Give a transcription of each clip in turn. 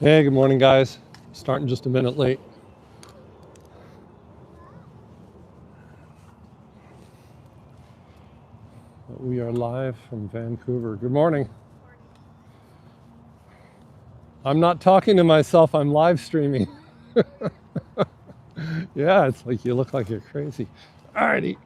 Hey, good morning, guys. Starting just a minute late. But we are live from Vancouver. Good morning. I'm not talking to myself, I'm live streaming. Yeah, it's like you look like you're crazy. Alrighty.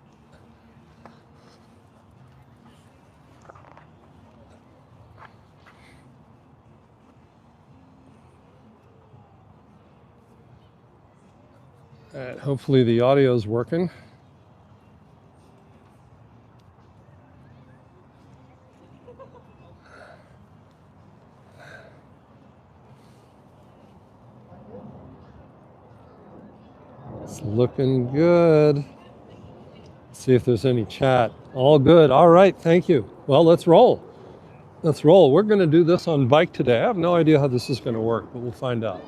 Hopefully the audio is working. It's looking good. See if there's any chat. All good. All right, thank you. Well, let's roll. Let's roll. We're going to do this on bike today. I have no idea how this is going to work, but we'll find out.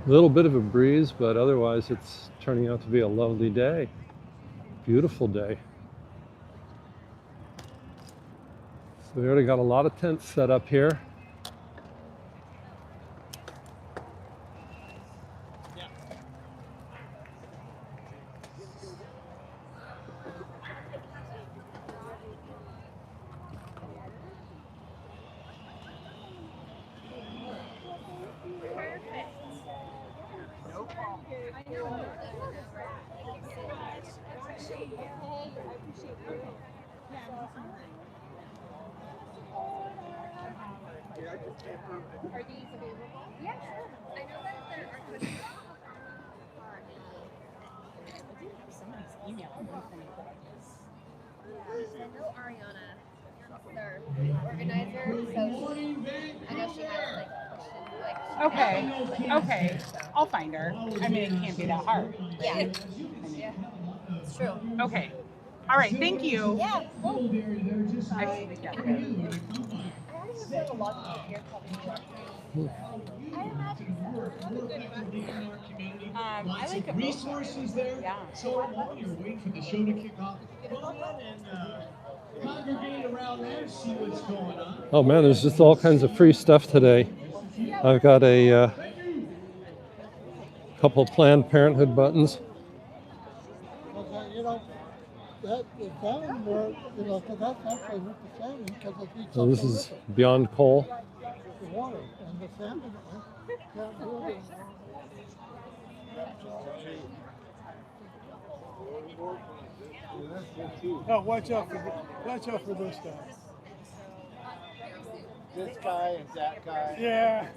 A little bit of a breeze, but otherwise it's turning out to be a lovely day. Beautiful day. So we already got a lot of tents set up here. Are these available? Yeah, sure. I know that there are good. I do have somebody's email from me. I know Ariana, their organizer, so I know she has like questions. Okay. I'll find her. I mean, it can't be that hard. Yeah. Yeah. It's true. Okay. All right. Thank you. Yeah. Cool. I already have a lot of here I imagine so. I like the resources there. Yeah. So while you're waiting for the show to kick off, come in and congregate around there, see what's going on. Oh man, there's just all kinds of free stuff today. I've got a couple Planned Parenthood buttons. That the salmon were, so that's actually with the salmon because it eats So this is Beyond Coal. the water and the salmon can't do it. Oh, watch out for this guy. This guy and that guy. Yeah.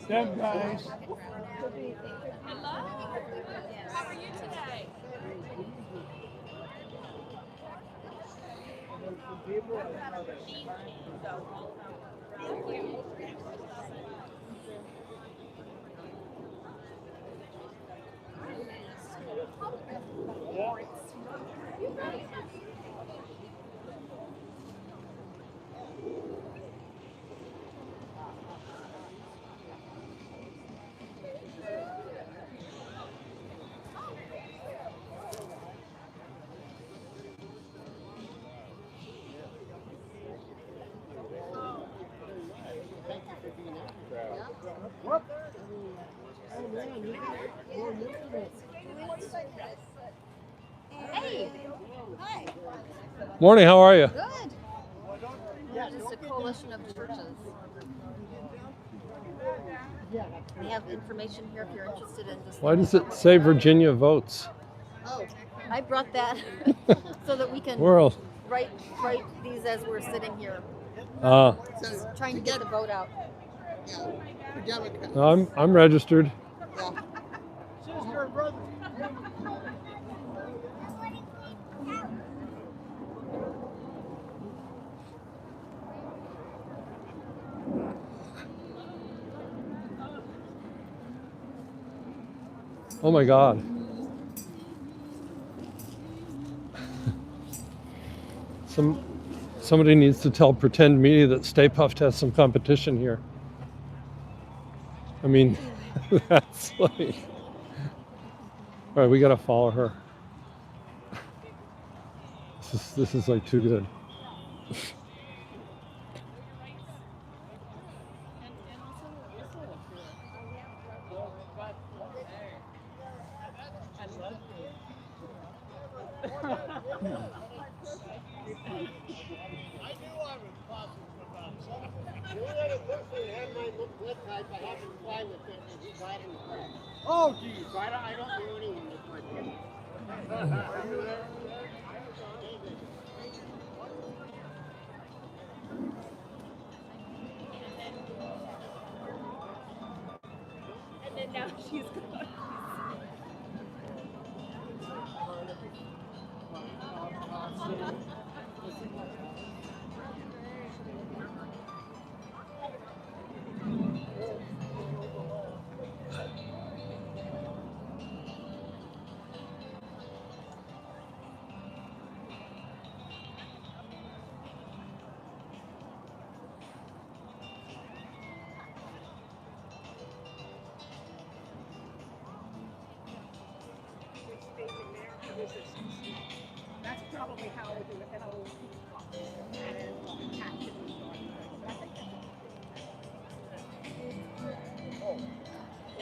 Them guys. Hello. How are you today? Hey. Hi. Morning, how are you? Good. We're just a coalition of churches. We have information here if you're interested in just. Why does it say Virginia votes? Oh, I brought that so that we can World. write these as we're sitting here. Just trying to get the vote out. I'm registered. Sister and brother. Oh my God. Somebody needs to tell Pretend Media that Stay Puft has some competition here. I mean, that's like... All right, we gotta follow her. This is like too good. Oh, geez, I don't know anyone that's like that. And then now she's gone. That's probably how we do it. And I'll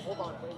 Hold on, wait.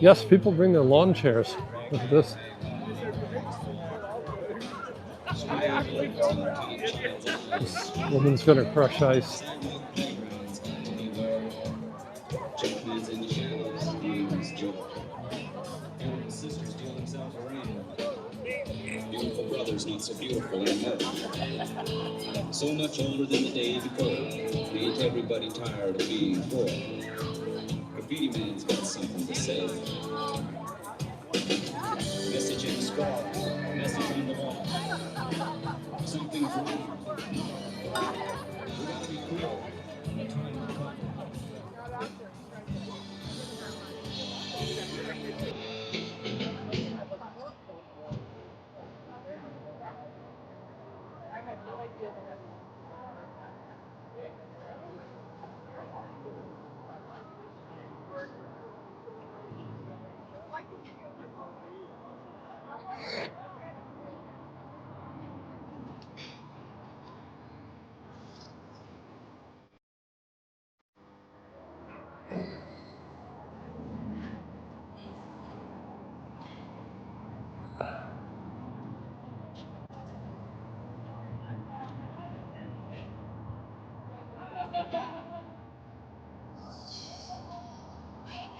Yes, people bring their lawn chairs. Look at this. This woman's gonna crush ice. Beautiful brothers, not so beautiful anymore. So much older than the day before. Ain't everybody tired of being poor? Graffiti man's got something to say. Message in the sky, message on the wall. Something's wrong. We gotta be cool. The time will come.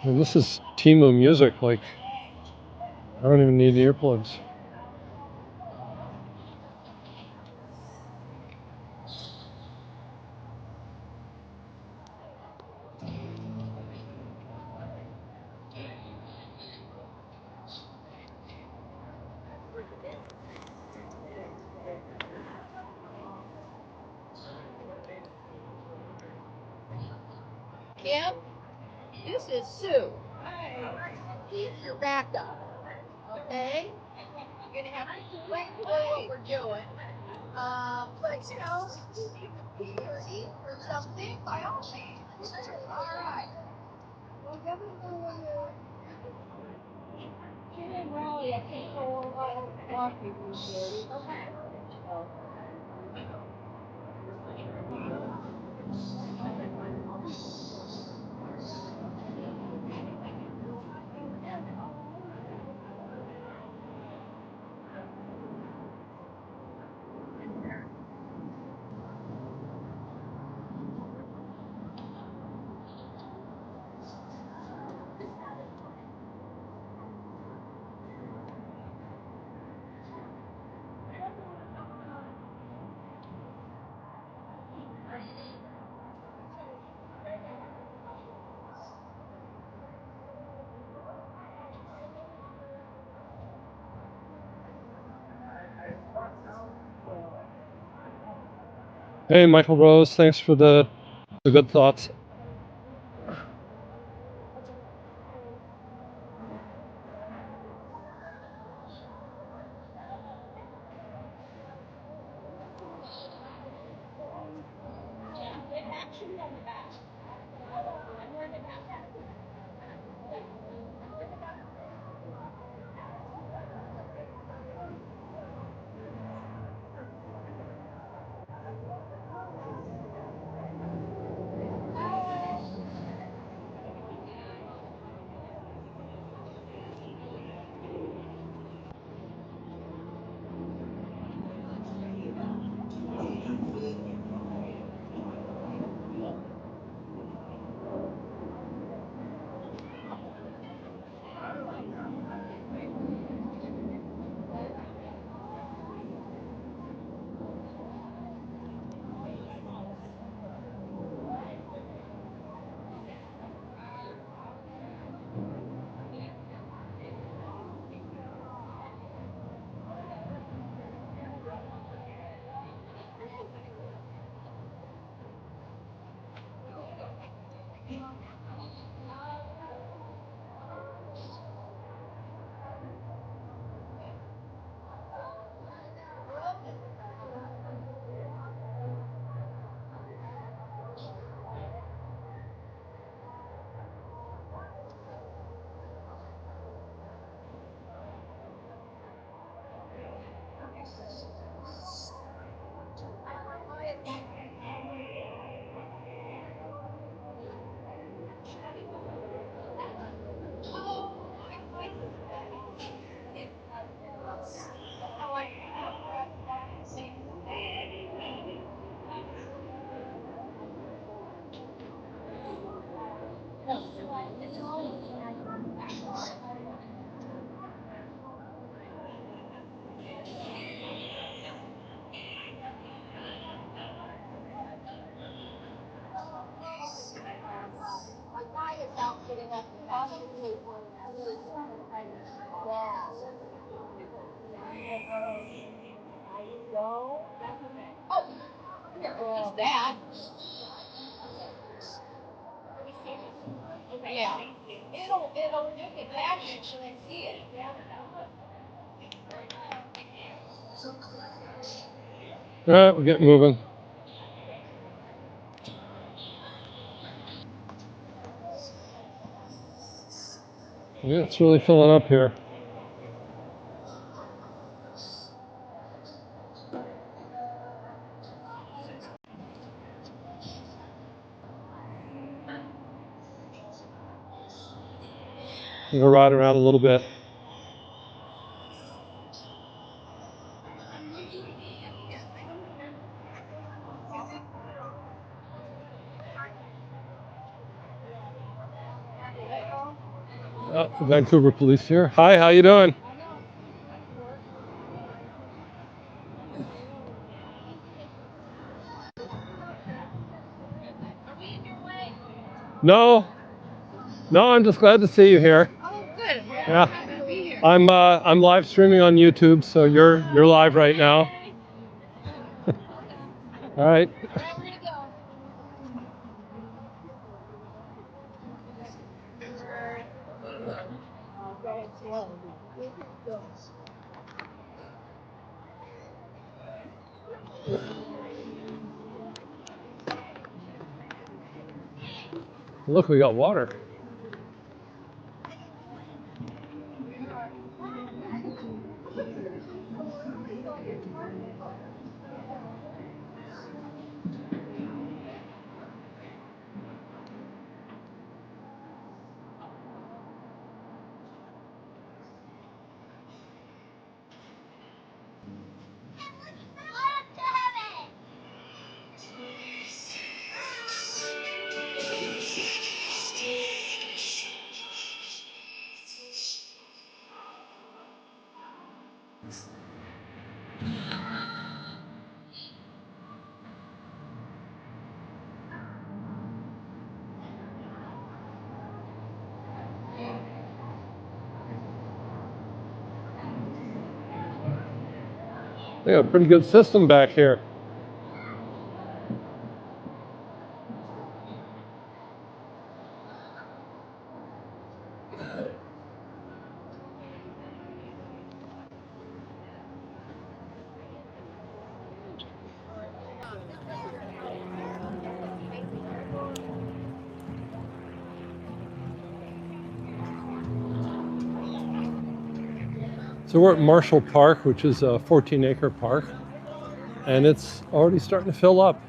And this is Timu music, like, I don't even need earplugs. Kim, this is Sue. She's your backup. Okay? You're gonna have to explain to her what we're doing. But you know, be pretty or something by all means. All right. Well, she didn't really, I think, go a lot of walking these days. Okay. Hey, Michael Rose, thanks for the good thoughts. Is that? Yeah. It'll make it package when I see it. All right, we're getting moving. Yeah, it's really filling up here. I'm gonna ride around a little bit. Vancouver police here. Hi, how you doing? No, no, I'm just glad to see you here. Oh, good. We're Yeah, happy to be here. I'm live streaming on YouTube, so you're live right now. All right. All right, we're gonna go. Slow. Look, we got water. They got a pretty good system back here. So we're at Marshall Park, which is a 14-acre park, and it's already starting to fill up.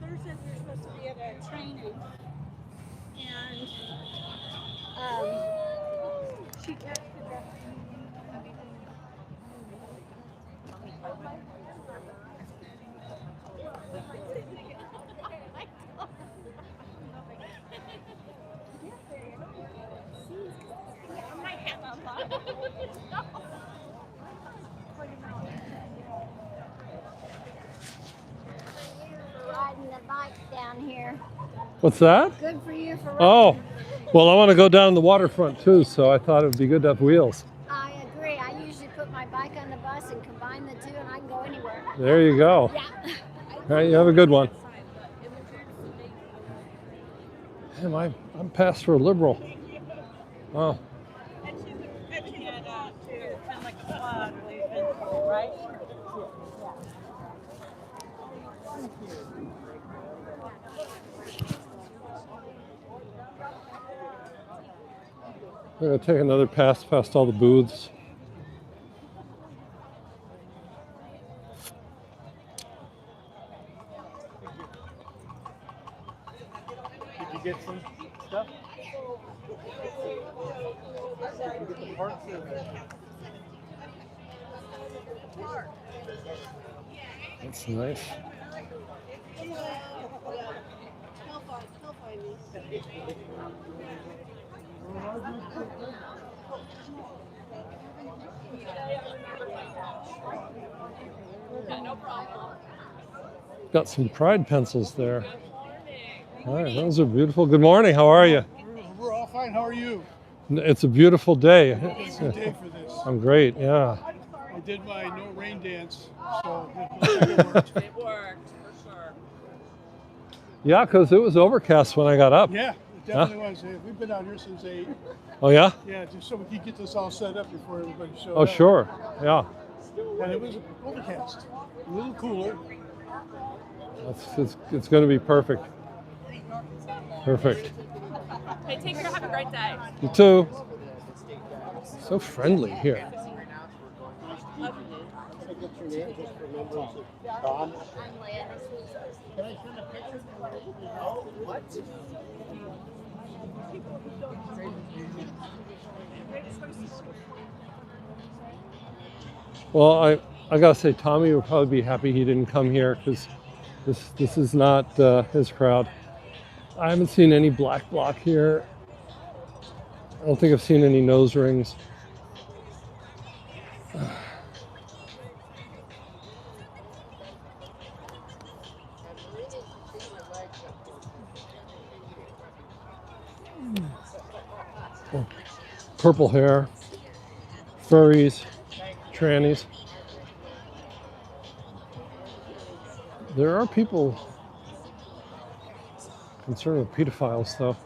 Thursday we're supposed to be at a training, and she texted us. Riding the bike down here. What's that? Good for you for riding. Oh, well, I want to go down the waterfront too, so I thought it would be good to have wheels. I agree. I usually put my bike on the bus and combine the two, and I can go anywhere. There you go. Yeah. All right, you have a good one. Damn, I'm passed for a liberal. Oh, And she had to kind of like a flag leaving, right? we're gonna take another pass past all the booths. Did you get some stuff? Did you get the parts or That's nice. Got some Pride pencils there. All right, those are beautiful. Good morning. How are you? We're all fine. How are you? It's a beautiful day. It's a good day for this. I'm great. Yeah. I did my no rain dance, so it worked. It worked, for sure. Yeah, because it was overcast when I got up. Yeah, it definitely was. We've been out here since 8. Oh yeah? Yeah, just so we could get this all set up before everybody showed Oh up. sure. Yeah. And it was overcast, a little cooler. It's going to be perfect. Perfect. Hey, take care. Have a great day. You too. So friendly here. your name just for numbers? Tom? I'm Leah. Nice to meet you. Can I send a picture to you? What? Well, I gotta say, Tommy would probably be happy he didn't come here because this is not his crowd. I haven't seen any black block here. I don't think I've seen any nose rings. Purple hair, furries, trannies. There are people concerned with pedophiles, though.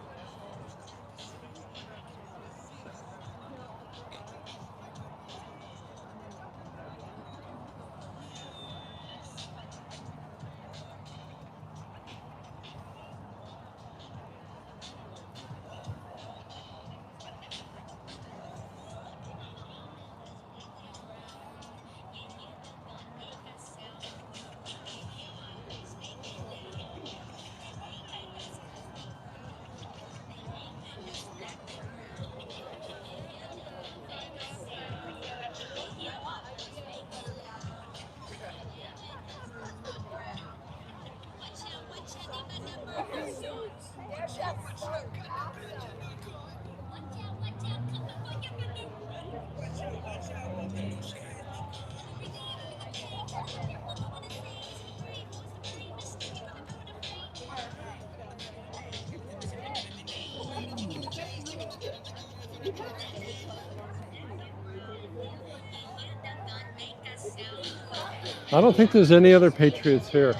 I don't think there's any other Patriots here.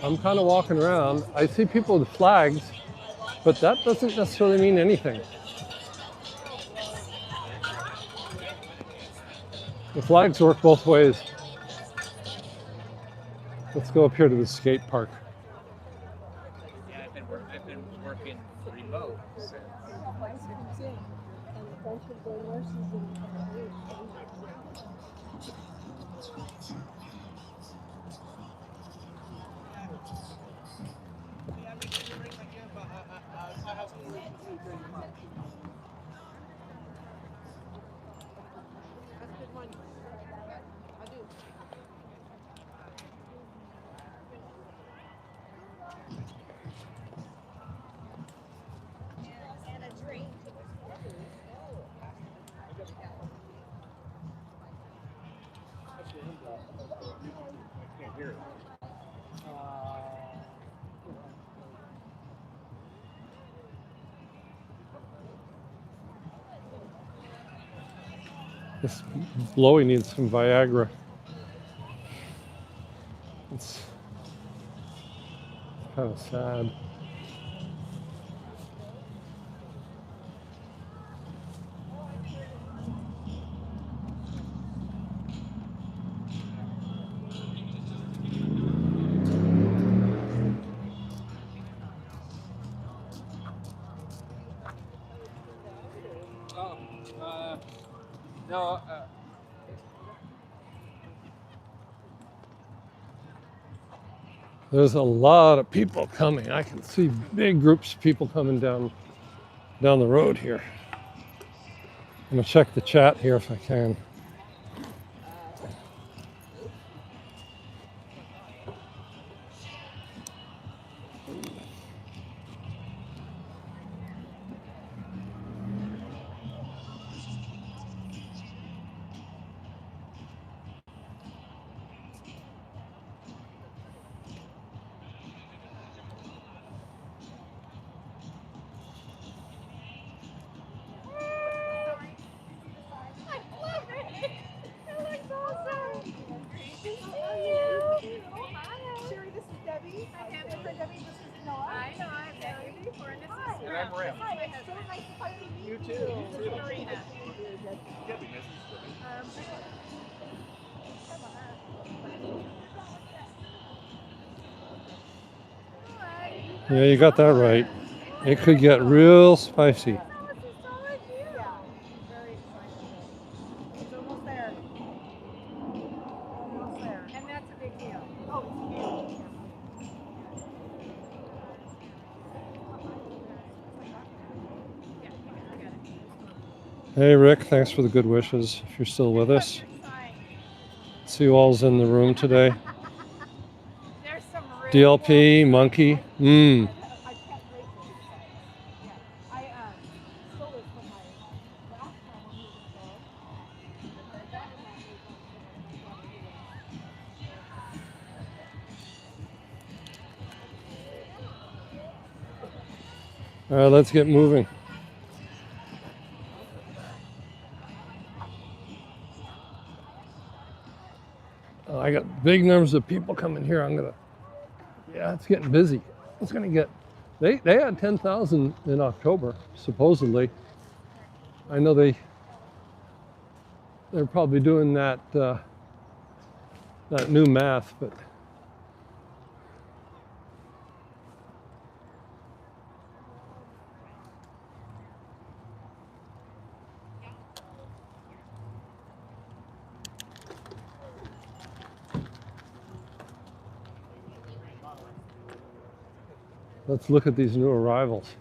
I'm kind of walking around. I see people with flags, but that doesn't necessarily mean anything. The flags work both ways. Let's go up here to the skate park. Yeah, I've been working remote since. This Blowy needs some Viagra. It's kind of sad. No, There's a lot of people coming. I can see big groups of people coming down the road here. I'm gonna check the chat here if I can. Yeah, you got that right. It could get real spicy. Hey Rick, thanks for the good wishes. If you're still with us, see you all's in the room today. There's some DLP, Monkey. I can't wait for these signs. Yeah. I stole this from my last time when we were gonna go. All right, let's get moving. I got big numbers of people coming here. Yeah, it's getting busy. It's gonna get, they had 10,000 in October, supposedly. I know they're probably doing that new math, but let's look at these new arrivals.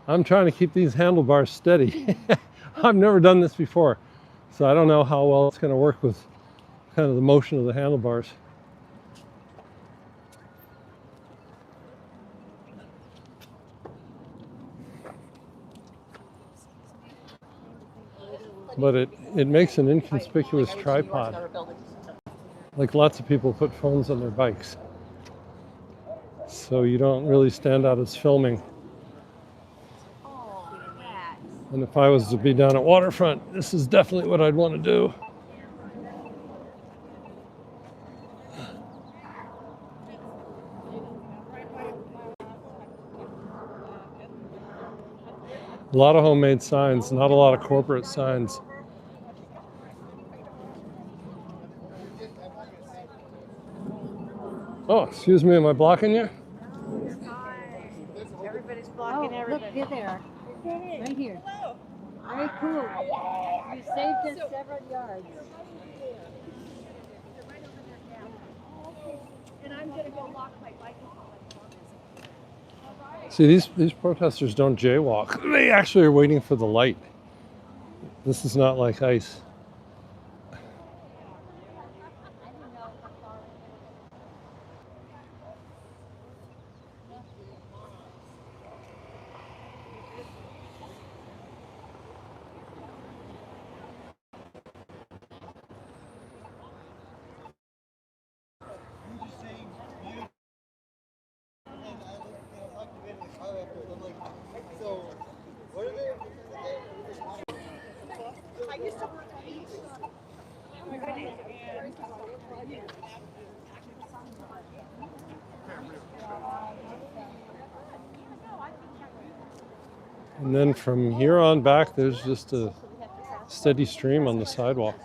I'm trying to keep these handlebars steady. I've never done this before, so I don't know how well it's going to work with kind of the motion of the handlebars. But it makes an inconspicuous tripod. Like lots of people put phones on their bikes. So you don't really stand out as filming. And if I was to be down at Waterfront, this is definitely what I'd want to do. A lot of homemade signs, not a lot of corporate signs. Oh, excuse me, am I blocking you? Everybody's blocking everybody. Look, you're there. Right here. Very cool. You saved us several yards. And I'm gonna go lock my bike. See, these protesters don't jaywalk. They actually are waiting for the light. This is not like ice. And then from here on back, there's just a steady stream on the sidewalk.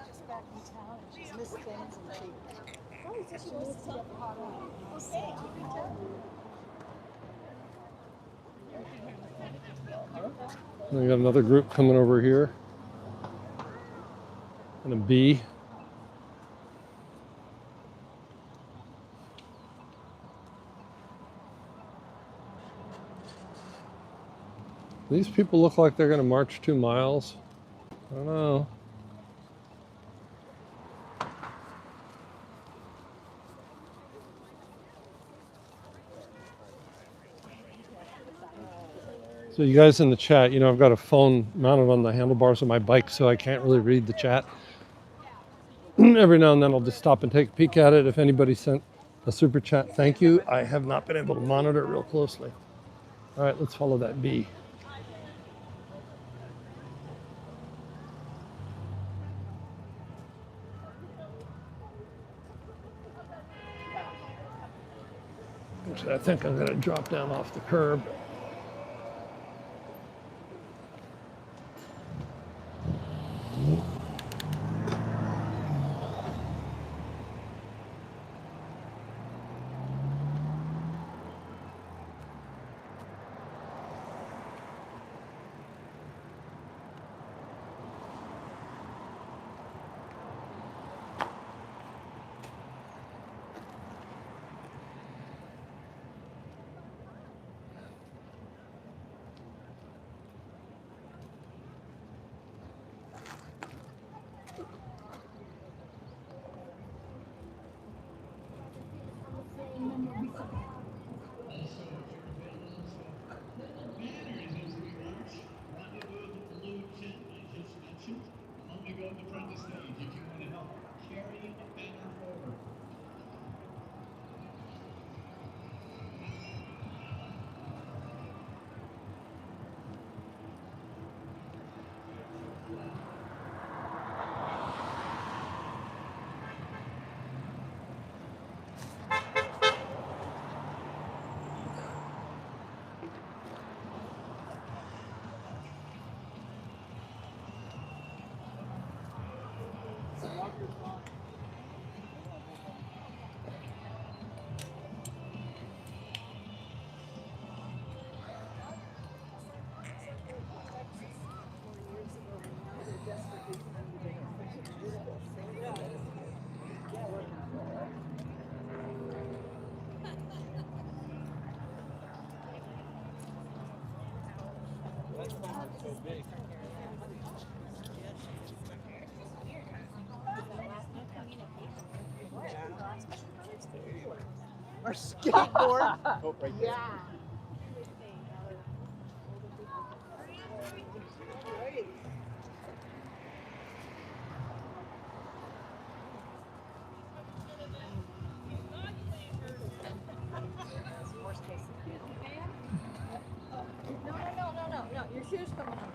We got another group coming over here. And a bee. These people look like they're going to march 2 miles. I don't know. So you guys in the chat, you know, I've got a phone mounted on the handlebars of my bike, so I can't really read the chat. Every now and then I'll just stop and take a peek at it. If anybody sent a super chat, thank you. I have not been able to monitor it real closely. All right, let's follow that bee. Actually, I think I'm going to drop down off the curb. Or skateboard. Oh, right there. Yeah. No. Your shoes coming on.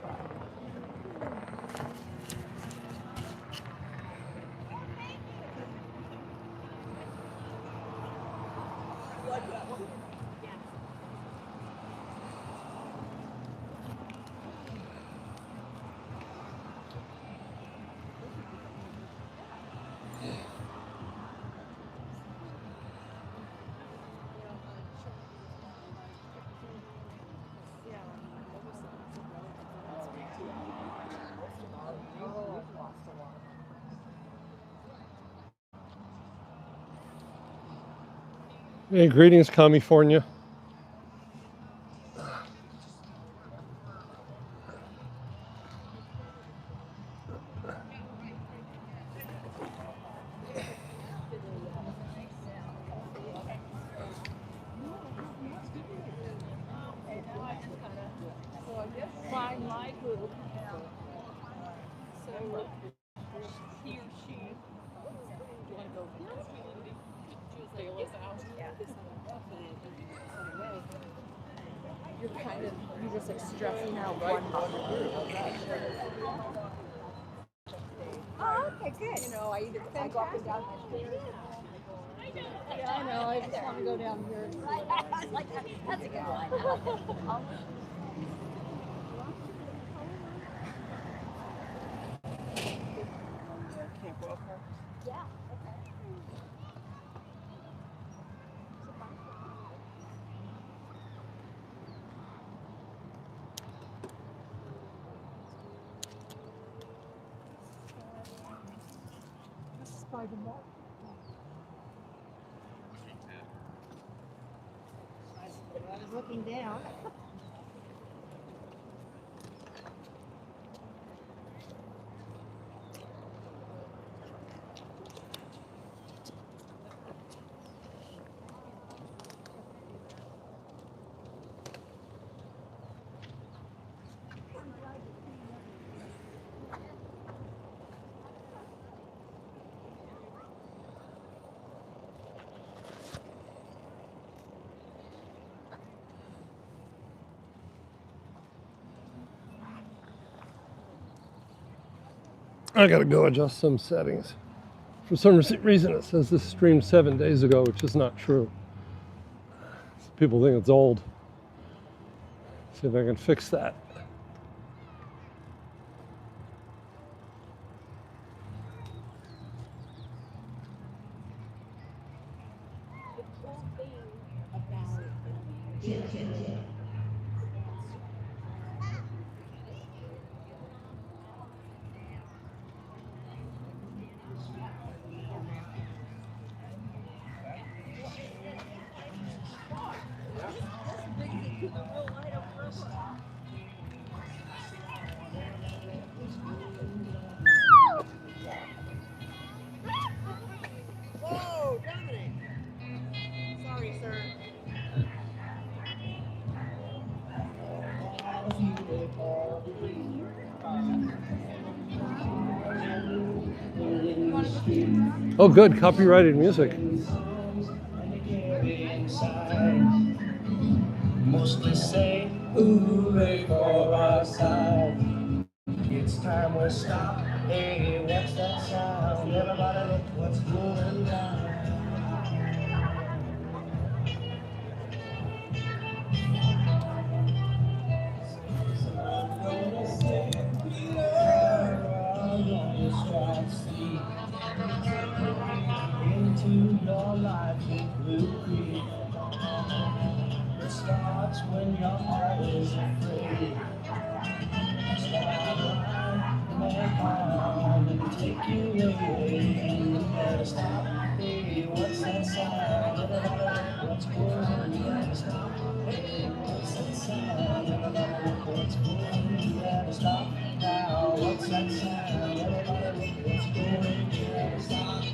Hey, greetings, California. Find my group. So he or she. You want to go here? Stay a little out. You're kind of, you're just like stressing out one group. Oh, okay, good. You know, I go up and down my stairs. Yeah, I know. I just want to go down here. That's a good one. Yeah. This is by the mall. I was looking down. I gotta go adjust some settings. For some reason it says this streamed 7 days ago, which is not true. People think it's old. See if I can fix that. Whoa, Dominic. Sorry, sir. Oh, good, copyrighted music. Mostly say, hooray for our side. It's time we stop. Hey, what's that sound? Everybody look what's going down. Into your life with Blue Creek. It starts when you're always afraid. Take you away. You better stop. Hey, what's that sound? What's going on? You better stop. Hey, what's that sound? What's going on? You better stop now. What's that sound? Everybody look what's going on. You better stop.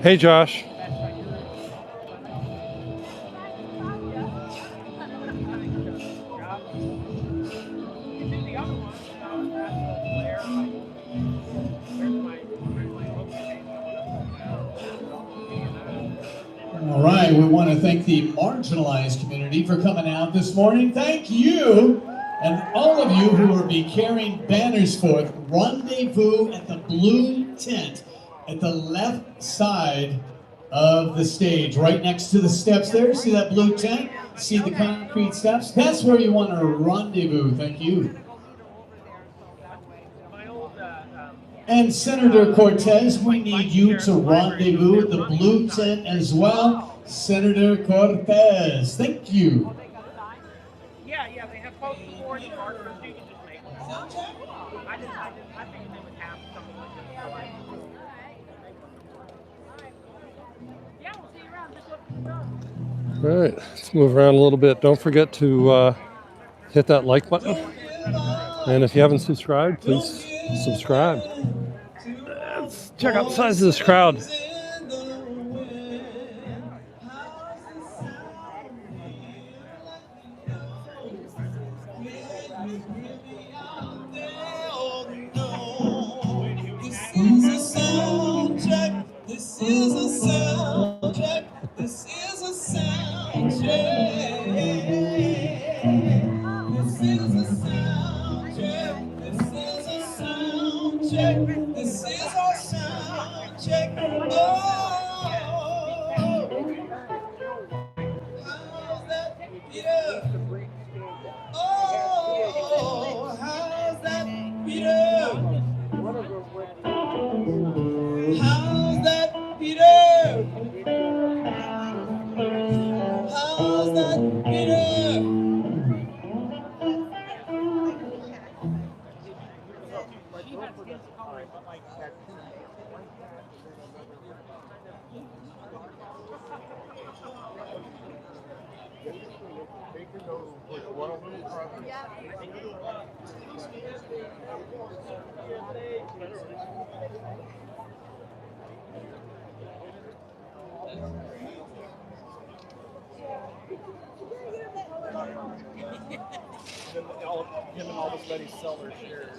Hey, Josh. All right, we want to thank the marginalized community for coming out this morning. Thank you, and all of you who will be carrying banners forth. Rendezvous at the blue tent at the left side of the stage, right next to the steps there. See that blue tent? See the concrete steps? That's where you want to rendezvous. Thank you. And Senator Cortez, we need you to rendezvous at the blue tent as well. Senator Cortez, thank you. Yeah, they have folks before the mark, so you can just make them. I think they would have something like this. Yeah, we'll see you around. Just look for the door. All right, let's move around a little bit. Don't forget to hit that like button. And if you haven't subscribed, please subscribe. Let's check out the size of this crowd. is a sound check. This is a sound check. This is a sound check. This is a sound check. This is our sound check. Oh, how's that, Peter? Oh, how's that, Peter? How's that, Peter? How's that, Peter? Him and all his buddies sell their shares.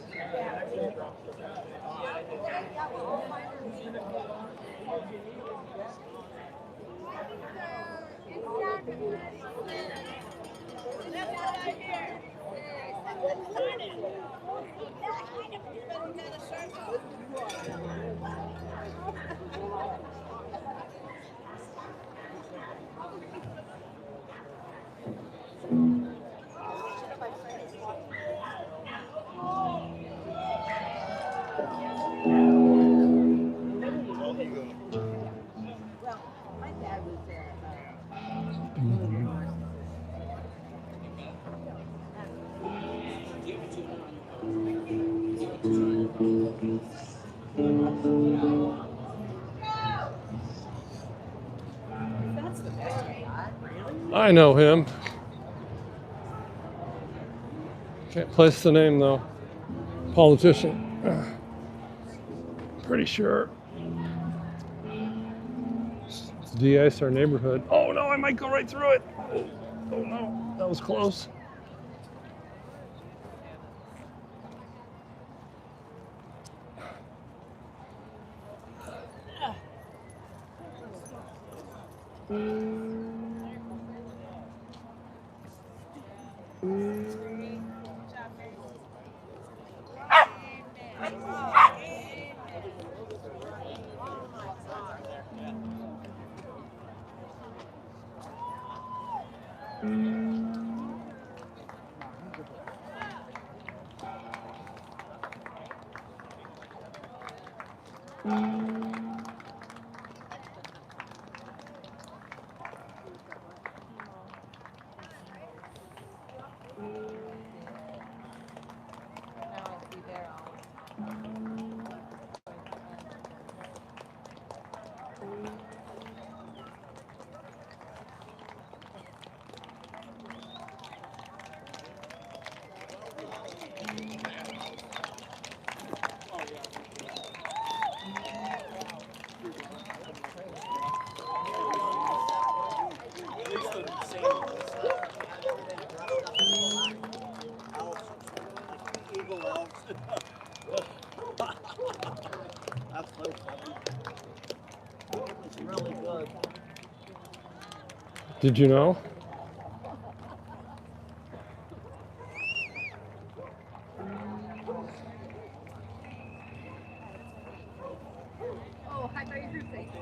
I know him. Can't place the name though. Politician. Pretty sure. It's de-iced our neighborhood. Oh no, I might go right through it. Oh no, that was close. Did you know? Oh, I thought you were saying.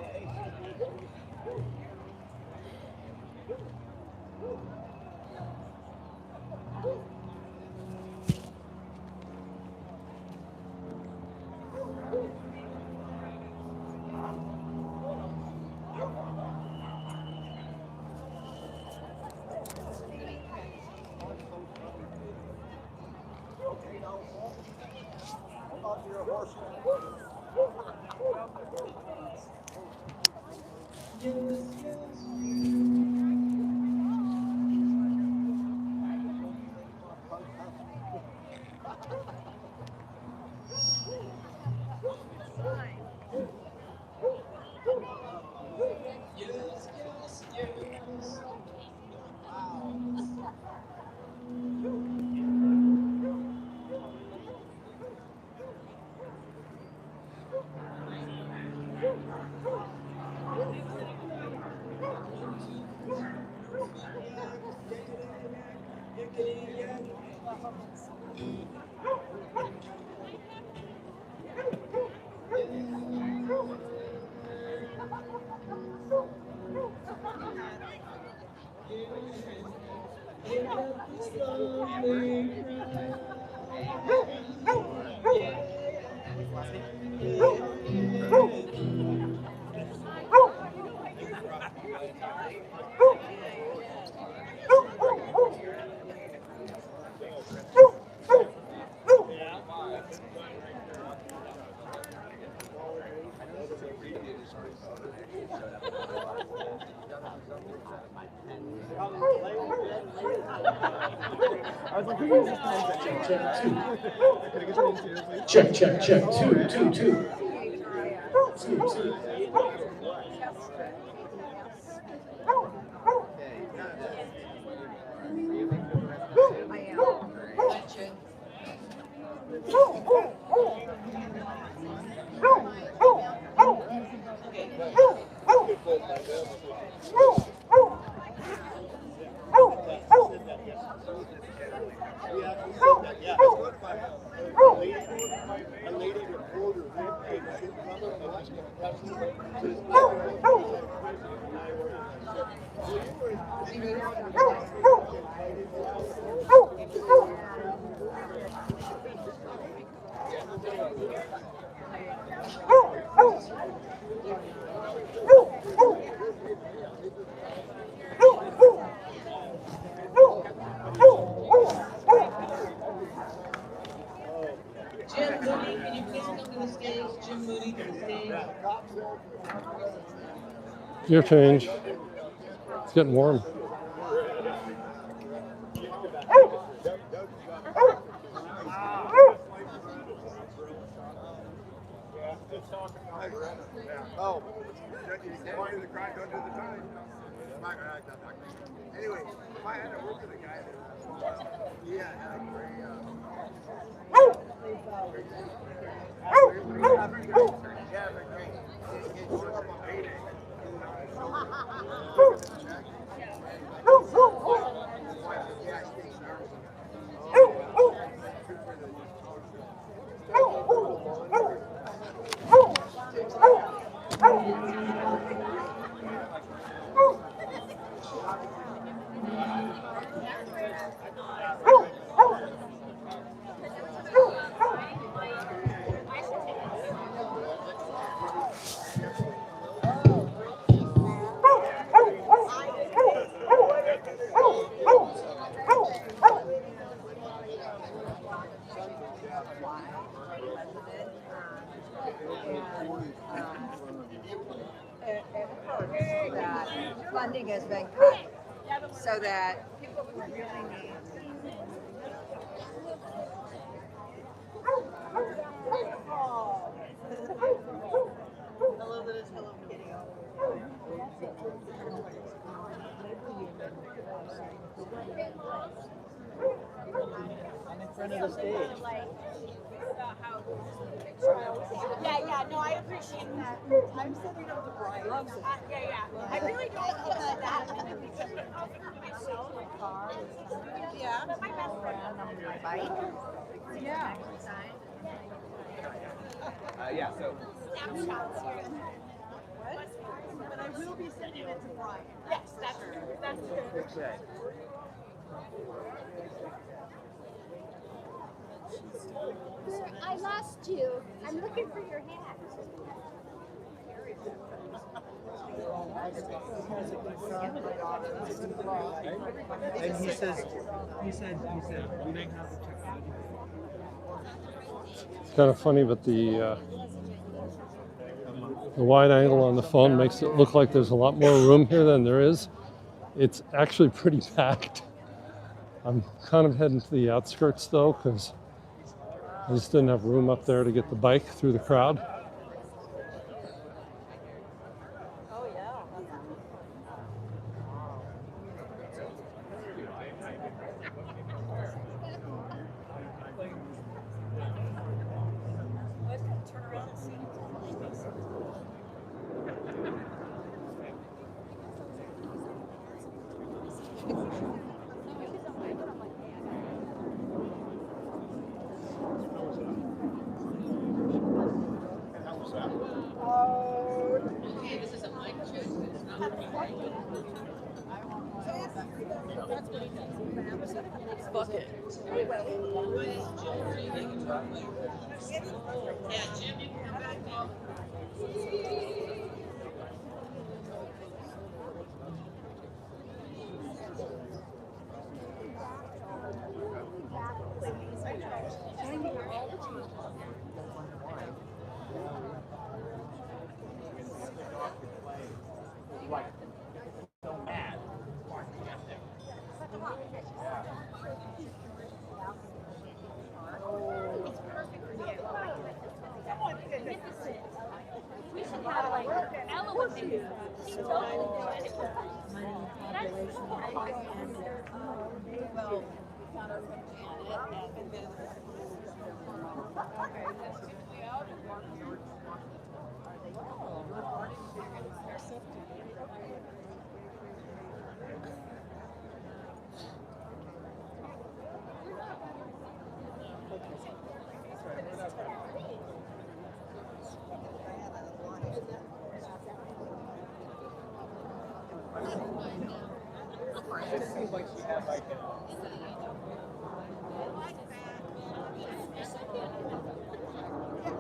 Check, check, check. Two, two, two. Two, two. Jim Moody, can you please come to the stage? Jim Moody to the stage. Your change. It's getting warm. Oh, don't do the time. Anyway, I had to work with a guy that, yeah, It hurts that funding has been cut so that people who really need. Hello, this is Hello Kitty. I'm in front of the stage. Yeah, no, I appreciate that. I'm sending them to Brian. Yeah. I really don't feel that. Myself, my car. Yeah. My best friend on my bike. Yeah. Yeah, so. Snapshots. What? But I will be sending it to Brian. Yes, that's good. Okay. I lost you. I'm looking for your hat. And he said, we don't have the technology. It's kind of funny, but the wide angle on the phone makes it look like there's a lot more room here than there is. It's actually pretty packed. I'm kind of heading to the outskirts though, because I just didn't have room up there to get the bike through the crowd.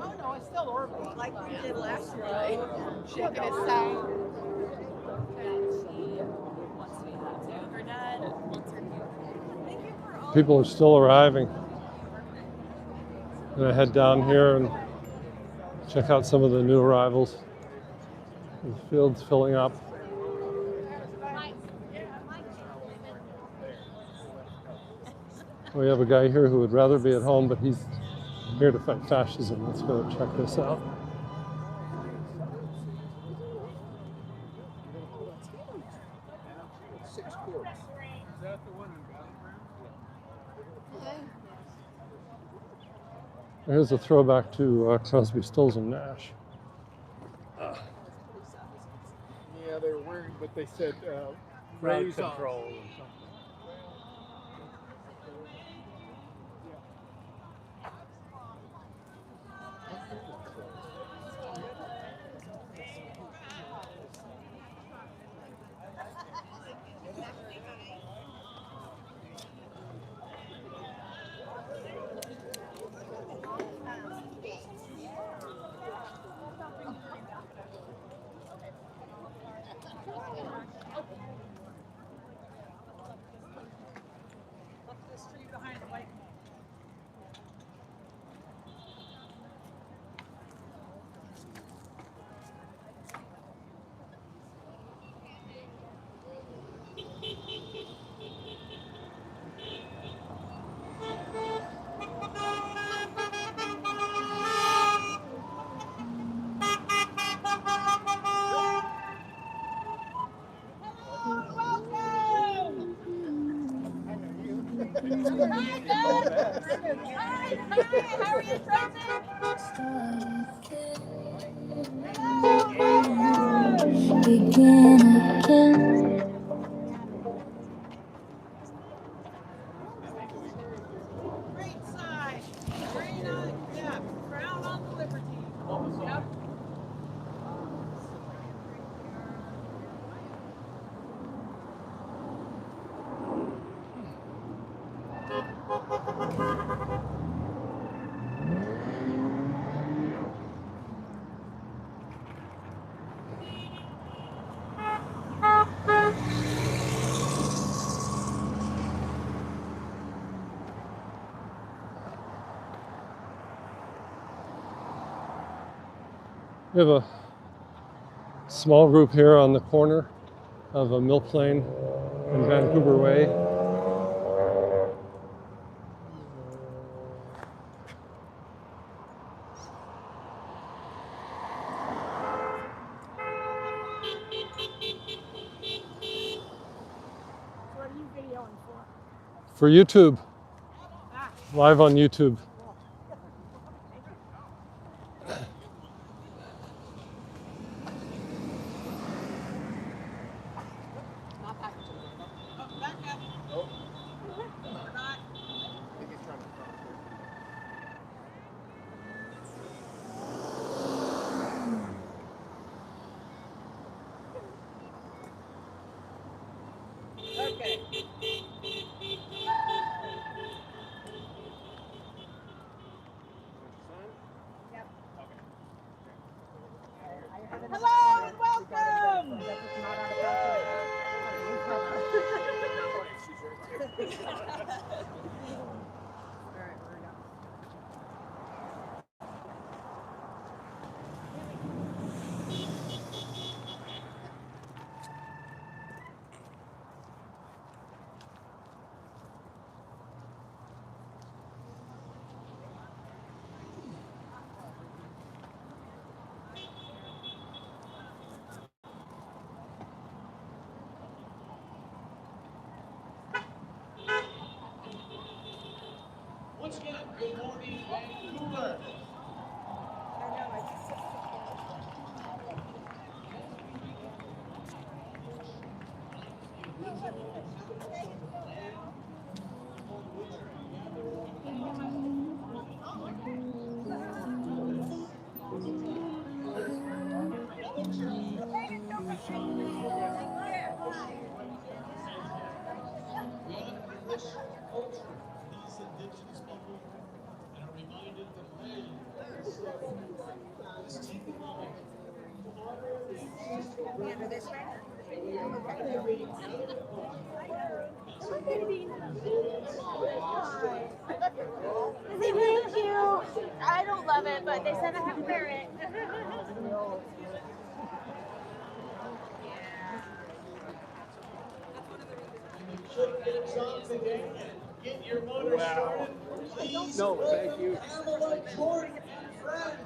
Oh no, it's still orbiting like we did last year, right? Shaking his side. People are still arriving. I'm gonna head down here and check out some of the new arrivals. The field's filling up. We have a guy here who would rather be at home, but he's here to fight fascism. Let's go check this out. Here's a throwback to Crosby, Stills, and Nash. Yeah, they were wearing, but they said Crowd raise off. control or something. Great side. Green on, yeah, brown on the Liberty. Yep. We have a small group here on the corner of a milk lane and Vancouver WA. What are you videoing for? For YouTube, live on YouTube. Vancouver. We honor the rich culture of these indigenous people and are reminded that land is sacred. Let's take a moment to honor the ancestral rhythm. This way? Thank you. I don't love it, but they said I have to wear it. Should get on today and get your motor started. Please No, thank welcome you. Pamela, Jordan, and Fred.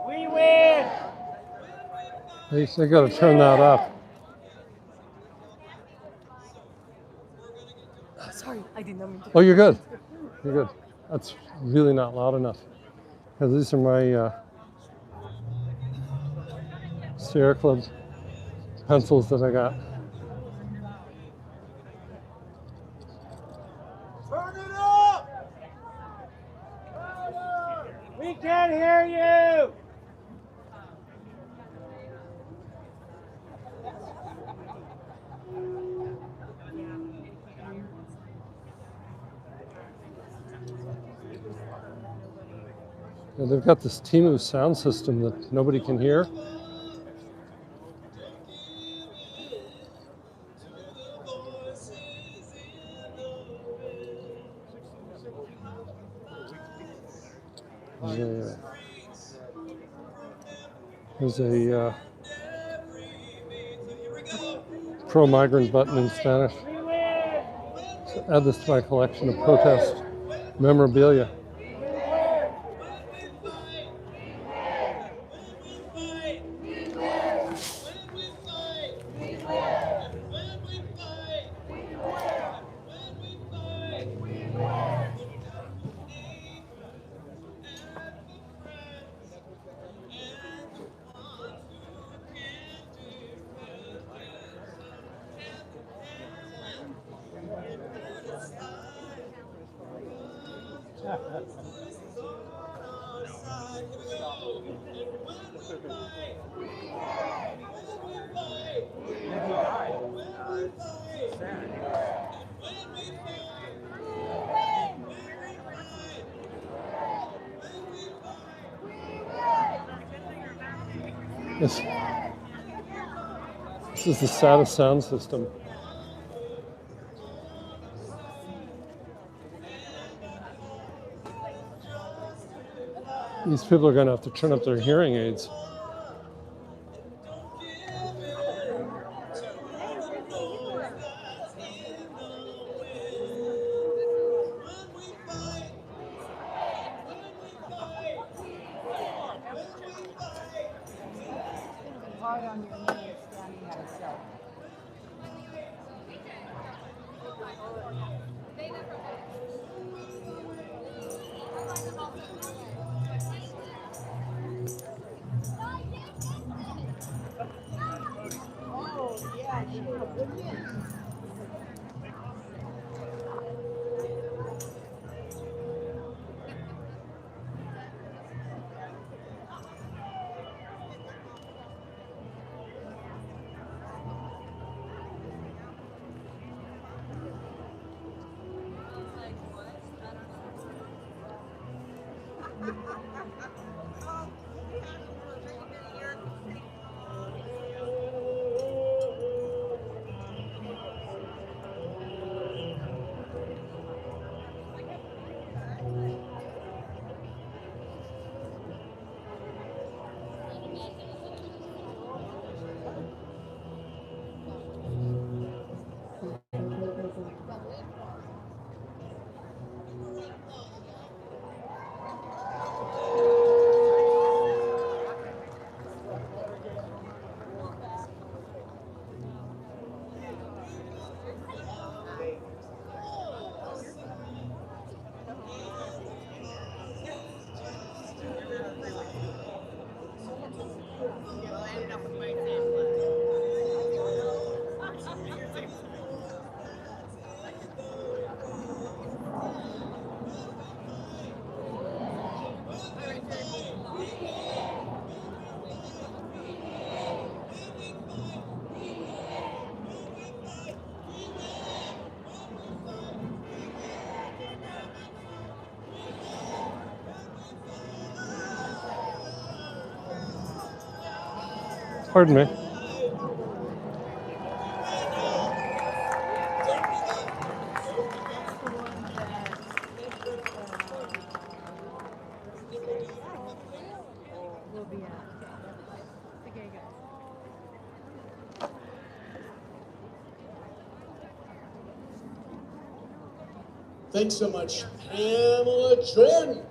We win! They got to turn that up. Sorry, I did not mean to. Oh, you're good. You're good. That's really not loud enough. Because these are my Sierra Club pencils that I got. Turn it up! We can't hear you! Yeah, they've got this Tina sound system that nobody can hear. There's a pro-migrant button in Spanish. So add this to my collection of protest memorabilia. This is the saddest sound system. These people are going to have to turn up their hearing aids. Hard on your knees standing at a show. Oh, yeah, Pardon me. We'll be at. Okay, guys. Thanks so much, Pamela Jordan.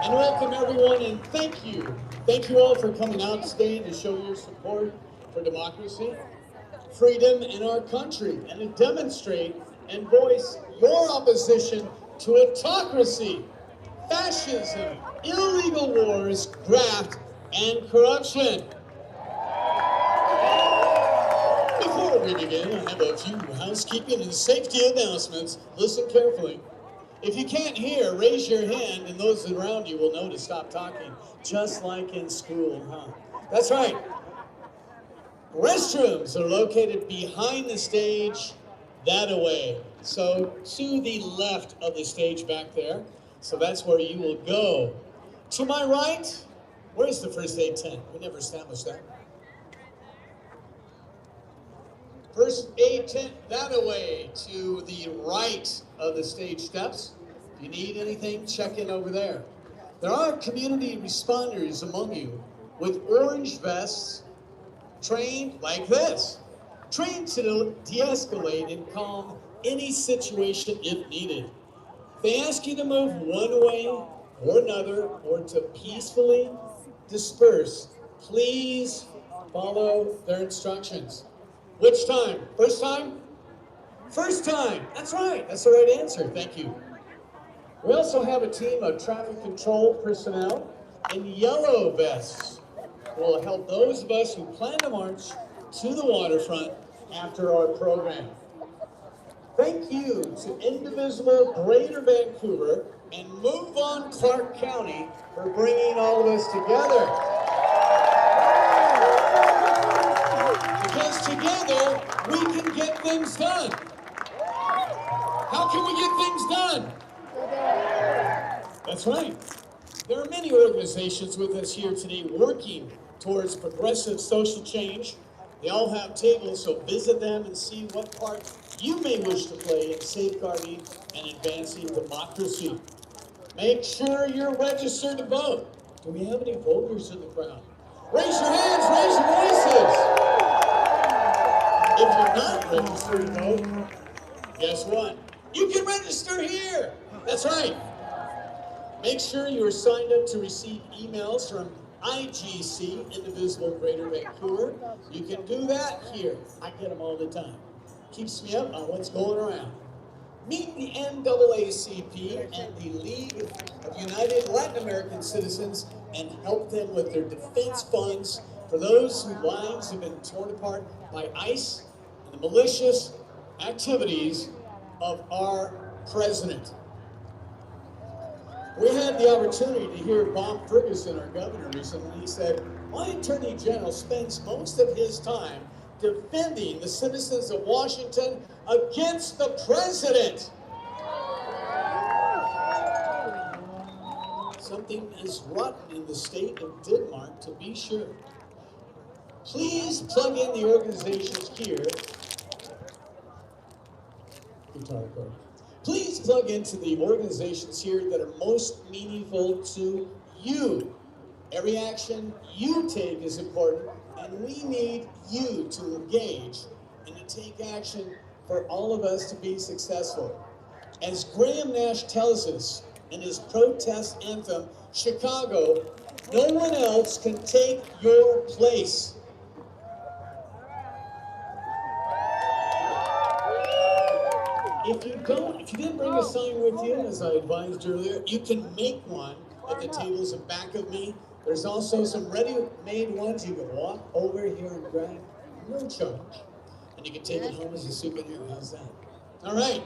And welcome everyone, and thank you. Thank you all for coming out today to show your support for democracy, freedom in our country, and to demonstrate and voice your opposition to autocracy, fascism, illegal wars, graft, and corruption. Before we begin, I have a few housekeeping and safety announcements. Listen carefully. If you can't hear, raise your hand and those around you will know to stop talking, just like in school, huh? That's right. Restrooms are located behind the stage, that away. So to the left of the stage back there. So that's where you will go. To my right, where's the first aid tent? We never established that. First aid tent that away to the right of the stage steps. If you need anything, check in over there. There are community responders among you with orange vests, trained like this. Trained to de-escalate and calm any situation if needed. If they ask you to move one way or another or to peacefully disperse, please follow their instructions. Which time? First time? First time. That's right. That's the right answer. Thank you. We also have a team of traffic control personnel in yellow vests who will help those of us who plan to march to the waterfront after our program. Thank you to Indivisible Greater Vancouver and Move On Clark County for bringing all of us together. Because together, we can get things done. How can we get things done? That's right. There are many organizations with us here today working towards progressive social change. They all have tables, so visit them and see what part you may wish to play in safeguarding and advancing democracy. Make sure you're registered to vote. Do we have any voters in the crowd? Raise your hands, raise your voices. If you're not registered to vote, guess what? You can register here. That's right. Make sure you are signed up to receive emails from IGC, Indivisible Greater Vancouver. You can do that here. I get them all the time. Keeps me up on what's going around. Meet the NAACP and the League of United Latin American Citizens and help them with their defense funds for those whose lives have been torn apart by ICE and the malicious activities of our president. We had the opportunity to hear Bob Ferguson, our governor, recently. He said, my Attorney General spends most of his time defending the citizens of Washington against the president. Something is rotten in the state of Denmark, to be sure. Please plug in the organizations here. Guitar chord. Please plug into the organizations here that are most meaningful to you. Every action you take is important, and we need you to engage and to take action for all of us to be successful. As Graham Nash tells us in his protest anthem, Chicago, no one else can take your place. If you didn't bring a sign with you, as I advised earlier, you can make one at the tables in back of me. There's also some ready-made ones you can walk over here and grab, no charge. And you can take it home as a souvenir. How's that? All right.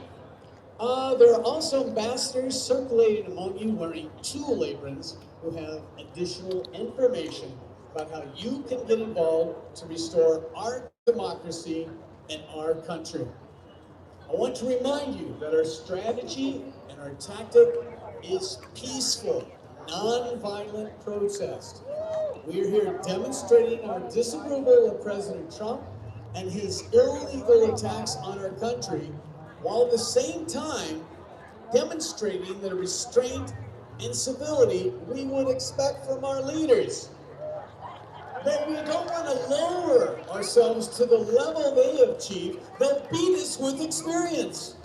There are also ambassadors circulating among you wearing tool aprons who have additional information about how you can get involved to restore our democracy in our country. I want to remind you that our strategy and our tactic is peaceful, non-violent protest. We're here demonstrating our disapproval of President Trump and his illegal attacks on our country, while at the same time demonstrating the restraint and civility we would expect from our leaders. But we don't want to lower ourselves to the level they have achieved. They'll beat us with experience.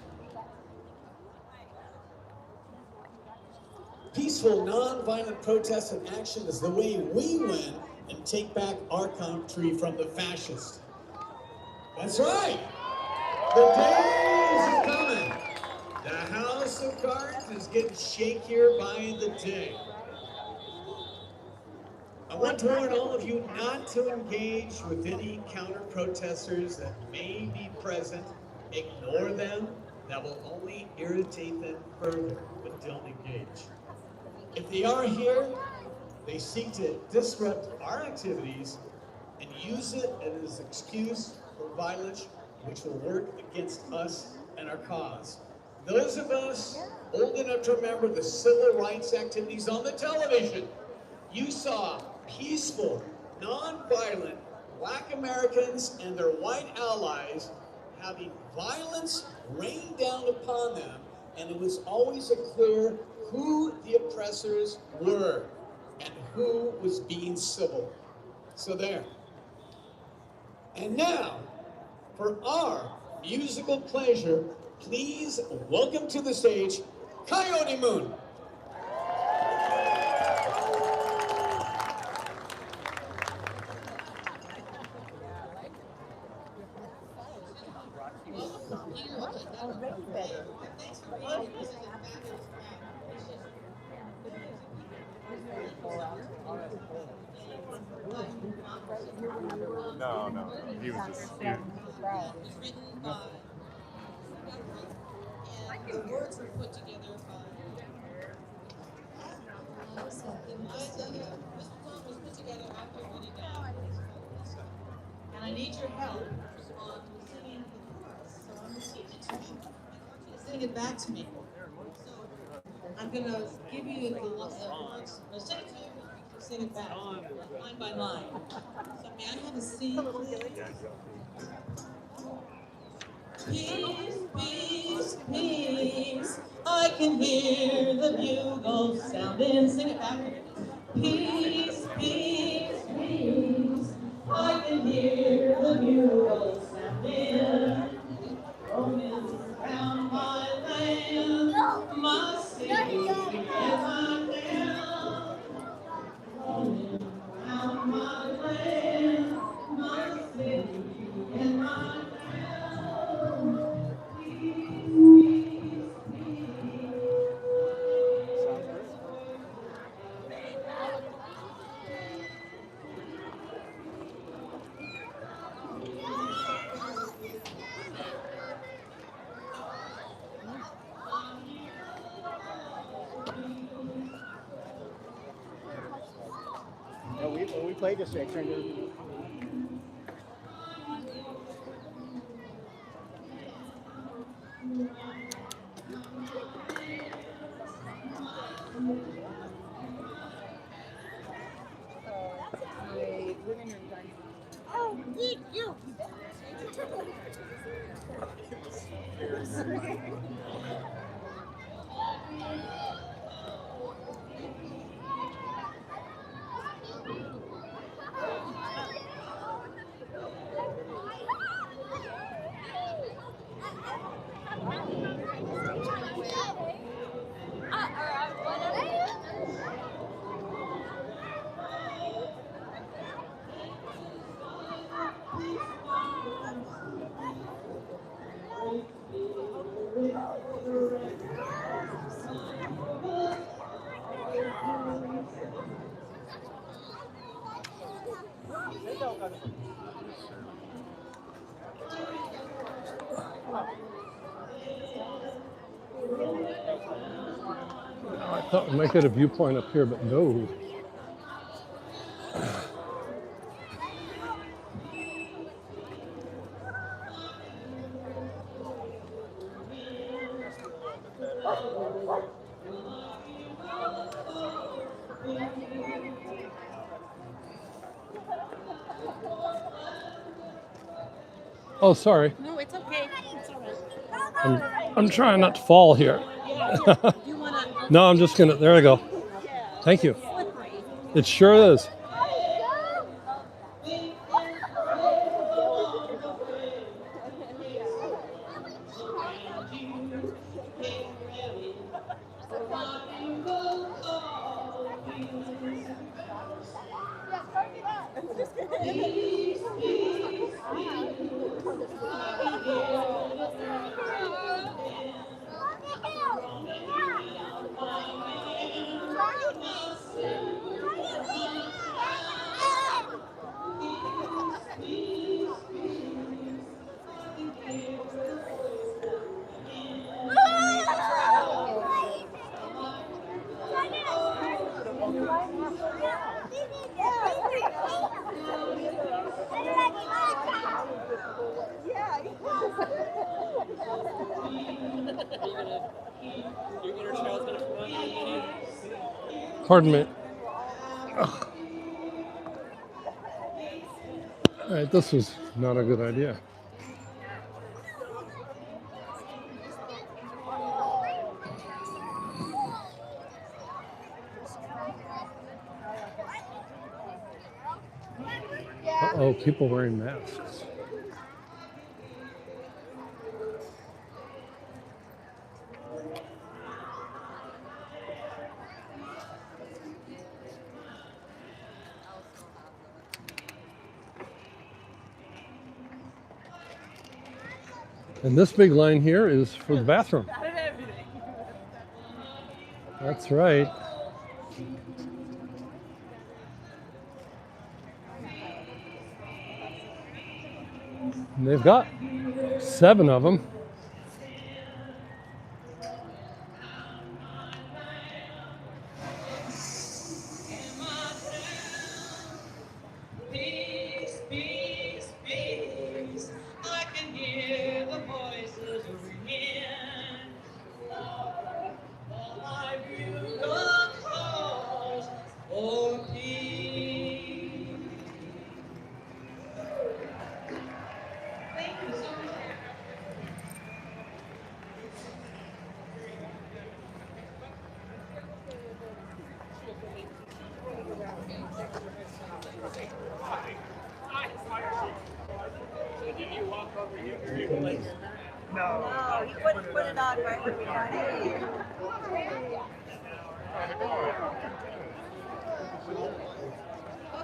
Peaceful, non-violent protest and action is the way we win and take back our country from the fascists. That's right. The days are coming. The house of cards is getting shakier by the day. I want to warn all of you not to engage with any counter-protesters that may be present. Ignore them. That will only irritate them further, but don't engage. If they are here, they seek to disrupt our activities and use it as an excuse for violence, which will work against us and our cause. Those of us old enough to remember the civil rights activities on the television, you saw peaceful, non-violent Black Americans and their white allies having violence rained down upon them, and it was always clear who the oppressors were and who was being civil. So there. And now, for our musical pleasure, please welcome to the stage, Coyote Moon. No, he was just cute. The words were put together by this song was put together after Woody died. And I need your help on singing the chorus. So I'm going to teach it to you. I want you to sing it back to me. So I'm going to give you the words. I'll sing it to you. Sing it back, line by line. So may I have a seat, please? Peace, peace, peace. I can hear the bugle sounding. Sing it back. Peace, peace, peace. I can hear the bugle sounding. Roaming around my land, my city, and my town. Roaming around my land, my city, and my town. When we played this, I turned it. Oh, eat you! I thought we might get a viewpoint up here, but no. Oh, sorry. No, it's okay. It's all right. I'm trying not to fall here. You wanna? No, I'm just gonna. There I go. Thank you. It sure is. Pardon me. Ugh. All right, this was not a good idea. Uh-oh, people wearing masks. And this big line here is for the bathroom. That's right. And they've got 7 of them. Peace, peace, peace. I can hear the voices ringing. All my bugle calls for peace. Thank you so much. No, he wouldn't put it on right when we got here.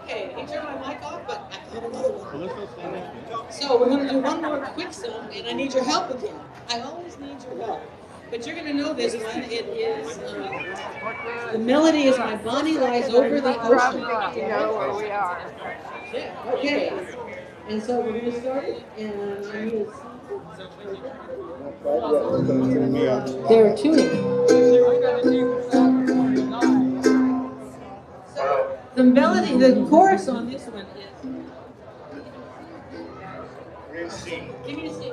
Okay, he turned my mic off, but I got another one. So we're going to do one more quick song, and I need your help again. I always need your help. But you're going to know this one. It is, the melody is My Bonnie Lies Over the Ocean. You know where we are. Yeah, okay. And so we're going to start it, and I need they're tuning. So the melody, the chorus on this one is. Give me a C.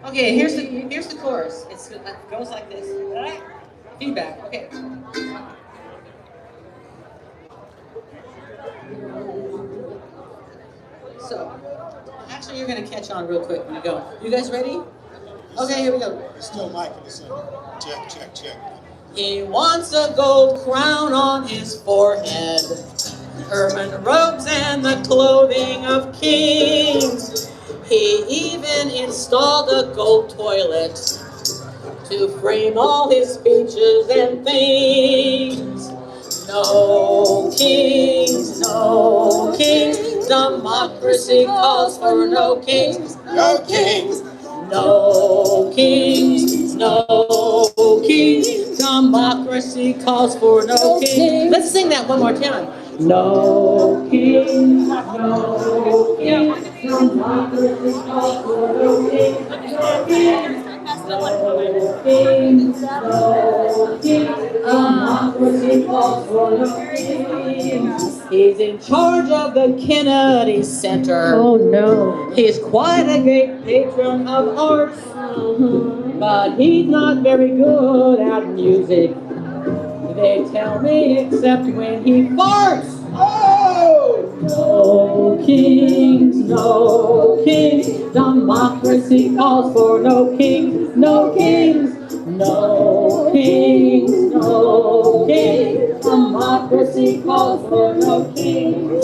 Okay, here's the chorus. It goes like this. Feedback. Okay. So, actually, you're gonna catch on real quick when you go. You guys ready? Okay, here we go. It's still Mike in the center. Check, check, check. He wants a gold crown on his forehead, ermine robes and the clothing of kings. He even installed a gold toilet to frame all his speeches and things. No kings, no kings. Democracy calls for no kings, no kings. No kings, no kings. Democracy calls for no kings. Let's sing that one more time. No kings, no kings. Democracy calls for no kings, no kings. No kings, no kings. Democracy calls for no kings. He's in charge of the Kennedy Center. Oh no. He's quite a great patron of arts, but he's not very good at music. They tell me except when he farts. Oh! kings, no kings. Democracy calls for no kings, no kings, no kings, no kings. Democracy calls for no kings.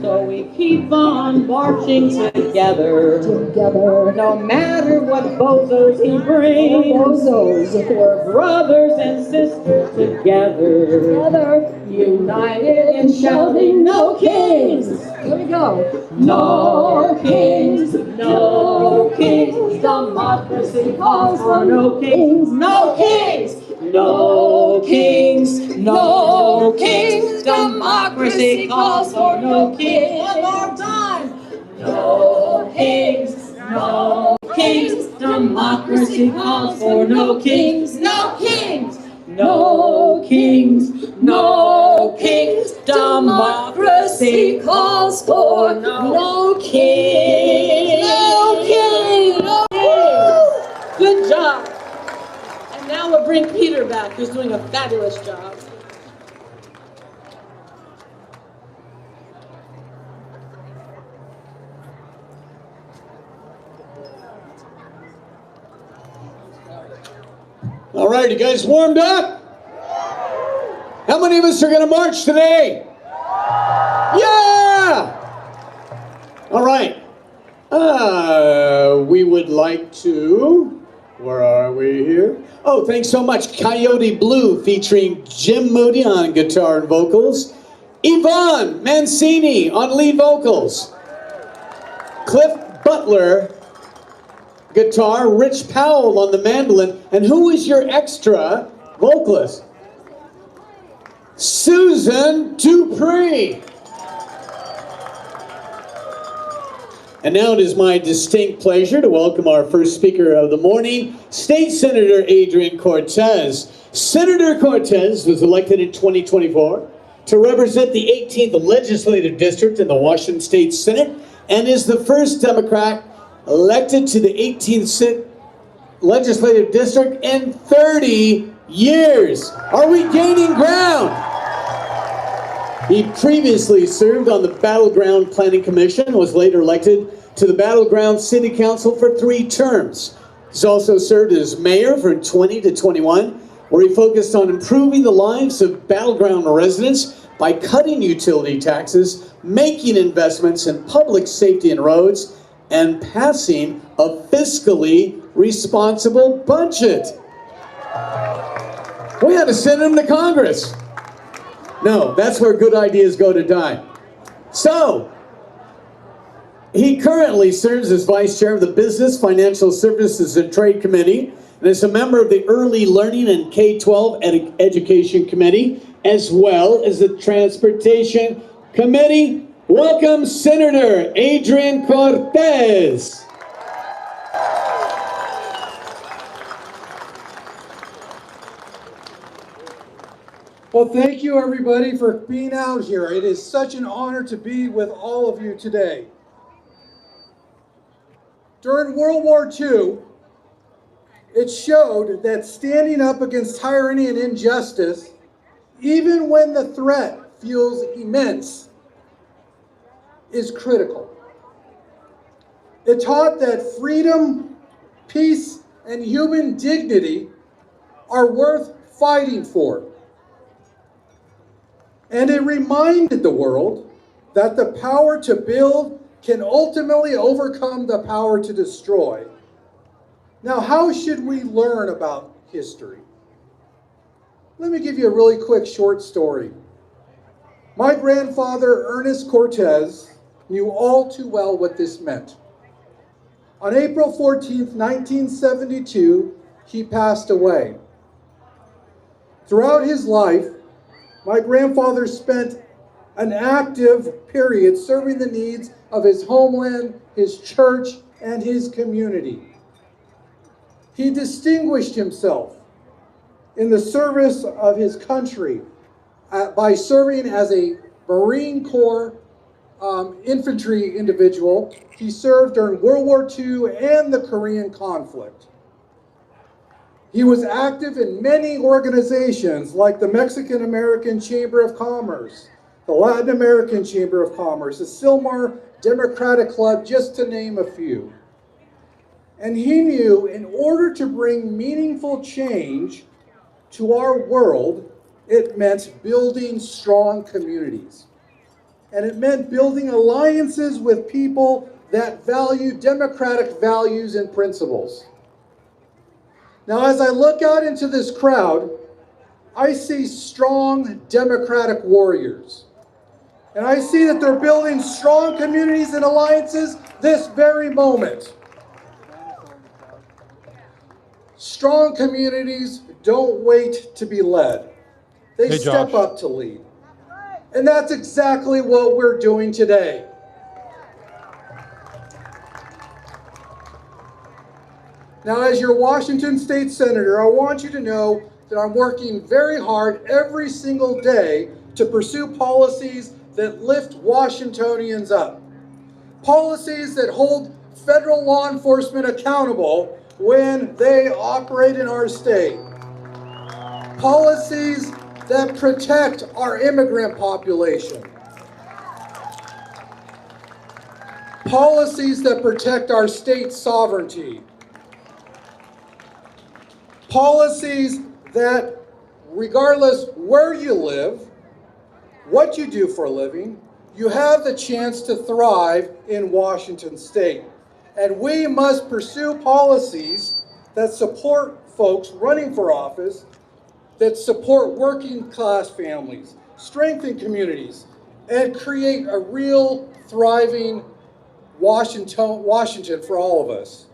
So we keep on marching together, no matter what bozos he brings. We're brothers and sisters together, united in shouting, no kings. Here we go. No kings, no kings. Democracy calls for no kings, no kings. No kings, no kings. Democracy calls for no kings. One more time. No kings, no kings. Democracy calls for no kings, no kings. No kings, no kings. Democracy calls for no kings. No kings, no kings. Good job. And now we'll bring Peter back, who's doing a fabulous job. All right, you guys warmed up? How many of us are going to march today? Yeah! All right. We would like to... Where are we here? Oh, thanks so much. Coyote Blue featuring Jim Moody on guitar and vocals. Yvonne Mancini on lead vocals. Cliff Butler guitar, Rich Powell on the mandolin. And who is your extra vocalist? Susan Dupree. And now it is my distinct pleasure to welcome our first speaker of the morning, State Senator Adrian Cortez. Senator Cortez was elected in 2024 to represent the 18th Legislative District in the Washington State Senate and is the first Democrat elected to the 18th Legislative District in 30 years. Are we gaining ground? He previously served on the Battleground Planning Commission and was later elected to the Battleground City Council for 3 terms. He's also served as mayor from 20 to 21, where he focused on improving the lives of Battleground residents by cutting utility taxes, making investments in public safety and roads, and passing a fiscally responsible budget. We had to send him to Congress. No, that's where good ideas go to die. So, he currently serves as vice chair of the Business, Financial Services and Trade Committee, and is a member of the Early Learning and K-12 Education Committee, as well as the Transportation Committee. Welcome, Senator Adrian Cortez. Well, thank you everybody for being out here. It is such an honor to be with all of you today. During World War II, it showed that standing up against tyranny and injustice, even when the threat feels immense, is critical. It taught that freedom, peace, and human dignity are worth fighting for. And it reminded the world that the power to build can ultimately overcome the power to destroy. Now, how should we learn about history? Let me give you a really quick short story. My grandfather, Ernest Cortez, knew all too well what this meant. On April 14th, 1972, he passed away. Throughout his life, my grandfather spent an active period serving the needs of his homeland, his church, and his community. He distinguished himself in the service of his country by serving as a Marine Corps infantry individual. He served during World War II and the Korean conflict. He was active in many organizations like the Mexican American Chamber of Commerce, the Latin American Chamber of Commerce, the Sylmar Democratic Club, just to name a few. And he knew in order to bring meaningful change to our world, it meant building strong communities. And it meant building alliances with people that value democratic values and principles. Now, as I look out into this crowd, I see strong democratic warriors. And I see that they're building strong communities and alliances this very moment. Strong communities don't wait to be led. They step up to lead. And that's exactly what we're doing today. Now, as your Washington State Senator, I want you to know that I'm working very hard every single day to pursue policies that lift Washingtonians up. Policies that hold federal law enforcement accountable when they operate in our state. Policies that protect our immigrant population. Policies that protect our state sovereignty. Policies that, regardless where you live, what you do for a living, you have the chance to thrive in Washington State. And we must pursue policies that support folks running for office, that support working class families, strengthen communities, and create a real thriving Washington for all of us.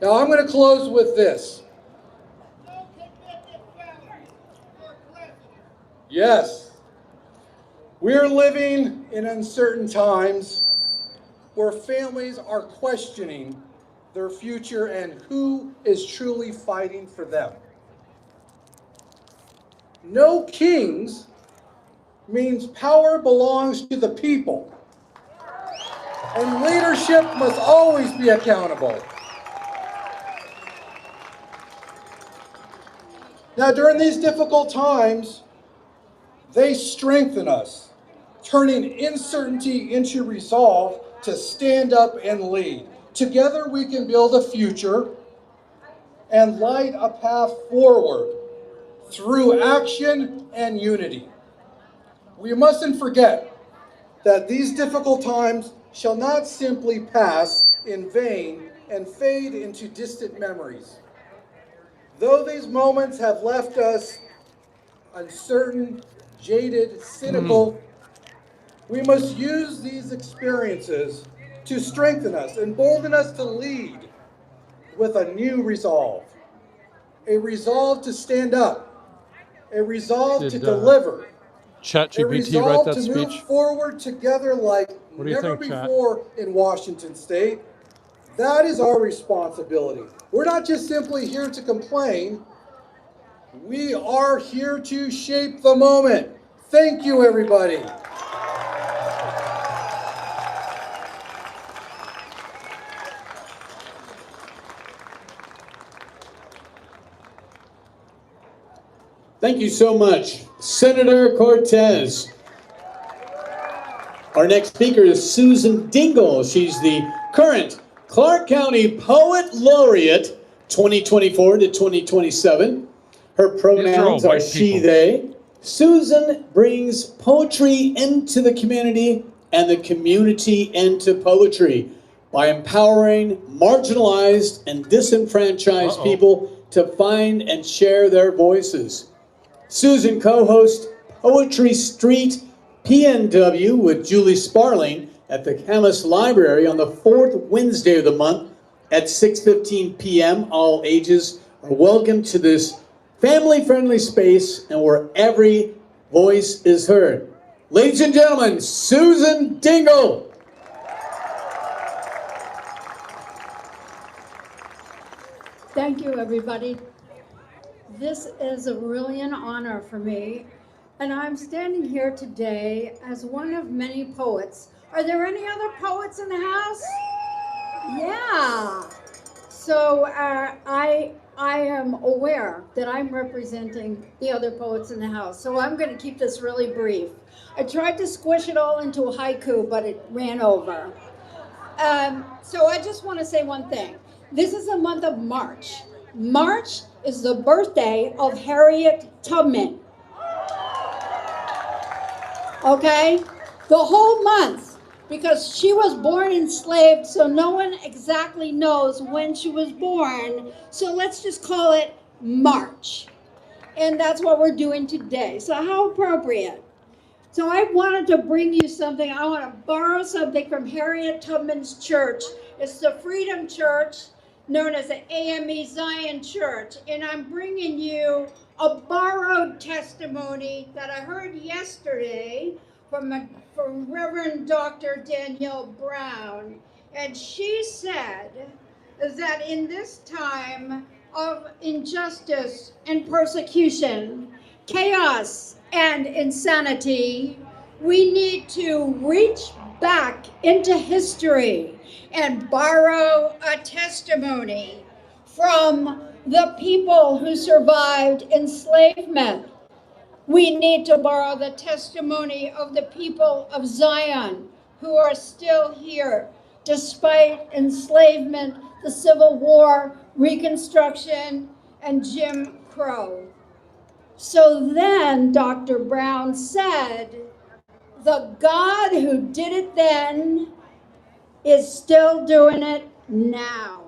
Now I'm going to close with this. Yes, we're living in uncertain times where families are questioning their future and who is truly fighting for them. No kings means power belongs to the people, and leadership must always be accountable. Now, during these difficult times, they strengthen us, turning uncertainty into resolve to stand up and lead. Together we can build a future and light a path forward through action and unity. We mustn't forget that these difficult times shall not simply pass in vain and fade into distant memories. Though these moments have left us uncertain, jaded, cynical, we must use these experiences to strengthen us, embolden us to lead with a new resolve. A resolve to stand up, a resolve to deliver, a resolve to move forward together like never before in Washington State. That is our responsibility. We're not just simply here to complain. We are here to shape the moment. Thank you, everybody. Thank you so much, Senator Cortez. Our next speaker is Susan Dingle. She's the current Clark County Poet Laureate 2024 to 2027. Her pronouns are she, they. Susan brings poetry into the community and the community into poetry by empowering marginalized and disenfranchised people to find and share their voices. Susan co-hosts Poetry Street PNW with Julie Sparling at the Camas Library on the 4th Wednesday of the month at 6:15 p.m. All ages are welcome to this family-friendly space and where every voice is heard. Ladies and gentlemen, Susan Dingle. Thank you, everybody. This is really an honor for me, and I'm standing here today as one of many poets. Are there any other poets in the house? Yeah. So I I am aware that I'm representing the other poets in the house, so I'm going to keep this really brief. I tried to squish it all into a haiku, but it ran over. So I just want to say one thing. This is the month of March. March is the birthday of Harriet Tubman. Okay? The whole month, because she was born enslaved, so no one exactly knows when she was born. So let's just call it March. And that's what we're doing today. So how appropriate. So I wanted to bring you something. I want to borrow something from Harriet Tubman's church. It's the Freedom Church, known as the AME Zion Church. And I'm bringing you a borrowed testimony that I heard yesterday from Reverend Dr. Danielle Brown. And she said that in this time of injustice and persecution, chaos and insanity, we need to reach back into history and borrow a testimony from the people who survived enslavement. We need to borrow the testimony of the people of Zion who are still here despite enslavement, the Civil War, Reconstruction, and Jim Crow. So then Dr. Brown said, the God who did it then is still doing it now.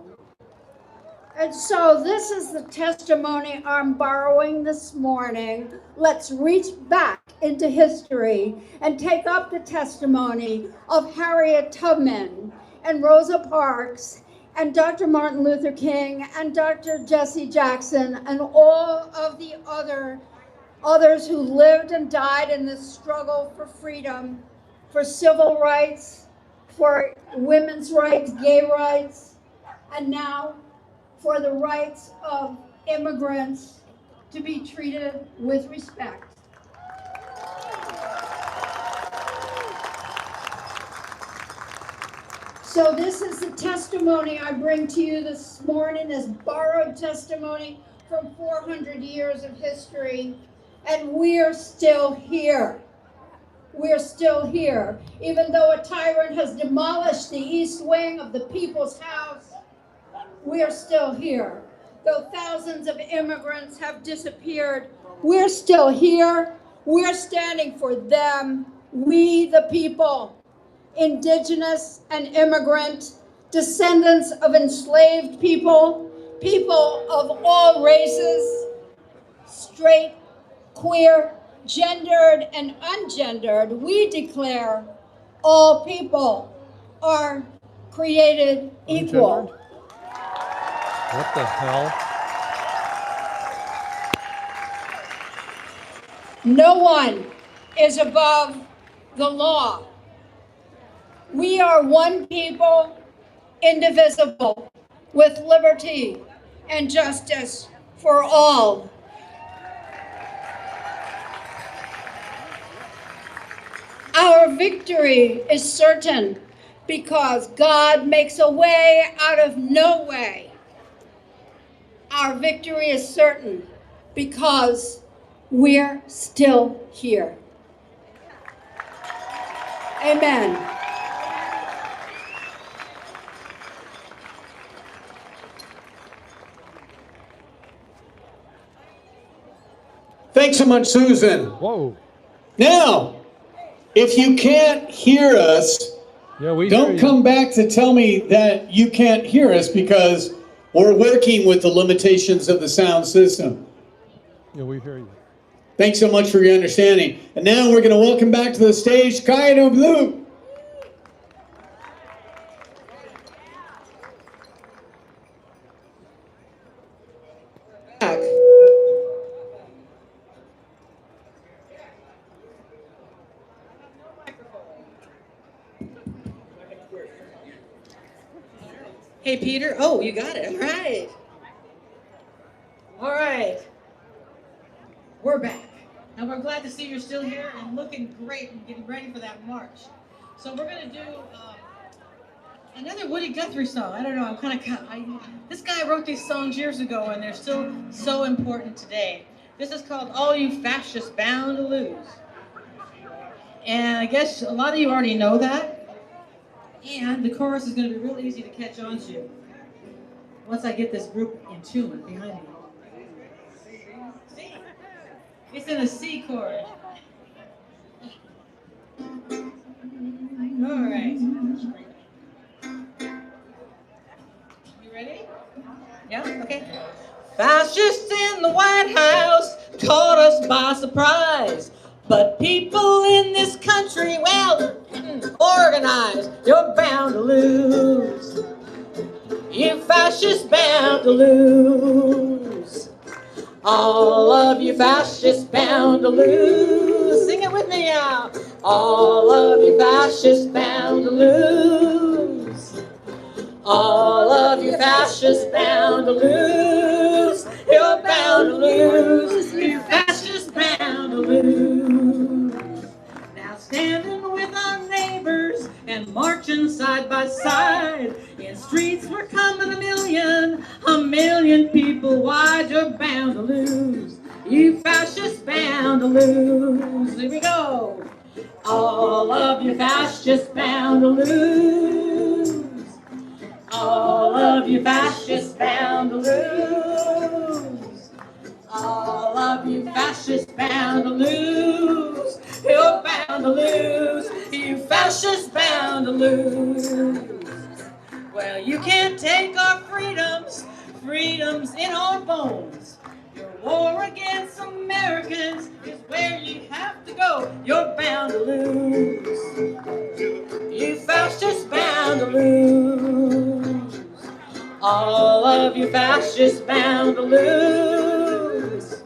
And so this is the testimony I'm borrowing this morning. Let's reach back into history and take up the testimony of Harriet Tubman and Rosa Parks and Dr. Martin Luther King and Dr. Jesse Jackson and all of the others who lived and died in this struggle for freedom, for civil rights, for women's rights, gay rights, and now for the rights of immigrants to be treated with respect. So this is the testimony I bring to you this morning, this borrowed testimony from 400 years of history, and we're still here. We're still here. Even though a tyrant has demolished the east wing of the People's House, we're still here. Though thousands of immigrants have disappeared, we're still here. We're standing for them, we the people, indigenous and immigrant, descendants of enslaved people, people of all races, straight, queer, gendered, and ungendered. We declare all people are created equal. What the hell? No one is above the law. We are one people, indivisible, with liberty and justice for all. Our victory is certain because God makes a way out of no way. Our victory is certain because we're still here. Amen. Thanks so much, Susan. Whoa. Now, if you can't hear us, don't come back to tell me that you can't hear us because we're working with the limitations of the sound system. Yeah, we hear you. Thanks so much for your understanding. And now we're going to welcome back to the stage Kyle Blue. Hey, Peter. Oh, you got it. All right. All right. We're back. And we're glad to see you're still here and looking great and getting ready for that march. So we're going to do Another Woody Guthrie song. I don't know. I'm kind of. This guy wrote these songs years ago, and they're still so important today. This is called "All You Fascists Bound to Lose," and I guess a lot of you already know that. And the chorus is going to be real easy to catch on to once I get this group in tune behind me. It's in a C chord. All right. You ready? Yeah? Okay. Fascists in the White House caught us by surprise. But people in this country, well, organized. You're bound to lose. You fascists bound to lose. All of you fascists bound to lose. Sing it with me now. All of you fascists bound to lose. All of you fascists bound to lose. You're bound to lose. You fascists bound to lose. Now standing with our neighbors and marching side by side. In streets we're coming a million people wide. You're bound to lose. You fascists bound to lose. Here we go. All of you fascists bound to lose. All of you fascists bound to lose. All of you fascists bound to lose. You're bound to lose. You fascists bound to lose. Well, you can't take our freedoms in our bones. Your war against Americans is where you have to go. You're bound to lose. You fascists bound to lose. All of you fascists bound to lose.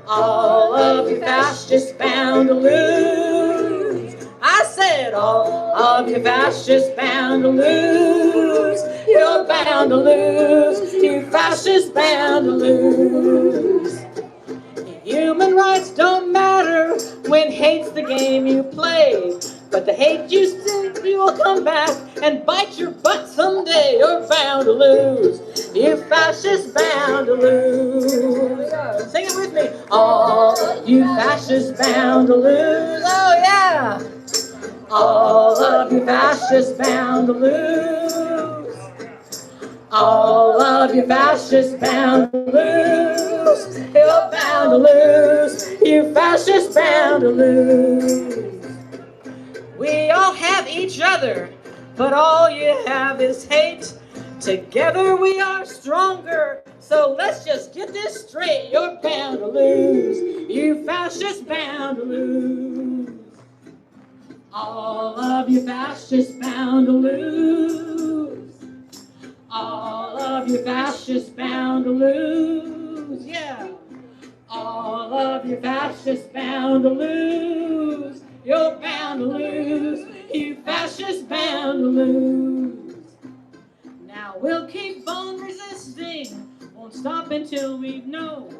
All of you fascists bound to lose. I said all of you fascists bound to lose. You're bound to lose. You fascists bound to lose. Human rights don't matter when hate's the game you play. But the hate you sing, you will come back and bite your butt someday. You're bound to lose. You fascists bound to lose. Sing it with me. All you fascists bound to lose. Oh yeah. All of you fascists bound to lose. All of you fascists bound to lose. You're bound to lose. You fascists bound to lose. We all have each other, but all you have is hate. Together we are stronger, so let's just get this straight. You're bound to lose. You fascists bound to lose. All of you fascists bound to lose. All of you fascists bound to lose. Yeah. All of you fascists bound to lose. You're bound to lose. You fascists bound to lose. Now we'll keep on resisting. Won't stop until we know.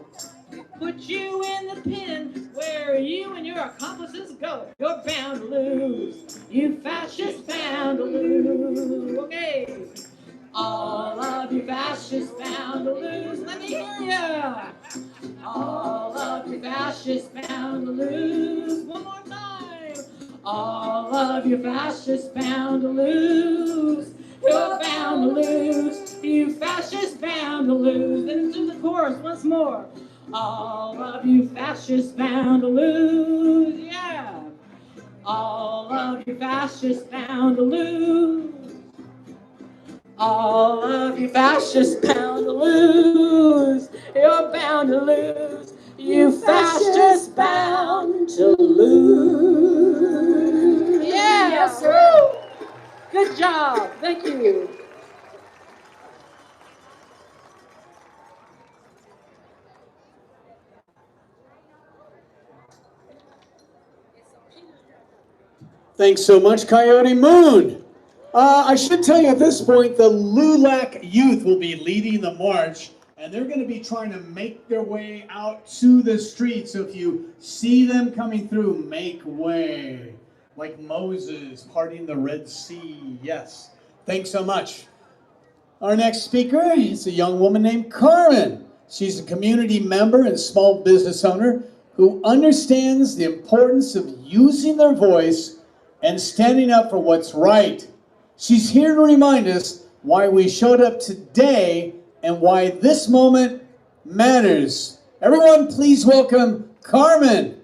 Put you in the pen where you and your accomplices go. You're bound to lose. You fascists bound to lose. Okay. All of you fascists bound to lose. Let me hear ya. All of you fascists bound to lose. One more time. All of you fascists bound to lose. You're bound to lose. You fascists bound to lose. Then do the chorus once more. All of you fascists bound to lose. Yeah. All of you fascists bound to lose. All of you fascists bound to lose. You're bound to lose. You fascists bound to lose. Yeah. Yes, sir. Good job. Thank you. Thanks so much, Coyote Moon. I should tell you at this point, the LULAC youth will be leading the march, and they're going to be trying to make their way out to the street. So if you see them coming through, make way. Like Moses parting the Red Sea. Yes. Thanks so much. Our next speaker is a young woman named Carmen. She's a community member and small business owner who understands the importance of using their voice and standing up for what's right. She's here to remind us why we showed up today and why this moment matters. Everyone, please welcome Carmen.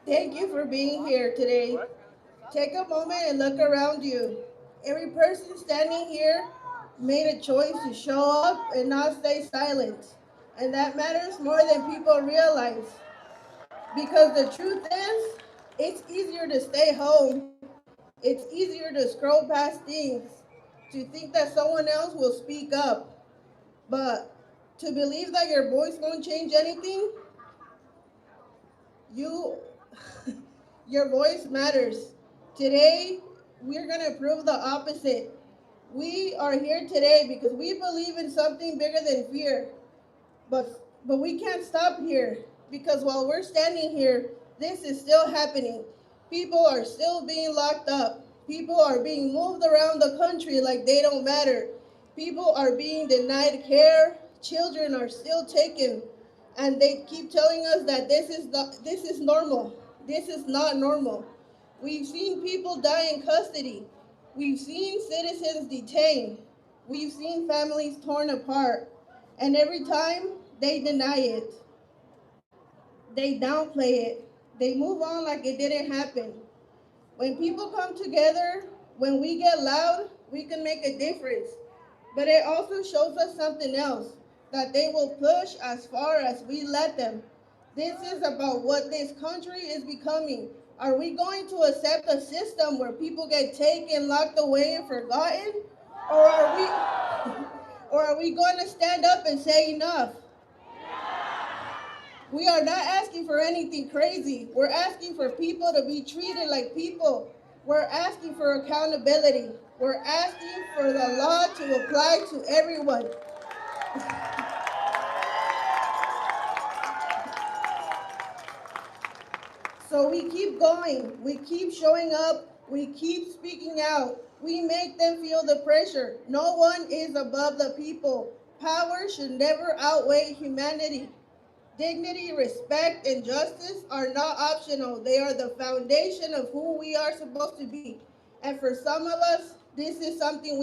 Thank you for being here today. Take a moment and look around you. Every person standing here made a choice to show up and not stay silent. And that matters more than people realize. Because the truth is, it's easier to stay home. It's easier to scroll past things, to think that someone else will speak up. But to believe that your voice won't change anything, your voice matters. Today, we're going to prove the opposite. We are here today because we believe in something bigger than fear. But we can't stop here, because while we're standing here, this is still happening. People are still being locked up. People are being moved around the country like they don't matter. People are being denied care. Children are still taken. And they keep telling us that this is normal. This is not normal. We've seen people die in custody. We've seen citizens detained. We've seen families torn apart. And every time, they deny it. They downplay it. They move on like it didn't happen. When people come together, when we get loud, we can make a difference. But it also shows us something else, that they will push as far as we let them. This is about what this country is becoming. Are we going to accept a system where people get taken, locked away, and forgotten? Or are we going to stand up and say enough? We are not asking for anything crazy. We're asking for people to be treated like people. We're asking for accountability. We're asking for the law to apply to everyone. So we keep going. We keep showing up. We keep speaking out. We make them feel the pressure. No one is above the people. Power should never outweigh humanity. Dignity, respect, and justice are not optional. They are the foundation of who we are supposed to be. And for some of us, this isn't something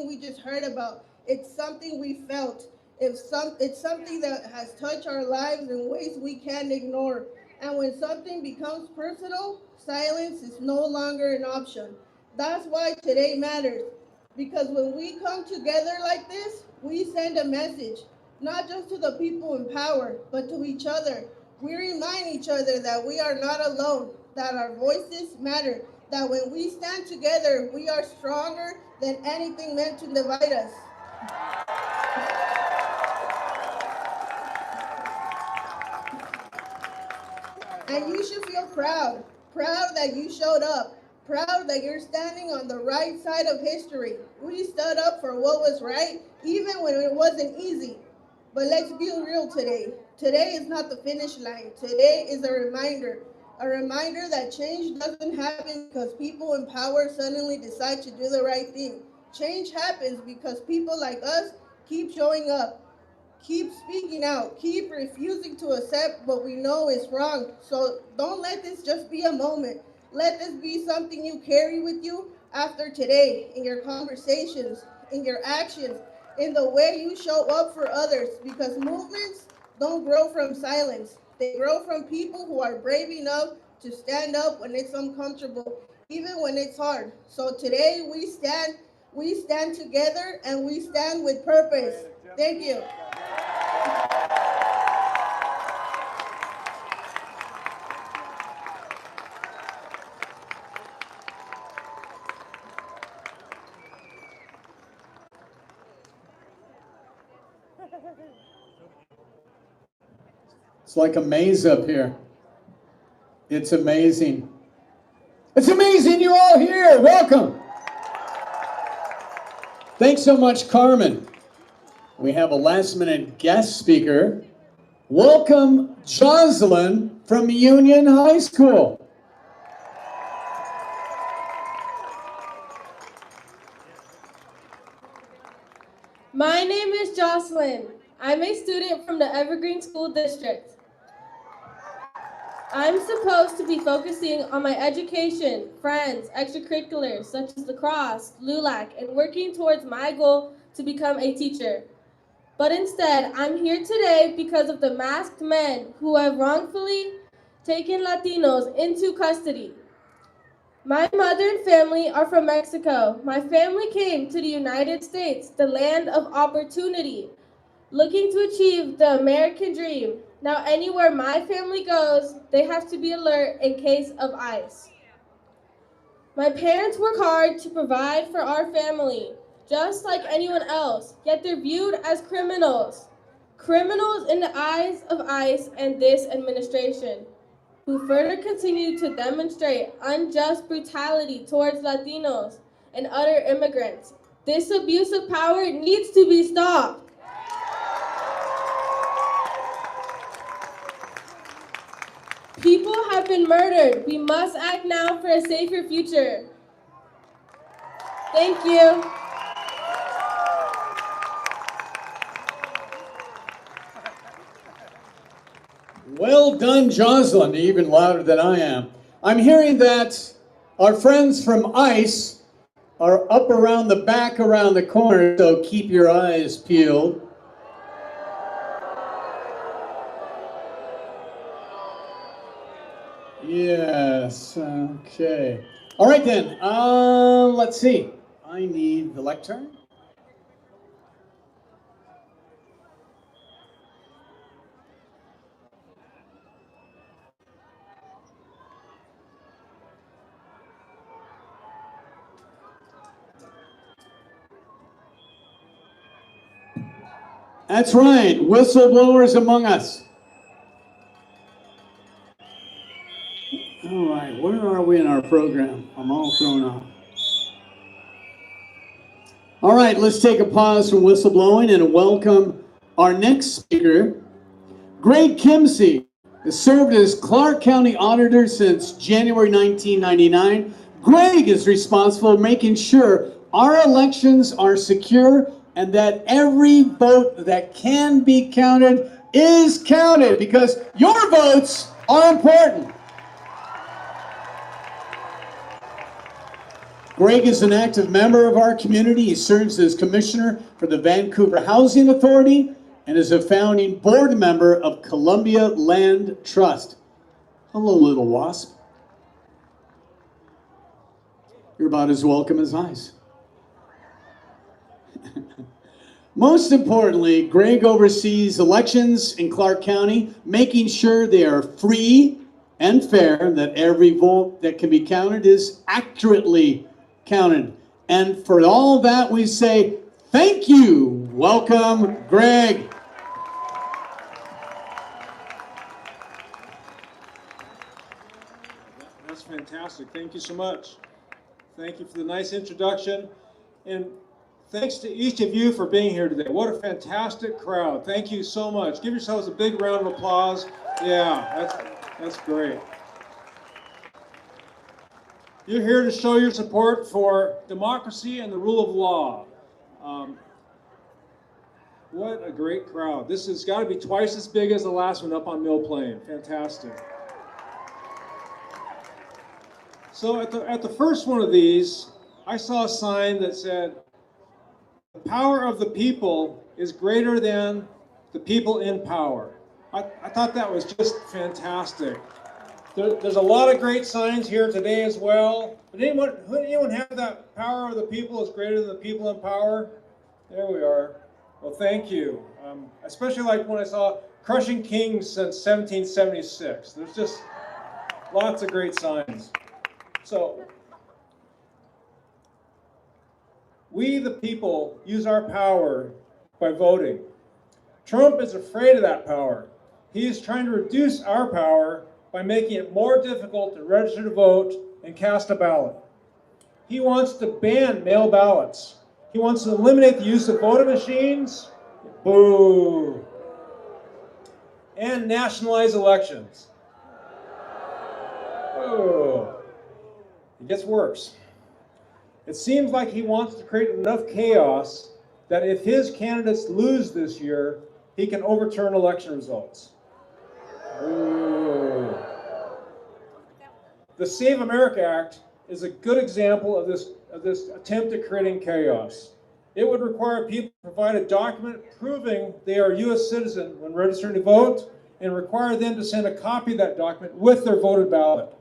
we just heard about. It's something we felt. It's something that has touched our lives in ways we can't ignore. And when something becomes personal, silence is no longer an option. That's why today matters. Because when we come together like this, we send a message. Not just to the people in power, but to each other. We remind each other that we are not alone, that our voices matter, that when we stand together, we are stronger than anything meant to divide us. And you should feel proud that you showed up, proud that you're standing on the right side of history. We stood up for what was right, even when it wasn't easy. But let's be real today. Today is not the finish line. Today is a reminder that change doesn't happen because people in power suddenly decide to do the right thing. Change happens because people like us keep showing up, keep speaking out, keep refusing to accept what we know is wrong. So don't let this just be a moment. Let this be something you carry with you after today, in your conversations, in your actions, in the way you show up for others, because movements don't grow from silence. They grow from people who are brave enough to stand up when it's uncomfortable, even when it's hard. So today we stand together and we stand with purpose. Thank you. It's like a maze up here. It's amazing. It's amazing you're all here. Welcome. Thanks so much, Carmen. We have a last-minute guest speaker welcome Jocelyn from Union High School. My name is Jocelyn. I'm a student from the Evergreen School District. I'm supposed to be focusing on my education, friends, extracurriculars such as lacrosse, LULAC, and working towards my goal to become a teacher. But instead, I'm here today because of the masked men who have wrongfully taken Latinos into custody. My mother and family are from Mexico. My family came to the United States, the land of opportunity, looking to achieve the American dream. Now, anywhere my family goes, they have to be alert in case of ICE. My parents work hard to provide for our family, just like anyone else, yet they're viewed as criminals. Criminals in the eyes of ICE and this administration, who further continue to demonstrate unjust brutality towards Latinos and other immigrants. This abuse of power needs to be stopped. People have been murdered. We must act now for a safer future. Thank you. Well done, Jocelyn, even louder than I am. I'm hearing that our friends from ICE are up around the back, around the corner, so keep your eyes peeled. Yes, okay. All right then, let's see. I need the lectern. That's right, whistleblowers among us. All right, where are we in our program? I'm all thrown off. All right, let's take a pause from whistleblowing and welcome our next speaker, Greg Kimy. Has served as Clark County Auditor since January 1999. Greg is responsible for making sure our elections are secure and that every vote that can be counted is counted, because your votes are important. Greg is an active member of our community. He serves as commissioner for the Vancouver Housing Authority and is a founding board member of Columbia Land Trust. Hello, little wasp. You're about as welcome as ICE. Most importantly, Greg oversees elections in Clark County, making sure they are free and fair, and that every vote that can be counted is accurately counted. And for all that, we say thank you. Welcome, Greg. That's fantastic. Thank you so much. Thank you for the nice introduction. And thanks to each of you for being here today. What a fantastic crowd. Thank you so much. Give yourselves a big round of applause. Yeah, that's great. You're here to show your support for democracy and the rule of law. What a great crowd. This has got to be twice as big as the last one up on Mill Plain. Fantastic. So at the first one of these, I saw a sign that said, "The power of the people is greater than the people in power." I thought that was just fantastic. There's a lot of great signs here today as well. But anyone have that power of the people is greater than the people in power? There we are. Well, thank you. Especially like when I saw crushing kings since 1776. There's just lots of great signs. So, we the people use our power by voting. Trump is afraid of that power. He is trying to reduce our power by making it more difficult to register to vote and cast a ballot. He wants to ban mail ballots. He wants to eliminate the use of voting machines. Boo. and nationalize elections. Oh, it gets worse. It seems like he wants to create enough chaos that if his candidates lose this year, he can overturn election results. Ooh. The Save America Act is a good example of this attempt at creating chaos. It would require people to provide a document proving they are a U.S. citizen when registering to vote, and require them to send a copy of that document with their voted ballot.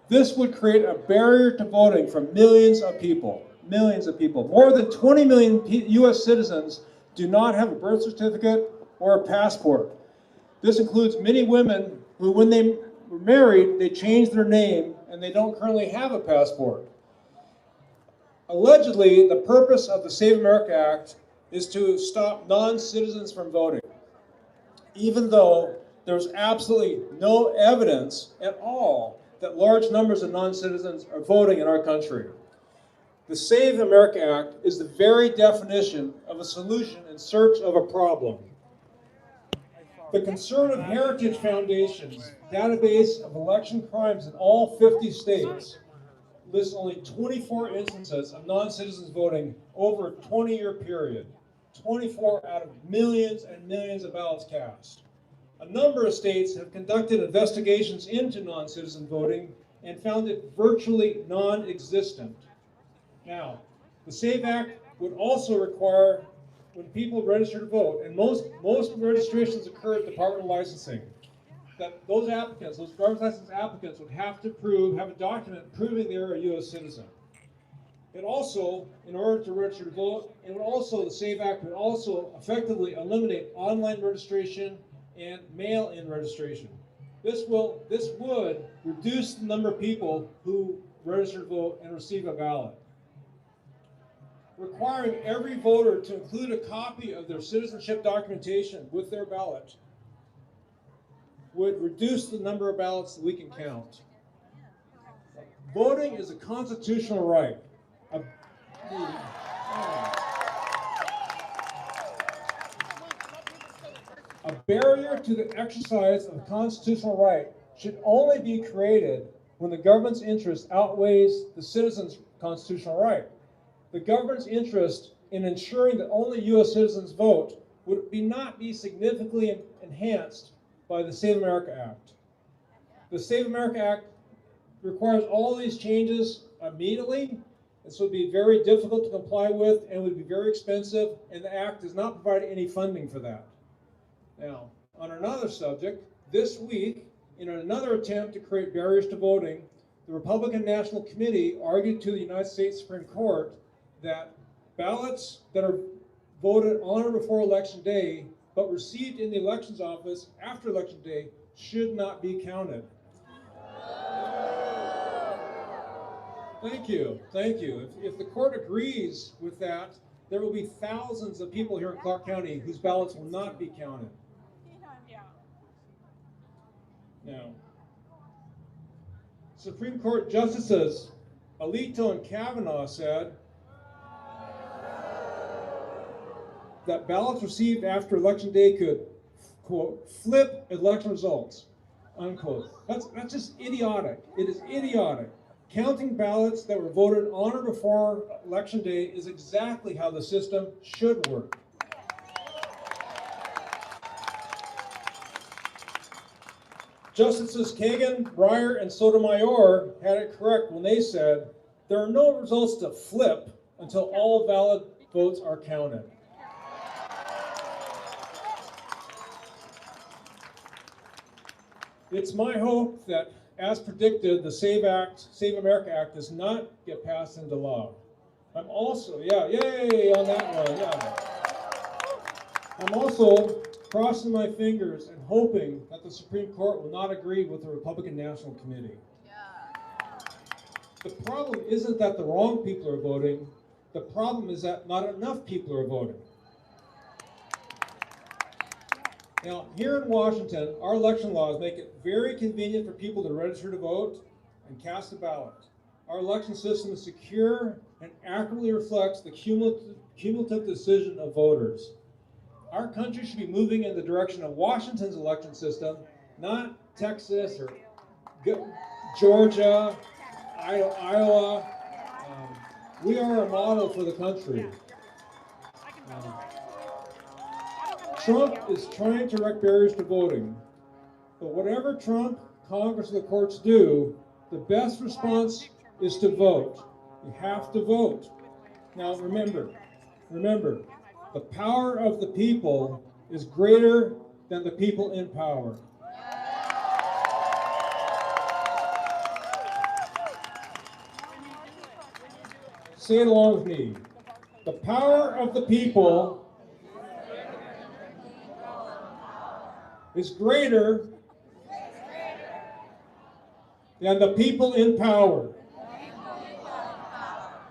This would create a barrier to voting for millions of people. Millions of people. More than 20 million U.S. citizens do not have a birth certificate or a passport. This includes many women who, when they were married, they changed their name and they don't currently have a passport. Allegedly, the purpose of the Save America Act is to stop non-citizens from voting, even though there's absolutely no evidence at all that large numbers of non-citizens are voting in our country. The Save America Act is the very definition of a solution in search of a problem. The Conservative Heritage Foundation's database of election crimes in all 50 states lists only 24 instances of non-citizens voting over a 20-year period. 24 out of millions and millions of ballots cast. A number of states have conducted investigations into non-citizen voting and found it virtually non-existent. Now, the SAVE Act would also require, when people register to vote, and most registrations occur at Department of Licensing, that those applicants, those driver's license applicants, would have to have a document proving they're a U.S. citizen. It also, in order to register to vote, it would also, the SAVE Act would also effectively eliminate online registration and mail-in registration. This would reduce the number of people who register to vote and receive a ballot. Requiring every voter to include a copy of their citizenship documentation with their ballot would reduce the number of ballots that we can count. Voting is a constitutional right. A barrier to the exercise of a constitutional right should only be created when the government's interest outweighs the citizens' constitutional right. The government's interest in ensuring that only U.S. citizens vote would not be significantly enhanced by the Save America Act. The Save America Act requires all these changes immediately. This would be very difficult to comply with and would be very expensive, and the Act does not provide any funding for that. Now, on another subject, this week, in another attempt to create barriers to voting, the Republican National Committee argued to the United States Supreme Court that ballots that are voted on or before Election Day, but received in the elections office after Election Day, should not be counted. Thank you, thank you. If the court agrees with that, there will be thousands of people here in Clark County whose ballots will not be counted. Now, Supreme Court Justices Alito and Kavanaugh said that ballots received after Election Day could, quote, flip election results, unquote. That's just idiotic. It is idiotic. Counting ballots that were voted on or before Election Day is exactly how the system should work. Justices Kagan, Breyer, and Sotomayor had it correct when they said there are no results to flip until all valid votes are counted. It's my hope that, as predicted, the Save America Act does not get passed into law. I'm also, yay on that one, I'm also crossing my fingers and hoping that the Supreme Court will not agree with the Republican National Committee. The problem isn't that the wrong people are voting. The problem is that not enough people are voting. Now, here in Washington, our election laws make it very convenient for people to register to vote and cast a ballot. Our election system is secure and accurately reflects the cumulative decision of voters. Our country should be moving in the direction of Washington's election system, not Texas or Georgia, Iowa. We are a model for the country. Trump is trying to erect barriers to voting. But whatever Trump, Congress, and the courts do, the best response is to vote. You have to vote. Now remember, the power of the people is greater than the people in power. Say it along with me. The power of the people is greater than the people in power.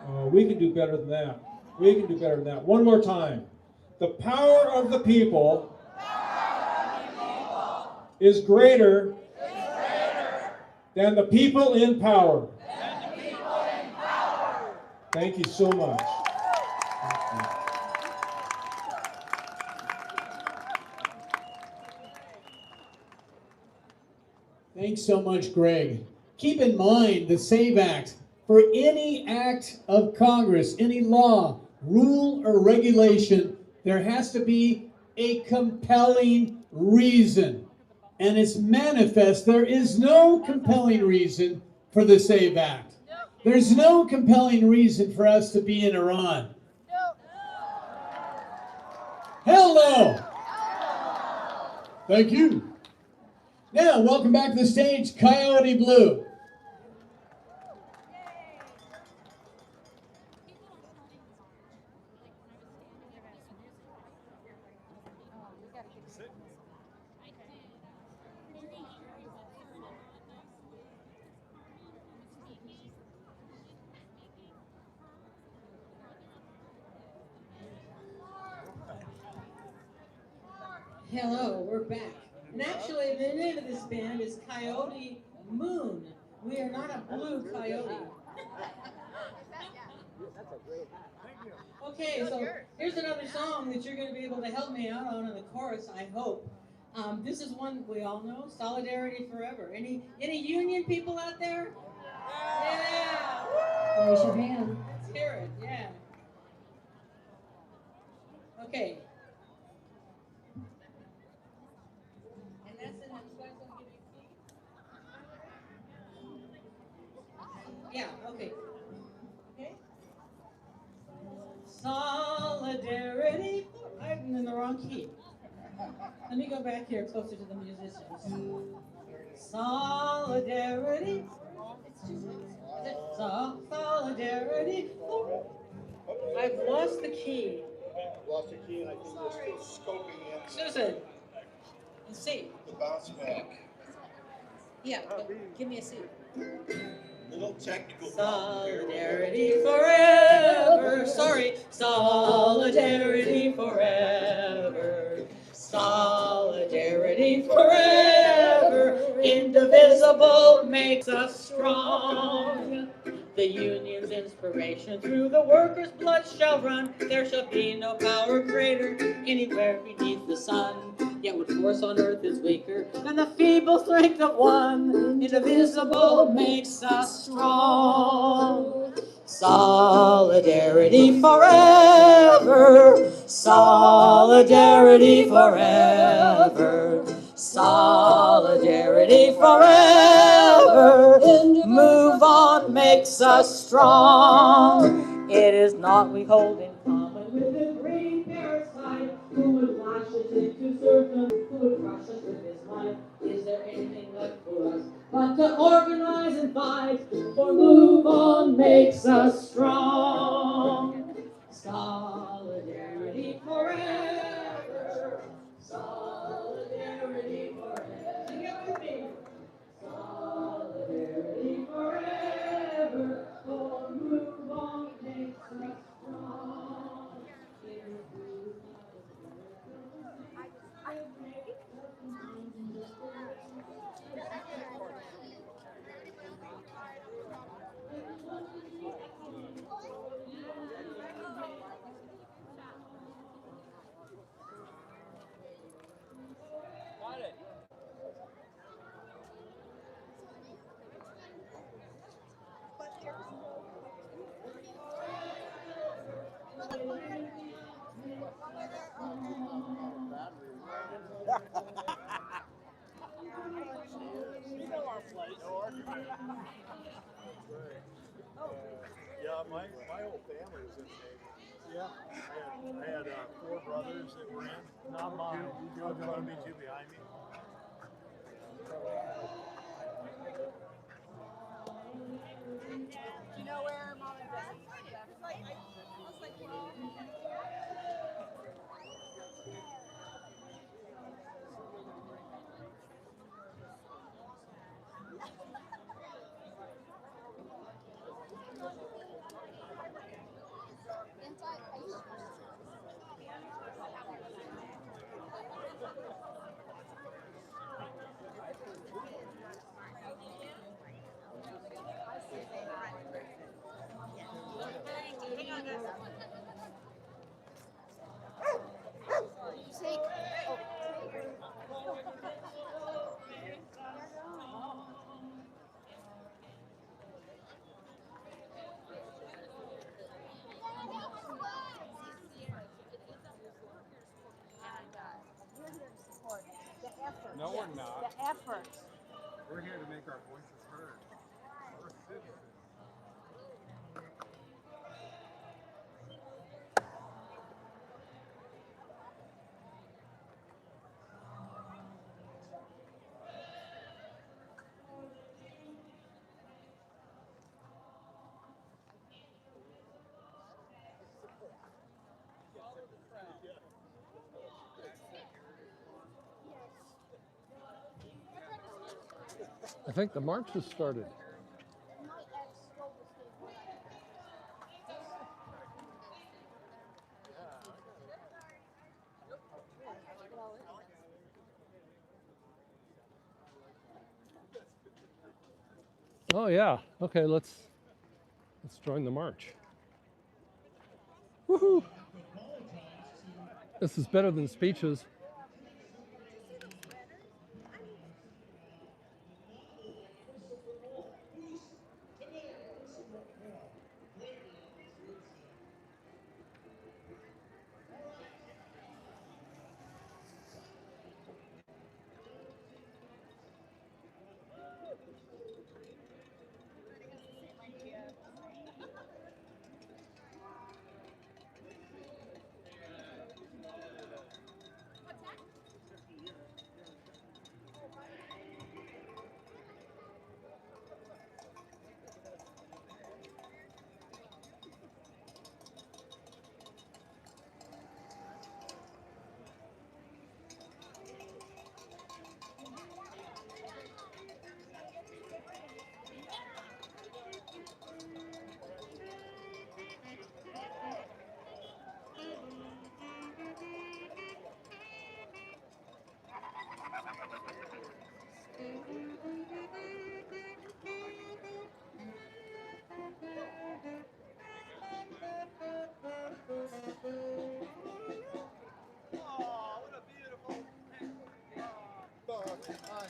Oh, we can do better than that. We can do better than that. One more time. The power of the people is greater than the people in power. Thank you so much. Thanks so much, Greg. Keep in mind the SAVE Act. For any act of Congress, any law, rule, or regulation, there has to be a compelling reason. And it's manifest. There is no compelling reason for the SAVE Act. There's no compelling reason for us to be in Iran. Hell no! Thank you. Now, welcome back to the stage, Coyote Blue. Hello, we're back. And actually, the name of this band is Coyote Moon. We are not a blue coyote. Okay, so here's another song that you're going to be able to help me out on in the chorus, I hope. This is one we all know, Solidarity Forever. Any union people out there? Yeah! Raise your hand. Let's hear it, yeah. Okay. Yeah, okay. Okay. Solidarity. I'm in the wrong key. Let me go back here closer to the musicians. Solidarity. Solidarity. I've lost the key. Lost the key, and I think they're still scoping in. Susan. Let's see. The bounce back. Yeah, give me a seat. Little technical. Solidarity forever. Sorry. Solidarity forever. Solidarity forever. Indivisible makes us strong. The union's inspiration through the workers' blood shall run. There shall be no power greater anywhere beneath the sun. Yet what force on earth is weaker than the feeble strength of one? Indivisible makes us strong. Solidarity forever. Solidarity forever. Solidarity forever. Move on makes us strong. It is not we hold in common with the great parasite who would lash us into serfdom, who would crush us with his might. Is there anything left for us but to organize and fight? For move on makes us strong. Solidarity forever. Solidarity forever. Sing it with me. Solidarity forever. For move on makes us strong. My whole family was in the Navy. Yeah. I had 4 brothers that were in. Not mine. Two in front of me, 2 behind me. Do you know where Mom and Dad left? I was like, well. Hang on, guys. Take. We're here to support the effort. No, we're not. The effort. We're here to make our voices heard. We're citizens. I think the march has started. Oh yeah. Okay, let's join the march. Woohoo! This is better than speeches. Oh, what a beautiful hi.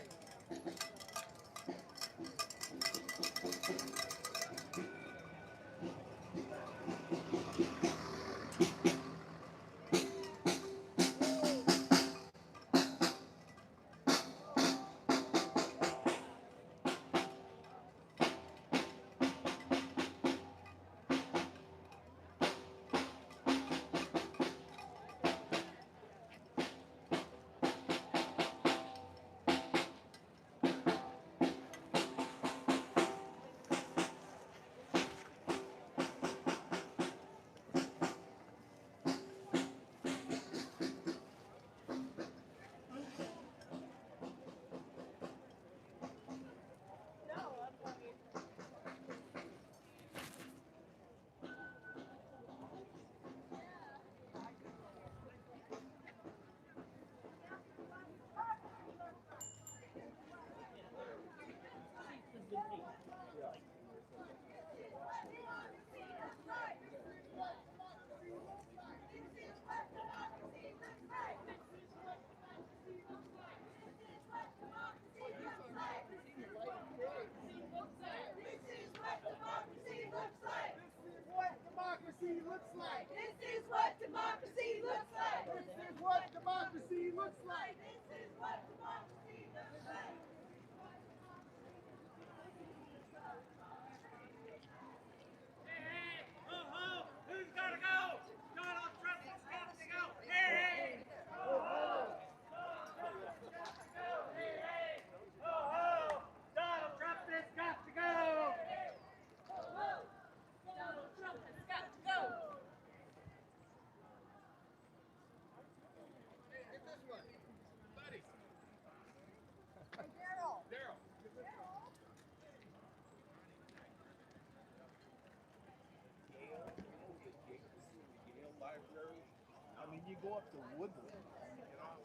democracy looks like. This is what democracy looks like. This is what democracy looks like. This is what democracy looks like. when you go up to Woodland, you get off.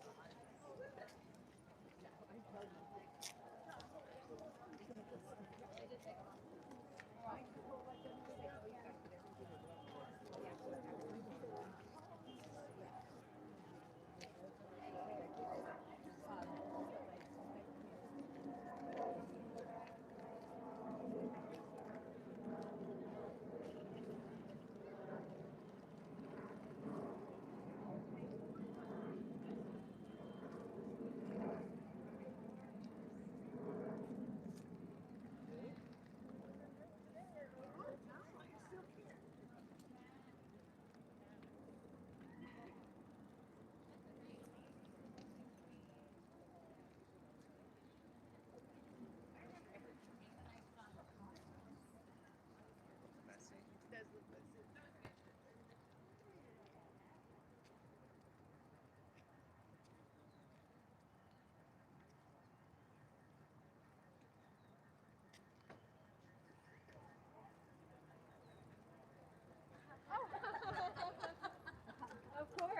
Of course.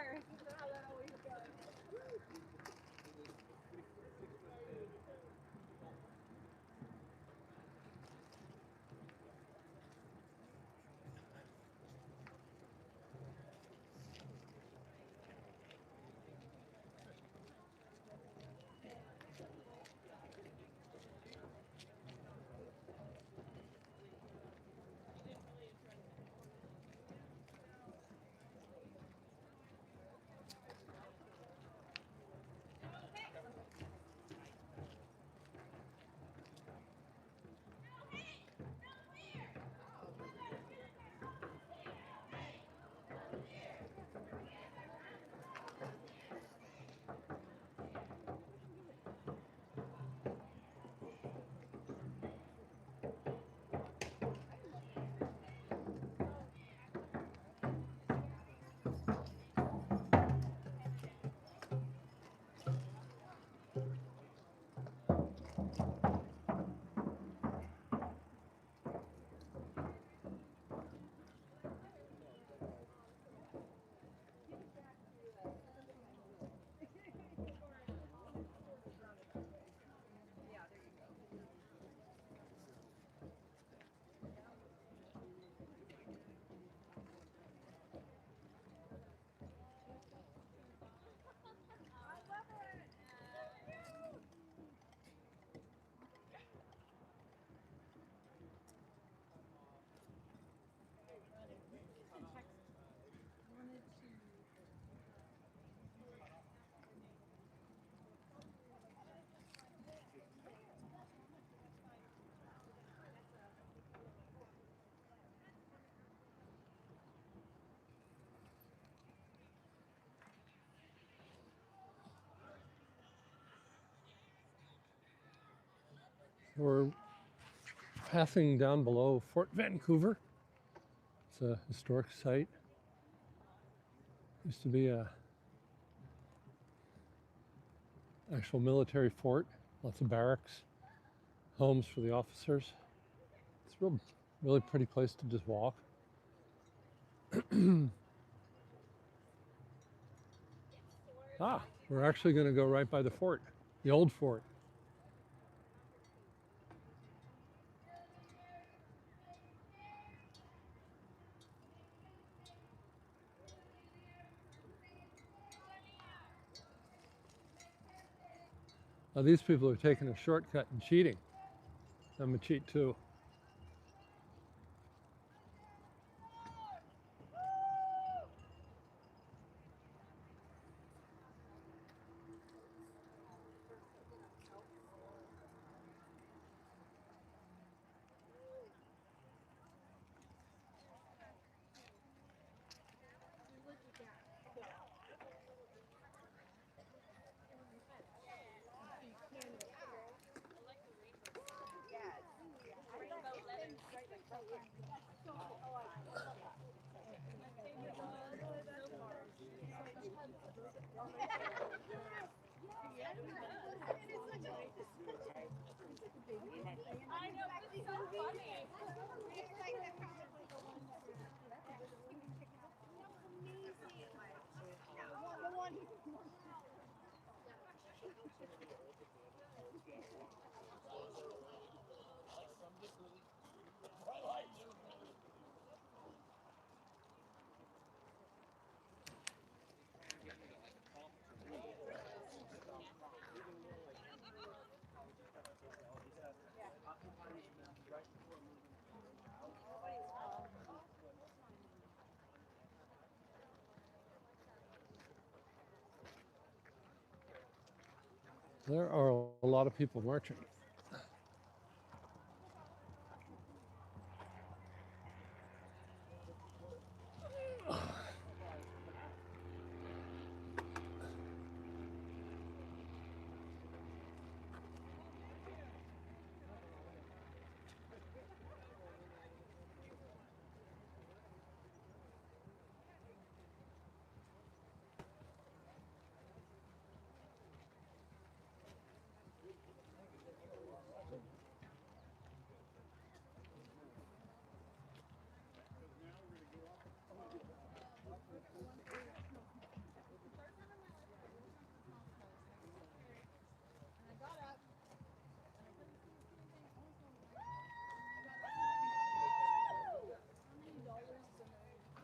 That's how that always goes. We're passing down below Fort Vancouver. It's a historic site. Used to be a actual military fort, lots of barracks, homes for the officers. It's a really pretty place to just walk. We're actually going to go right by the fort, the old fort. Now these people are taking a shortcut and cheating. I'm gonna cheat too. There are a lot of people marching.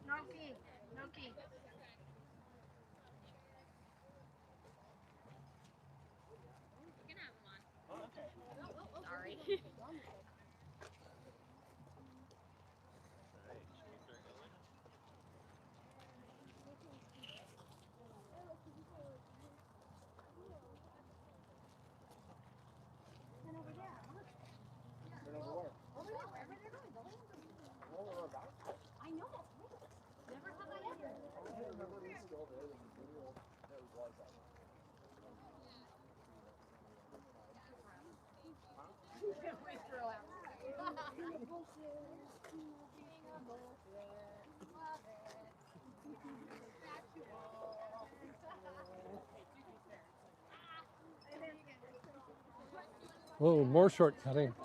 No key. No key. You can have them on. Okay. Sorry. And over there, look. Turn over where? Over there, wherever they're going. The land is. Well, we're about to. I know that's great. Never have I ever. I remember we used to go there when the video there was that one. We throw out. King of bullshit. King of bullshit. Love it. Factual. And then you get Oh, more shortcutting. Do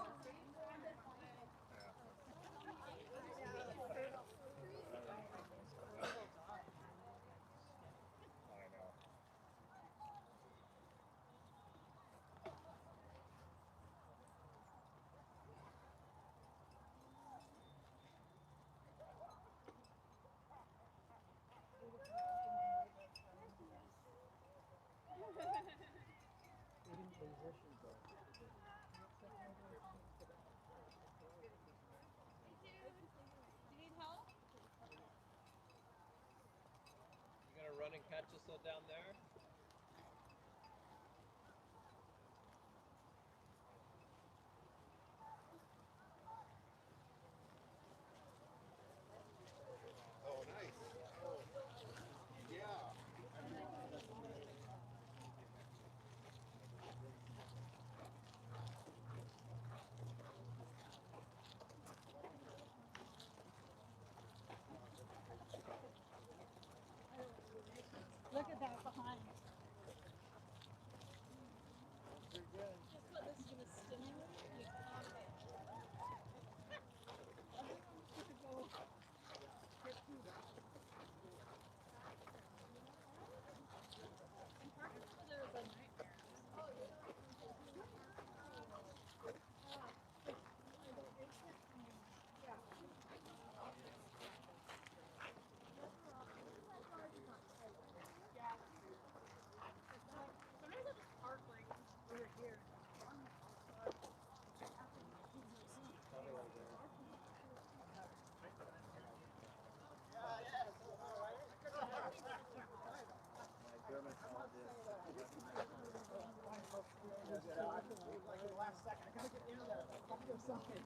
you need help? You gonna run and catch us down there? Oh, nice. Oh, yeah. Look at that behind. Pretty good. Guess what this is going to stimulate? The economy. Everyone's going to go get food. In Vancouver, there was a nightmare. Oh, yeah. Yeah. Sometimes I just park like over here. Like in the last second, I gotta get near there. I gotta do something.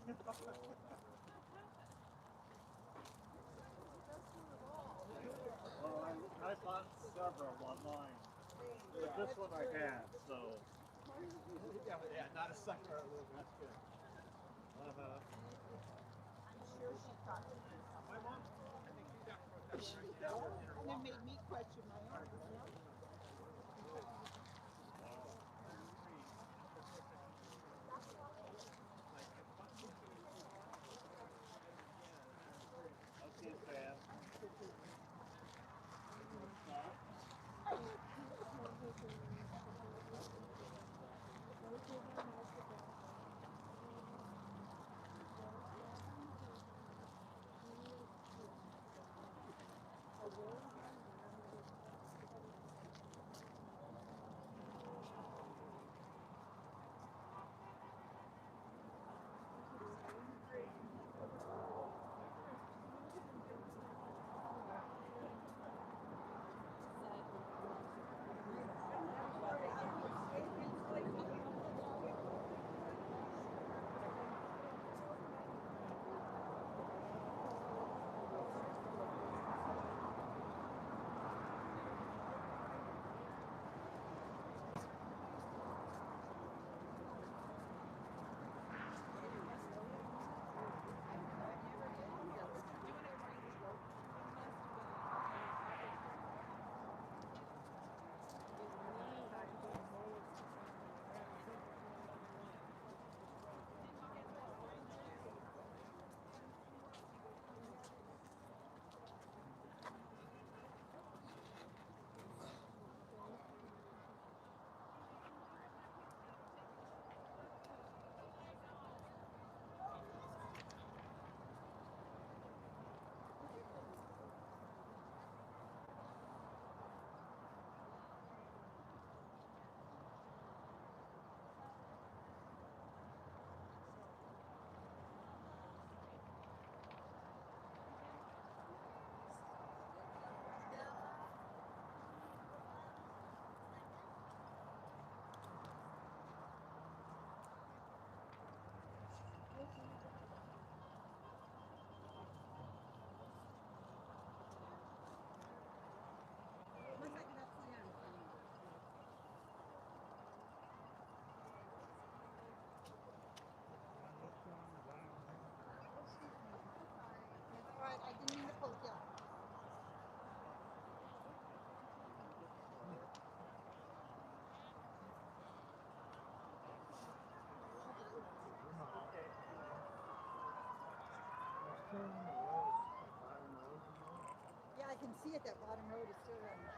Well, I bought several online, but this one I had, so. Yeah, not a sucker. That's good. Uh-huh. I'm sure she thought it. My mom, I think she got Cortez. And it made me question my own. Okay, Sam. see it, that bottom road is still on there now.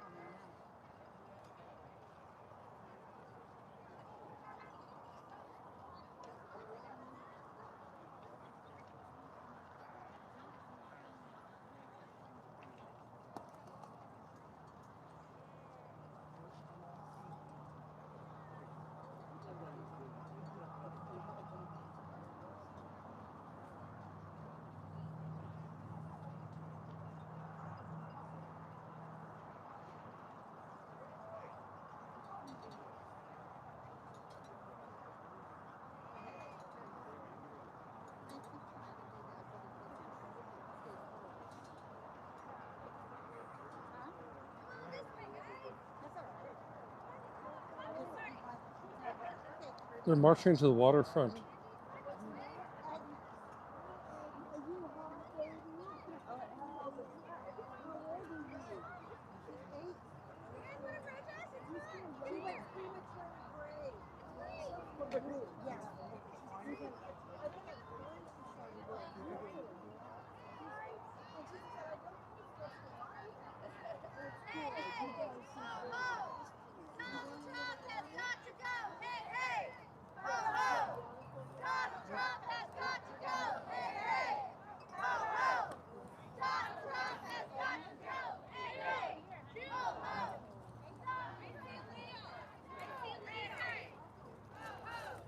They're marching to the waterfront. Donald Trump has got to go! Hey, hey! Ho, ho! Donald Trump has got to go! Hey, hey! Ho, ho! Donald Trump has got to go! Hey, hey! Ho, ho! I see Leo! I see Leo! Ho, ho!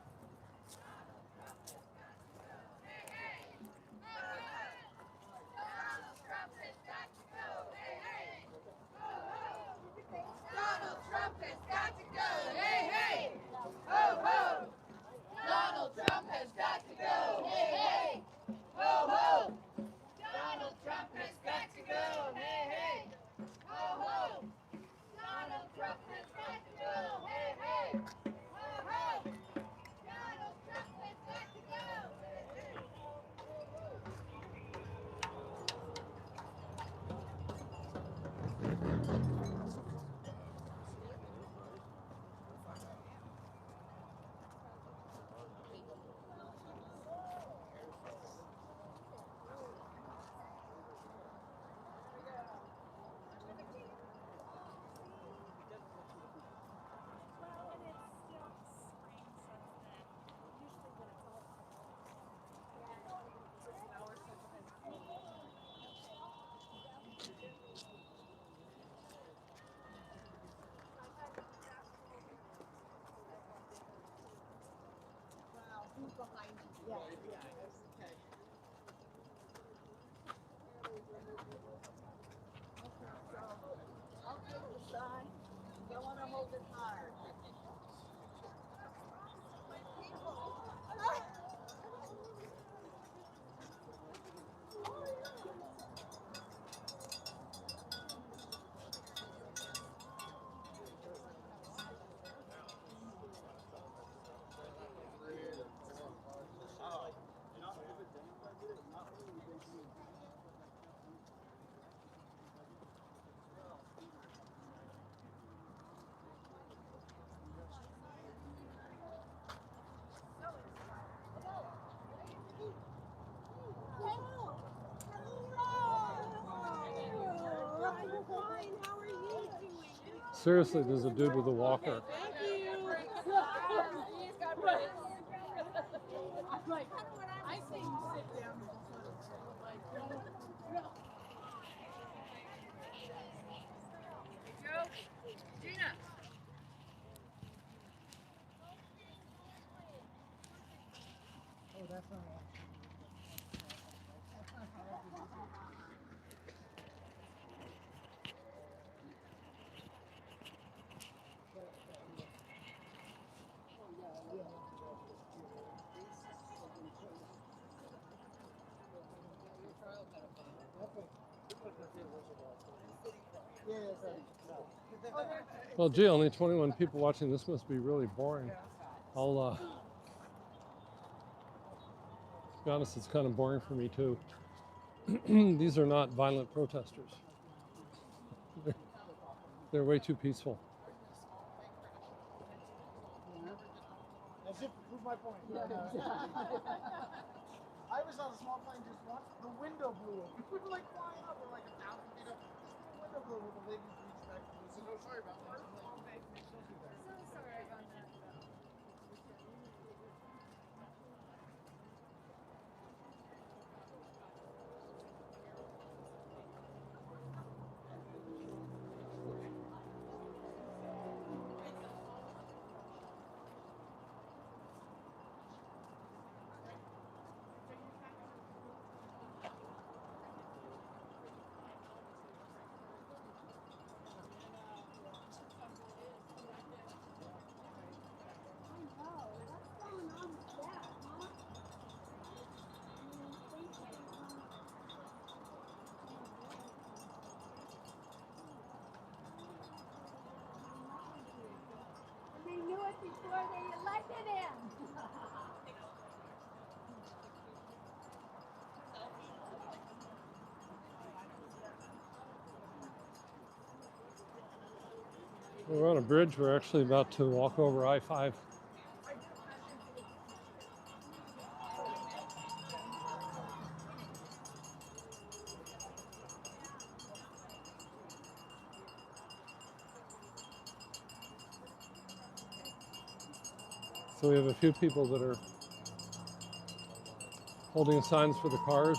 Hey, hey! Ho, ho! Donald Trump has got to go! Hey, hey! Ho, ho! Donald Trump has got to go! Hey, hey! Ho, ho! Donald Trump has got to go! Hey, hey! Ho, ho! Donald Trump has got to go! Hey, hey! Ho, ho! Donald Trump has got to go! Hey, hey! Ho, ho! Donald Trump has got to go! Hey, hey! Wow, who's behind you? Yeah, okay. Okay, so I'll take the sign. I want to hold it high. Seriously, there's a dude with a walker. Thank you. He's got breaks. I'm like, I say you sit down. Joe, Gina. Oh, that's not all. Well, gee, only 21 people watching. This must be really boring. I'll be honest, it's kind of boring for me too. These are not violent protesters. They're way too peaceful. As if to prove my point. I was on a small plane just once. The window blew open. We were like flying up. We're like 1,000 feet up. The window careful when the ladies reach back. So no, sorry about that. So sorry about that. They knew it before they elected him. We're on a bridge. We're actually about to walk over I-5. So we have a few people that are holding signs for the cars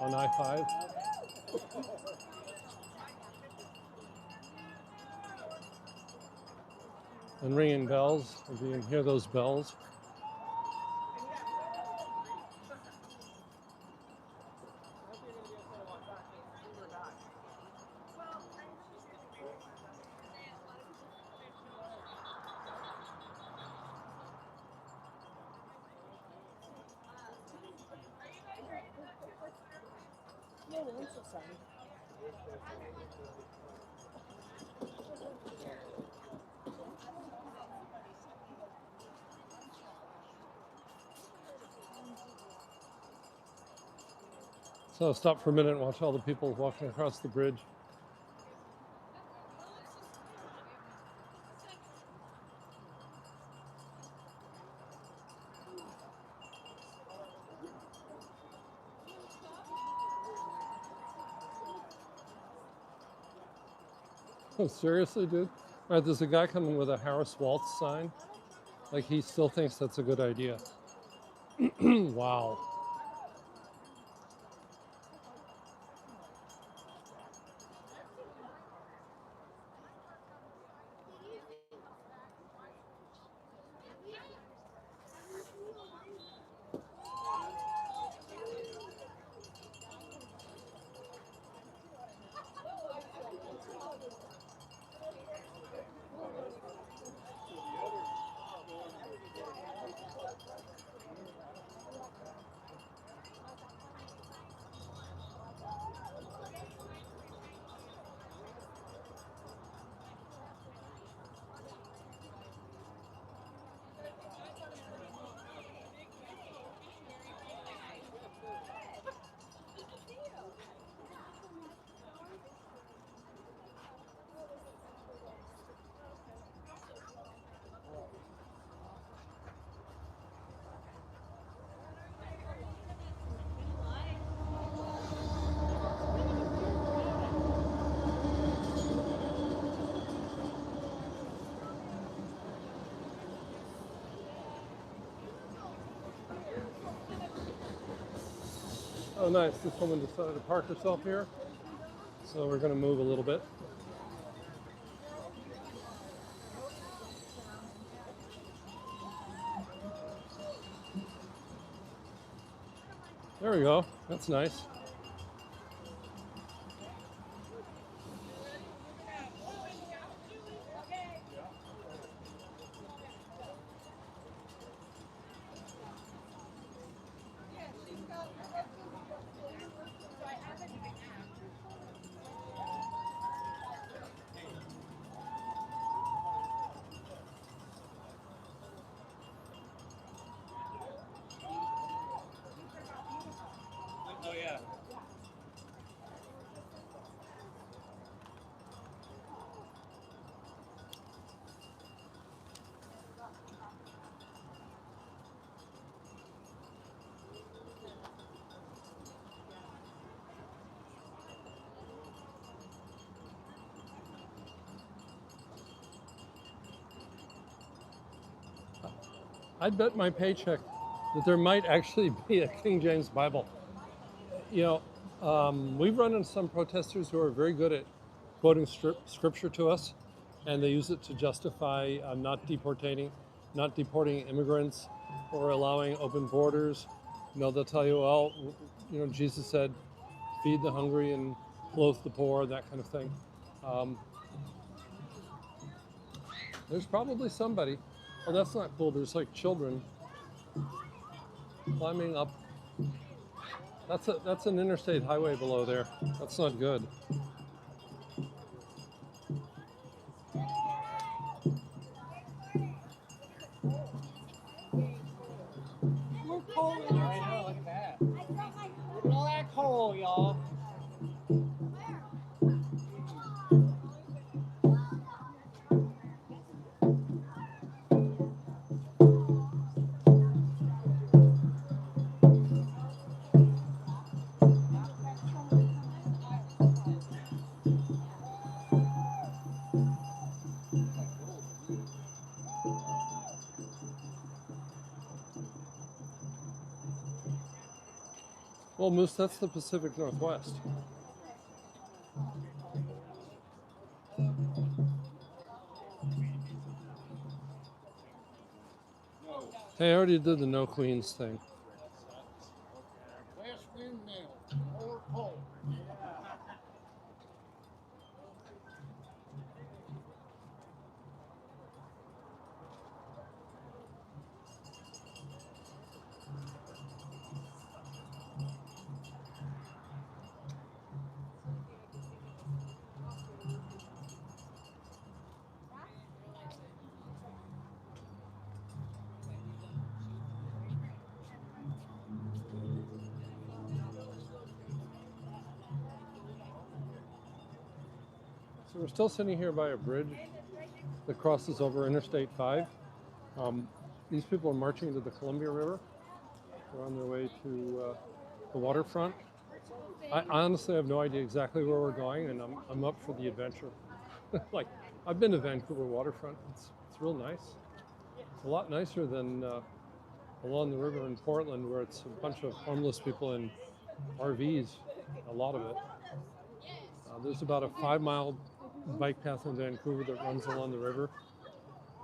on I-5. And ringing bells, if you can hear those bells. So stop for a minute and watch all the people walking across the bridge. Oh, seriously, dude? All right, there's a guy coming with a Harris Waltz sign. Like, he still thinks that's a good idea. Wow. Oh, nice. This woman decided to park herself here. So we're going to move a little bit. There we go. That's nice. Oh yeah. I'd bet my paycheck that there might actually be a King James Bible. You know, we've run into some protesters who are very good at quoting scripture to us, and they use it to justify not deporting immigrants or allowing open borders. You know, they'll tell you, well, you know, Jesus said, feed the hungry and clothe the poor, that kind of thing. There's probably somebody. Oh, that's not cool. There's like children climbing up. That's an interstate highway below there. That's not good. We're cold in here. I know, look at that. Look at all that coal, y'all. Well, Moose, that's the Pacific Northwest. Hey, I already did the no queens thing. West windmill, more coal. So we're still sitting here by a bridge that crosses over Interstate 5. These people are marching to the Columbia River. They're on their way to the waterfront. I honestly have no idea exactly where we're going, and I'm up for the adventure. Like, I've been to Vancouver Waterfront. It's real nice. It's a lot nicer than along the river in Portland, where it's a bunch of homeless people in RVs, a lot of it. There's about a 5-mile bike path in Vancouver that runs along the river,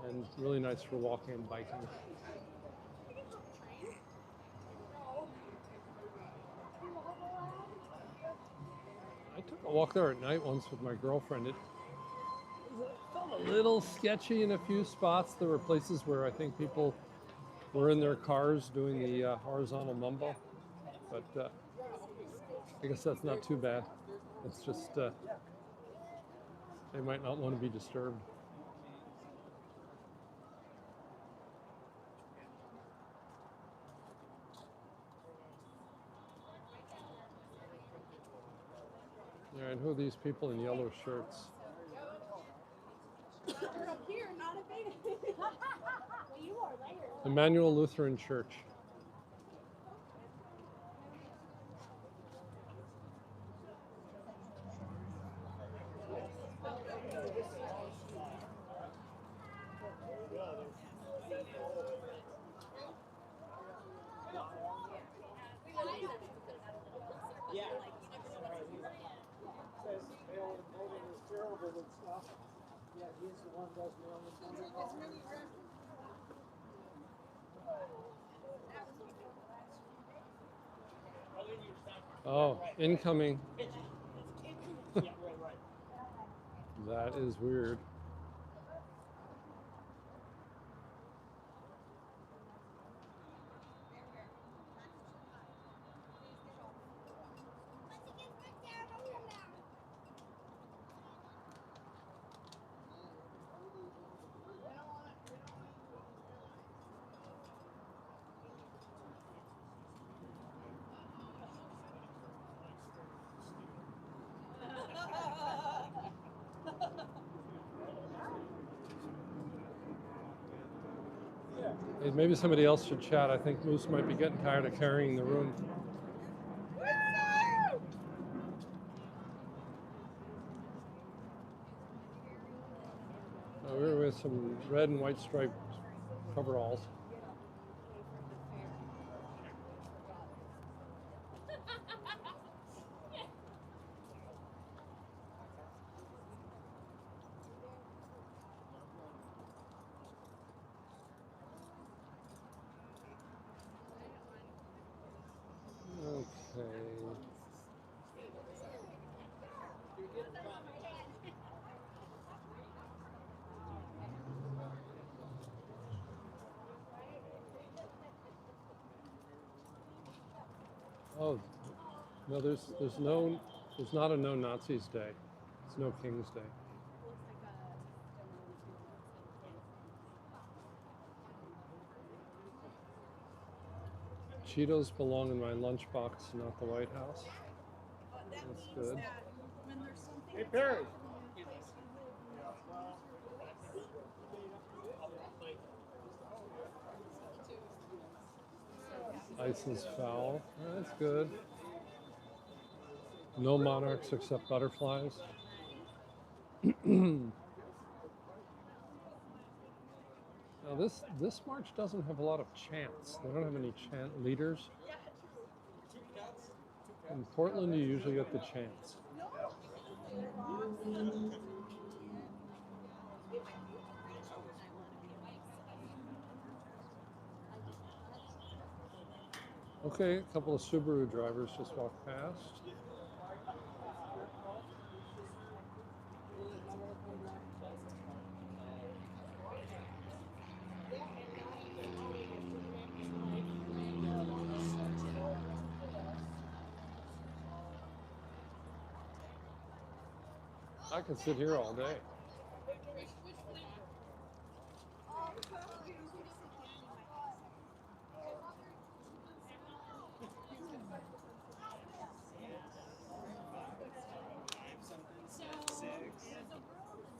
and it's really nice for walking and biking. I took a walk there at night once with my girlfriend. It felt a little sketchy in a few spots. There were places where I think people were in their cars doing the horizontal mumbo, but I guess that's not too bad. It's just they might not want to be disturbed. Yeah, and who are these people in yellow shirts? Emmanuel Lutheran Church. Yeah. Says mail and voting is terrible and stuff. Yeah, he's the one who does mail and voting. Oh, incoming. That is weird. Hey, maybe somebody else should chat. I think Moose might be getting tired of carrying the room. We were with some red and white striped coveralls. Okay. Oh, no, there's not a no Nazis day. It's no King's Day. Cheetos belong in my lunchbox, not the White House. That's good. Hey, Perry. Ice is foul. That's good. No monarchs except butterflies. Now this march doesn't have a lot of chants. They don't have any chant leaders. In Portland, you usually get the chants. Okay, a couple of Subaru drivers just walked past. I could sit here all day.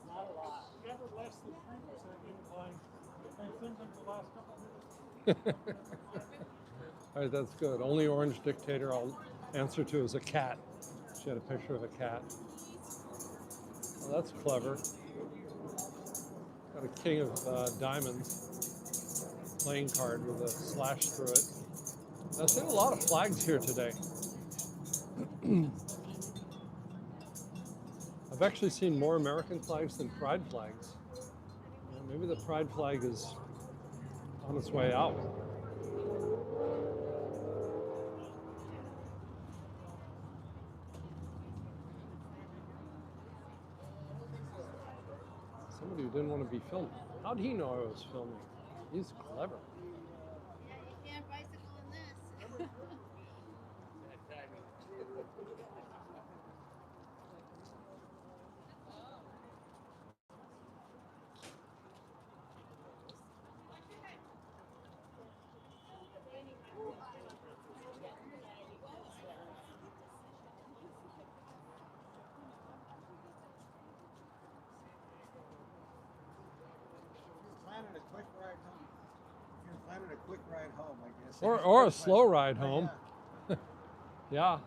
Not a lot. Never less than 3% incline. And things like the last couple of minutes. All right, that's good. Only orange dictator I'll answer to is a cat. She had a picture of a cat. Well, that's clever. Got a king of diamonds playing card with a slash through it. I've seen a lot of flags here today. I've actually seen more American flags than pride flags. You know, maybe the pride flag is on its way out. Somebody who didn't want to be filmed. How did he know I was filming? He's clever. Yeah, you can't bicycle in this. Planning a quick ride home. If you're planning a quick ride home, I guess. Or a slow ride home. Yeah.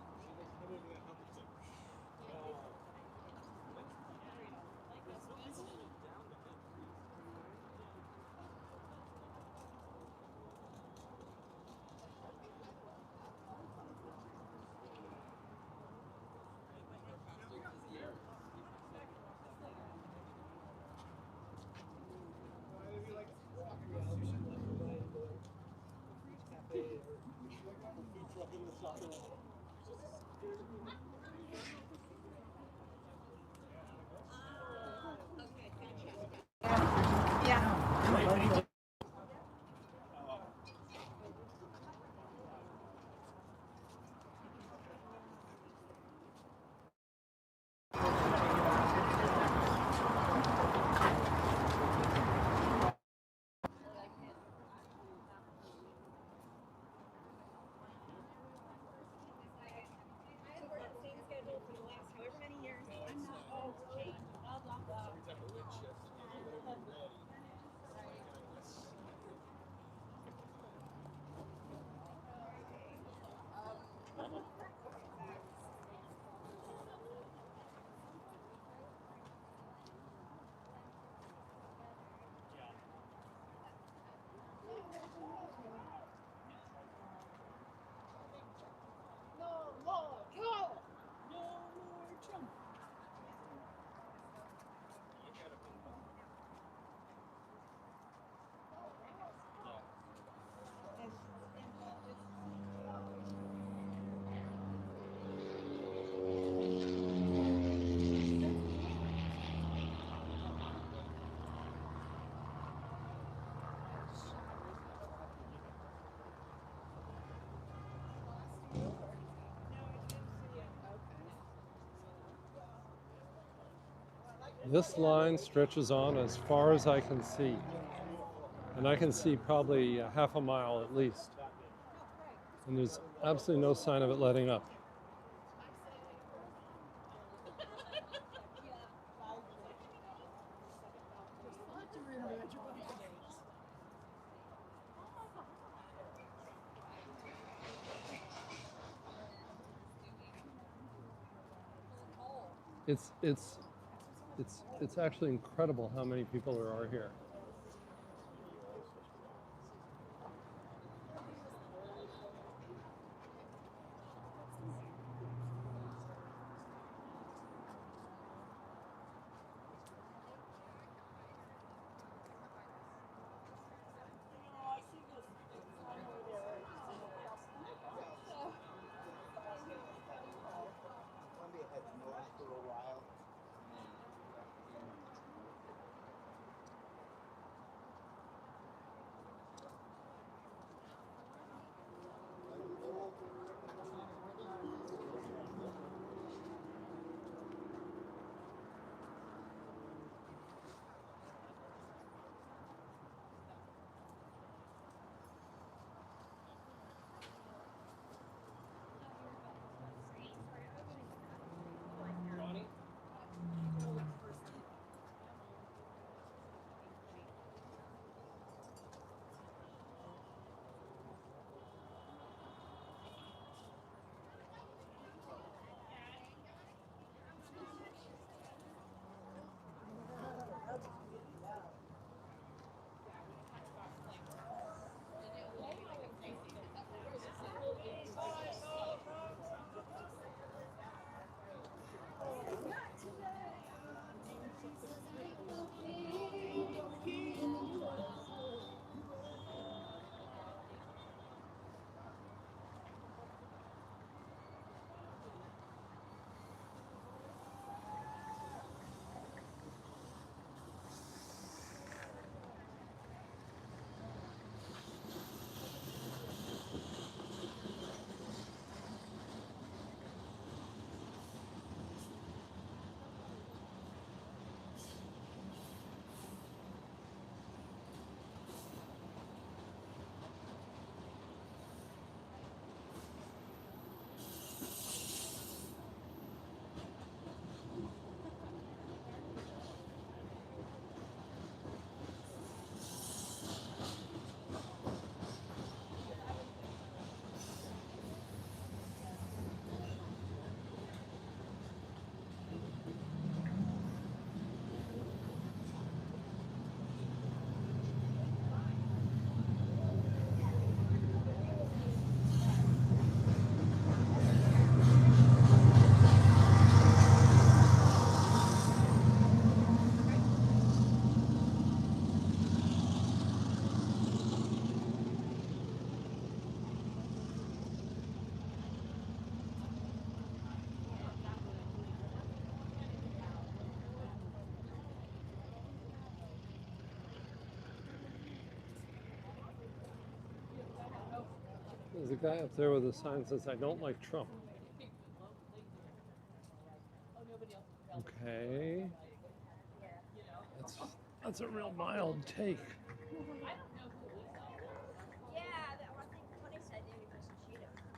This line stretches on as far as I can see. And I can see probably half a mile at least. And there's absolutely no sign of it letting up. It's actually incredible how many people there are here. There's a guy up there with a sign that says, "I don't like Trump." Okay. That's a real mild take. Yeah, that one thing Connie said, maybe for some Cheetos.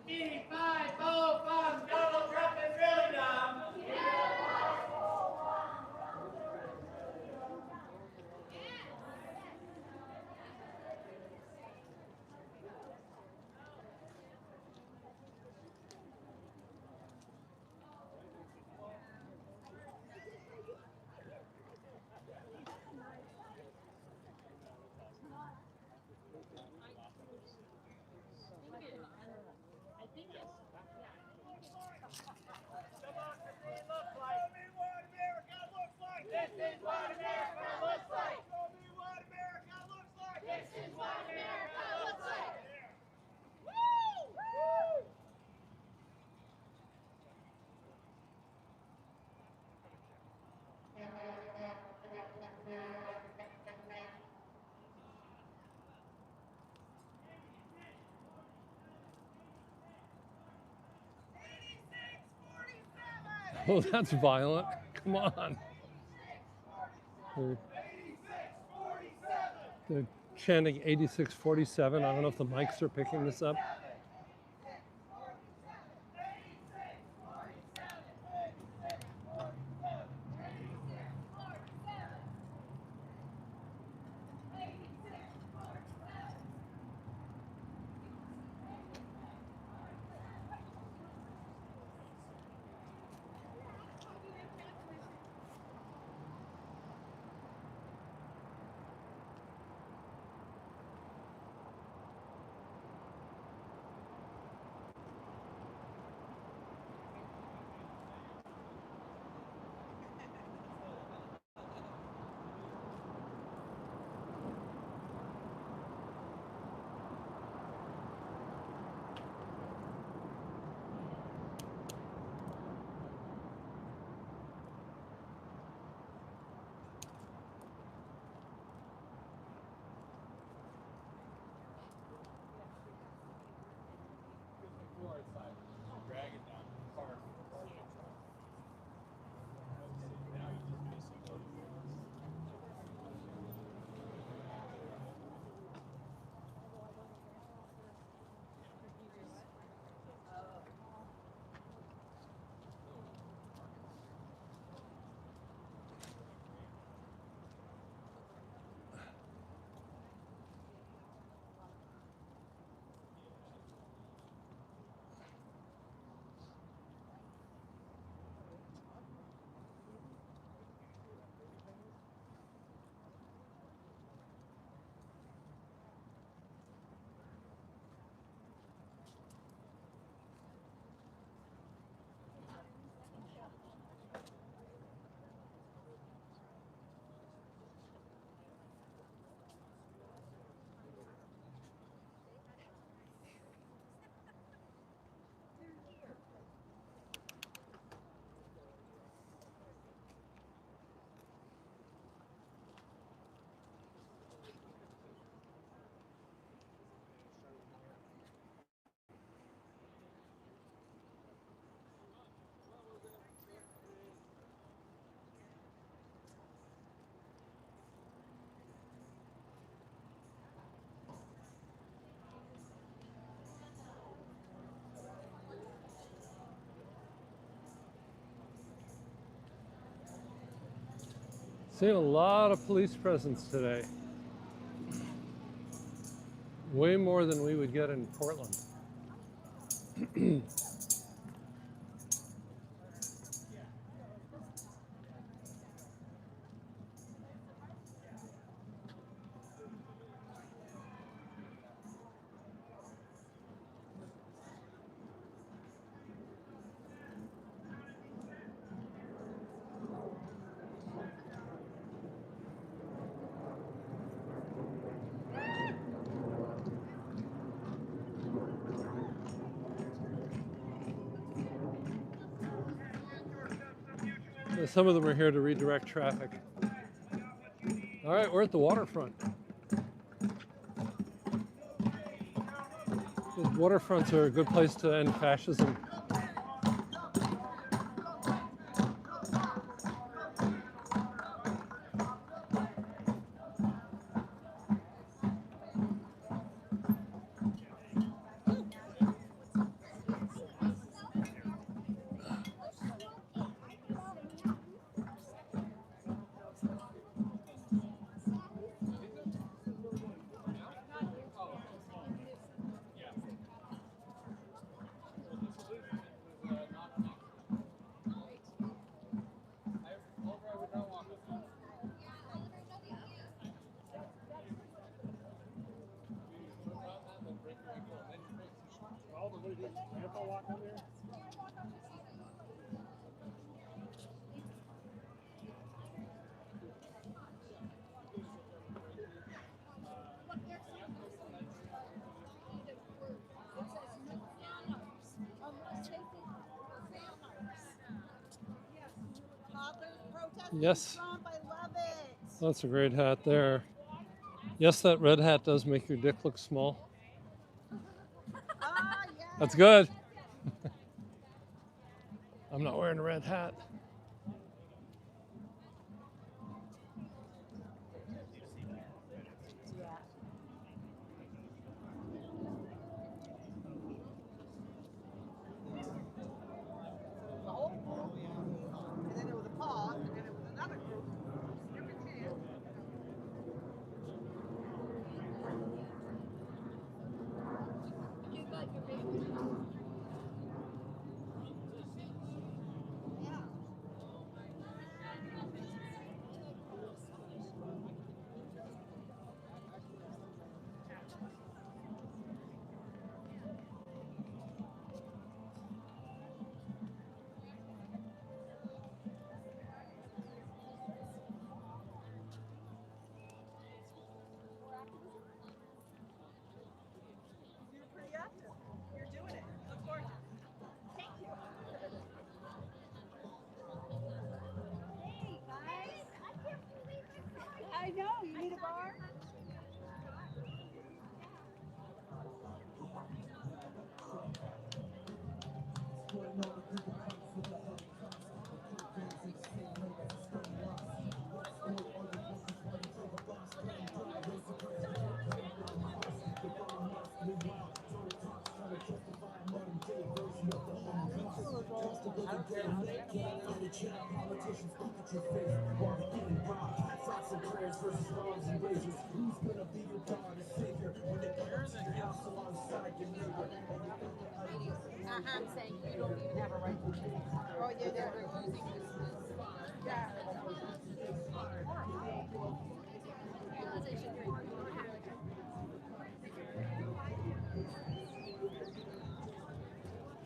E505, Donald Trump is really dumb. This is what America looks like. Show me what America looks like. This is what America looks like. Woo! Woo! Oh, that's violent. Come on. They're chanting 8647. I don't know if the mics are picking this up. Seeing a lot of police presence today. Way more than we would get in Portland. Some of them are here to redirect traffic. All right, we're at the waterfront. The waterfronts are a good place to end fascism. Grandpa walk on there? Yes. Trump, I love it. That's a great hat there. Yes, that red hat does make your dick look small. Ah, yeah. That's good. I'm not wearing a red hat. The whole group, and then there was a pause, and then it was another group. Different chants. You're pretty active. You're doing it. Look gorgeous. Thank you. Hey guys, I can't believe I know, you need a bar? I'm saying you don't even have a right to change. Oh, yeah, they're using this. Yeah.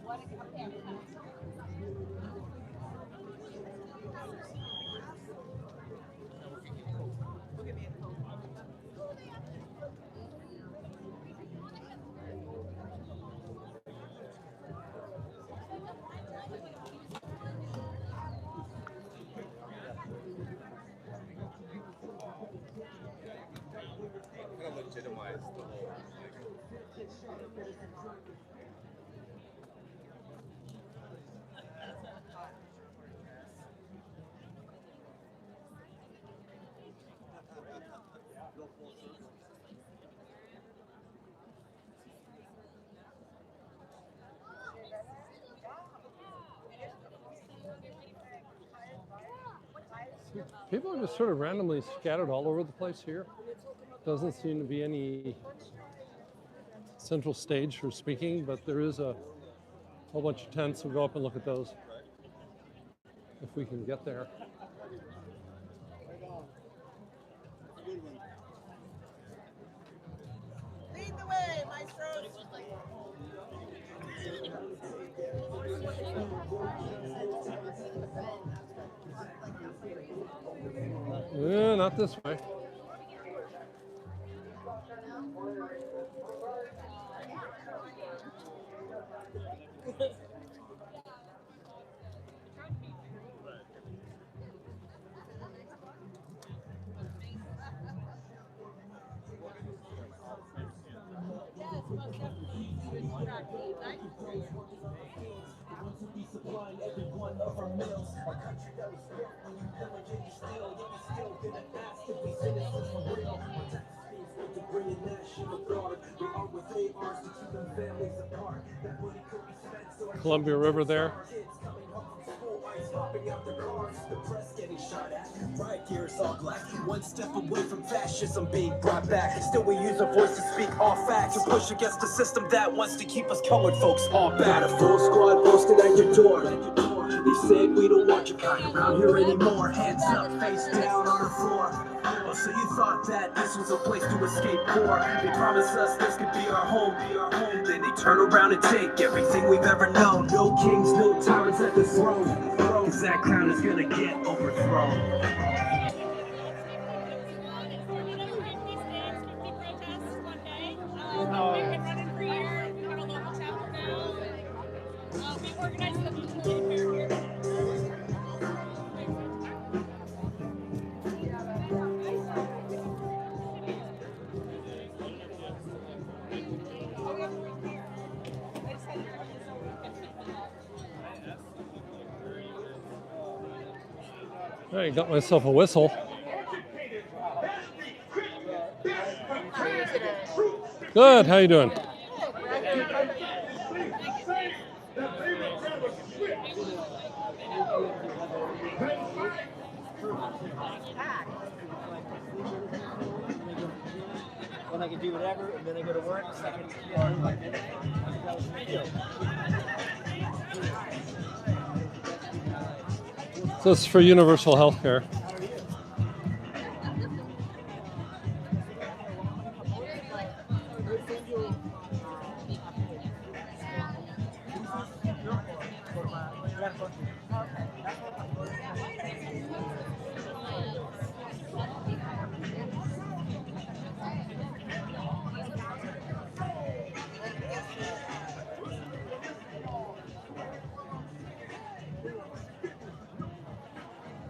What a Look at me at home. Kind of legitimize the whole People are just sort of randomly scattered all over the place here. Doesn't seem to be any central stage for speaking, but there is a whole bunch of tents. We'll go up and look at those if we can get there. Lead the way, maestros. Yeah, not this way. Yes, most definitely. Supplying every one of our meals. Our country that was built when you pillage and you steal, yet we still didn't ask if we citizens for real. Our tax means good to bring in national guard. We are with ARs to keep them families apart. That money could be spent so Columbia River there. kids coming home from school, ice popping out their cars. The press getting shot at. Riot gear is all black. One step away from fascism being brought back. Still we use our voice to speak all facts and push against the system that wants to keep us colored folks all back. Got a full squad posted at your door. They said we don't want your kind around here anymore. Hands up, face down on the floor. Oh, so you thought that this was a place to escape war? They promised us this could be our home, Then they turn around and take everything we've ever known. No kings, no tyrants at the throne, cause that crown is gonna get overthrown. All right, got myself a whistle. Good, how you doing? When I can do whatever, and then I go to work, second, So this is for universal health care.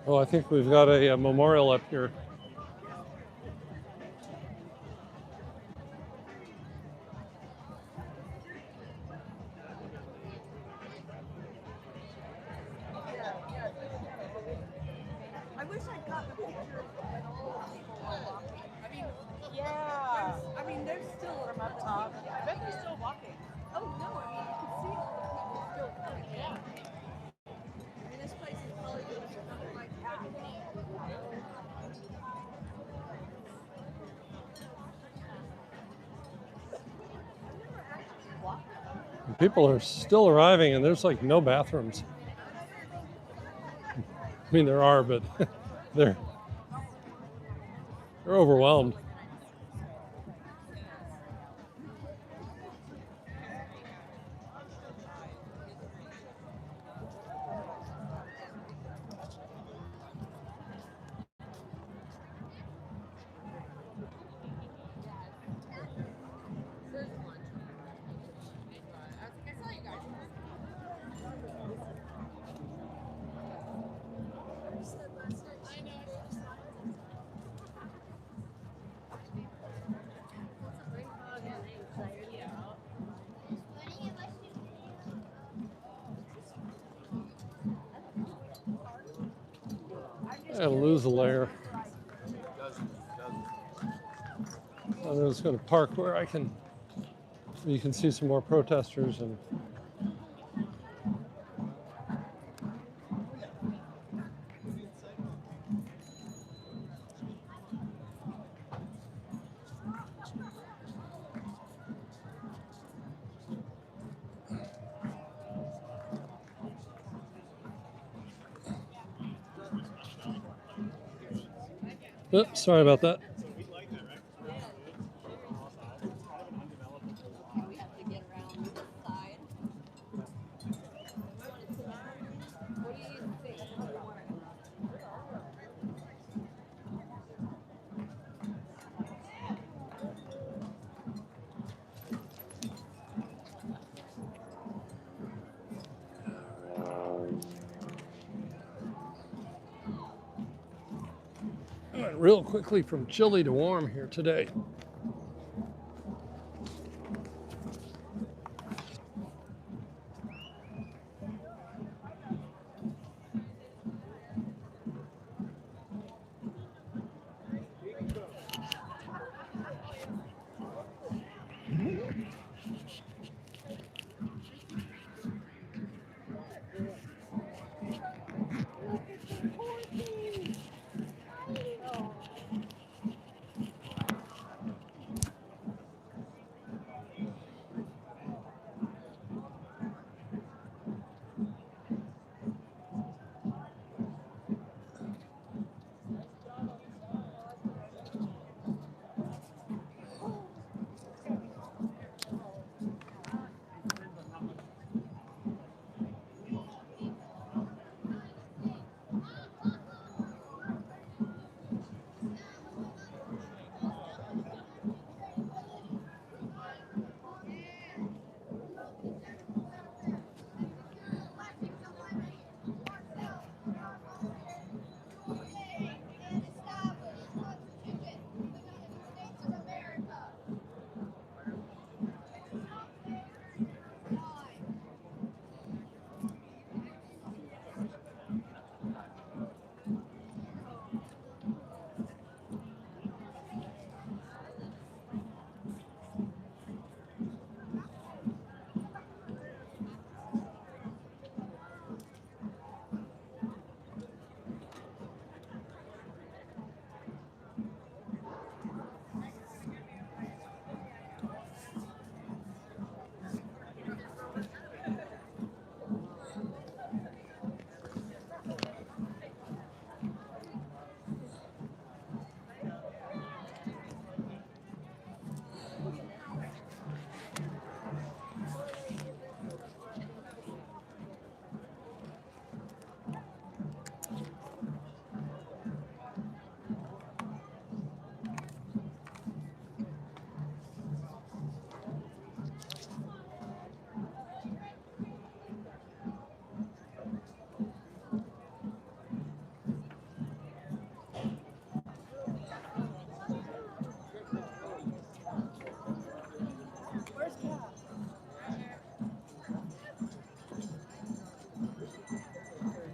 Oh, I think we've got a memorial up here. I wish I'd gotten a picture of all the people walking. I mean, yeah. I mean, there's still from up top. I bet they're still walking. Oh no, I mean, you can see all the people still coming. Yeah. I mean, this place is probably going to become like that. People are still arriving, and there's like no bathrooms. I mean, there are, but they're overwhelmed. I lose a layer. I'm just going to park where I can. You can see some more protesters and. Oops, sorry about that. Real quickly from chilly to warm here today.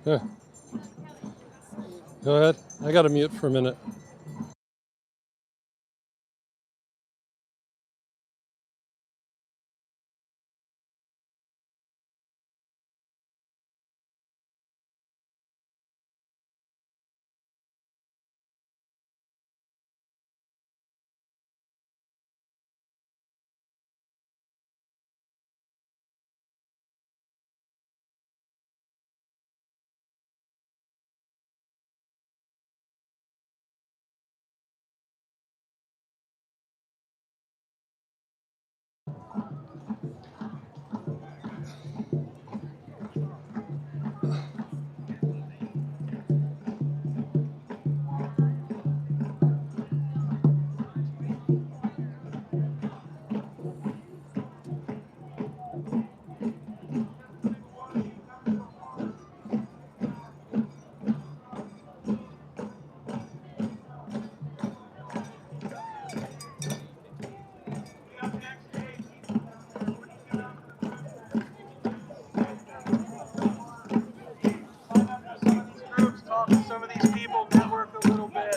Yeah. Go ahead. I got to mute for a minute. Groups, talk to some of these people, network a little bit.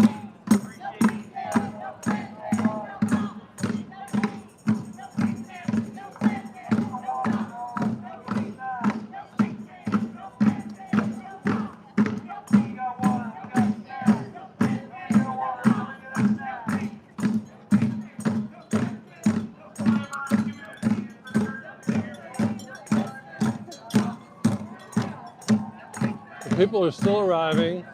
The people are still arriving.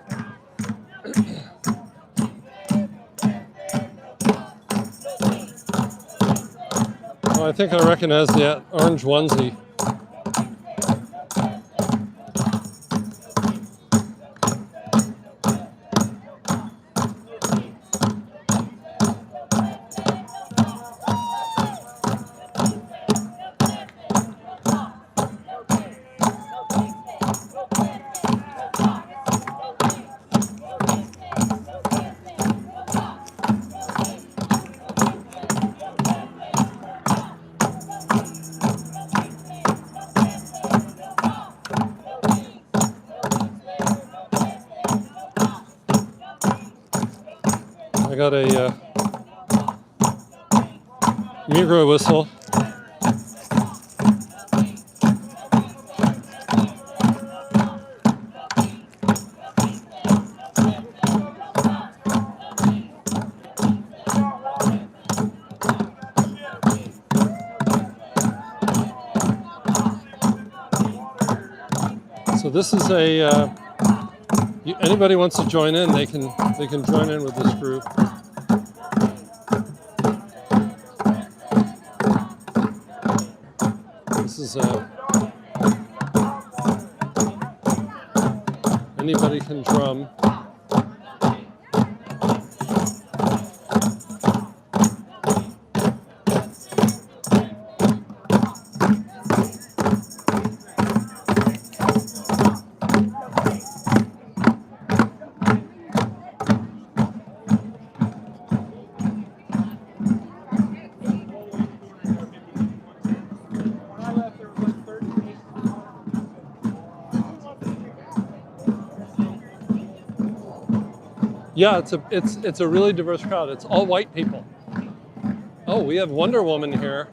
Oh, I think I recognize the orange onesie. I got a Negro whistle. So this is a. Anybody wants to join in, they can join in with this group. This is anybody can drum. Yeah, it's a really diverse crowd. It's all white people. Oh, we have Wonder Woman here.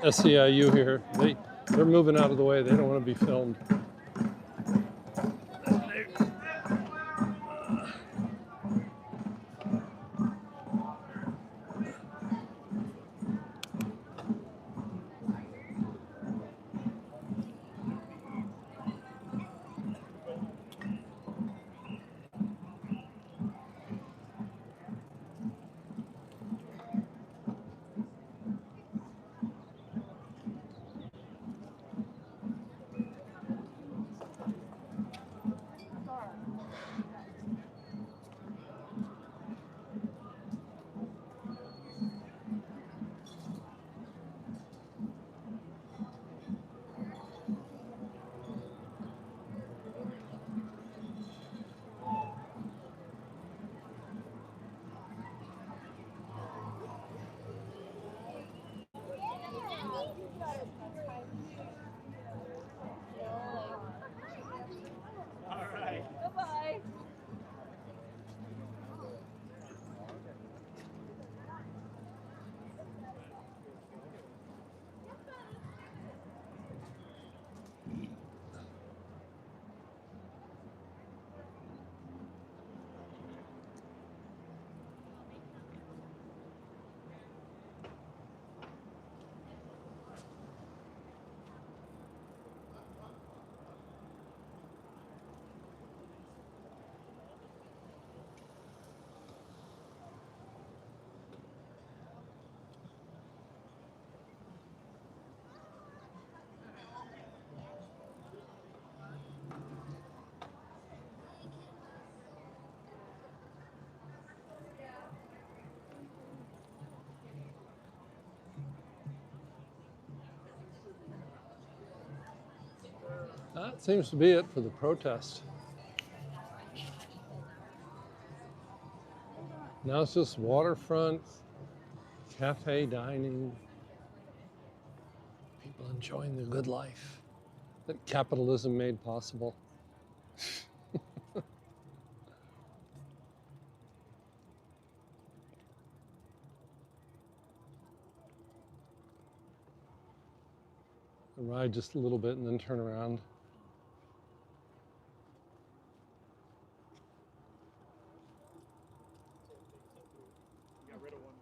This is SEIU here. They're moving out of the way. They don't want to be filmed. That seems to be it for the protest. Now it's just waterfront, cafe dining, people enjoying the good life that capitalism made possible. Ride just a little bit and then turn around. Got rid of one.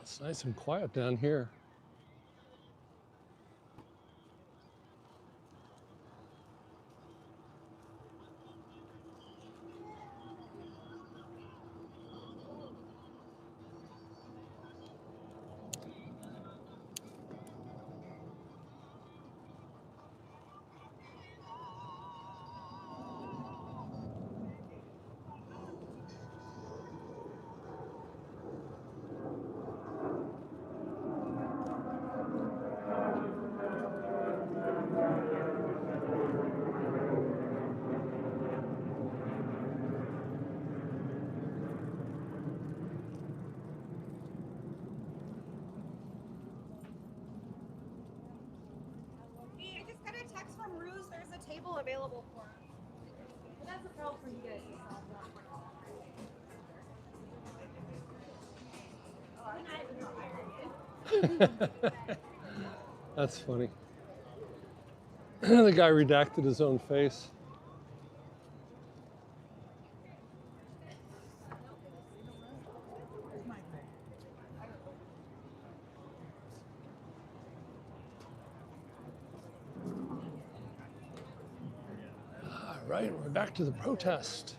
It's nice and quiet down here. Hey, I just got a text from Ruse. There's a table available for him. But that's a problem for you guys to solve. That's funny. The guy redacted his own face. All right, we're back to the protest.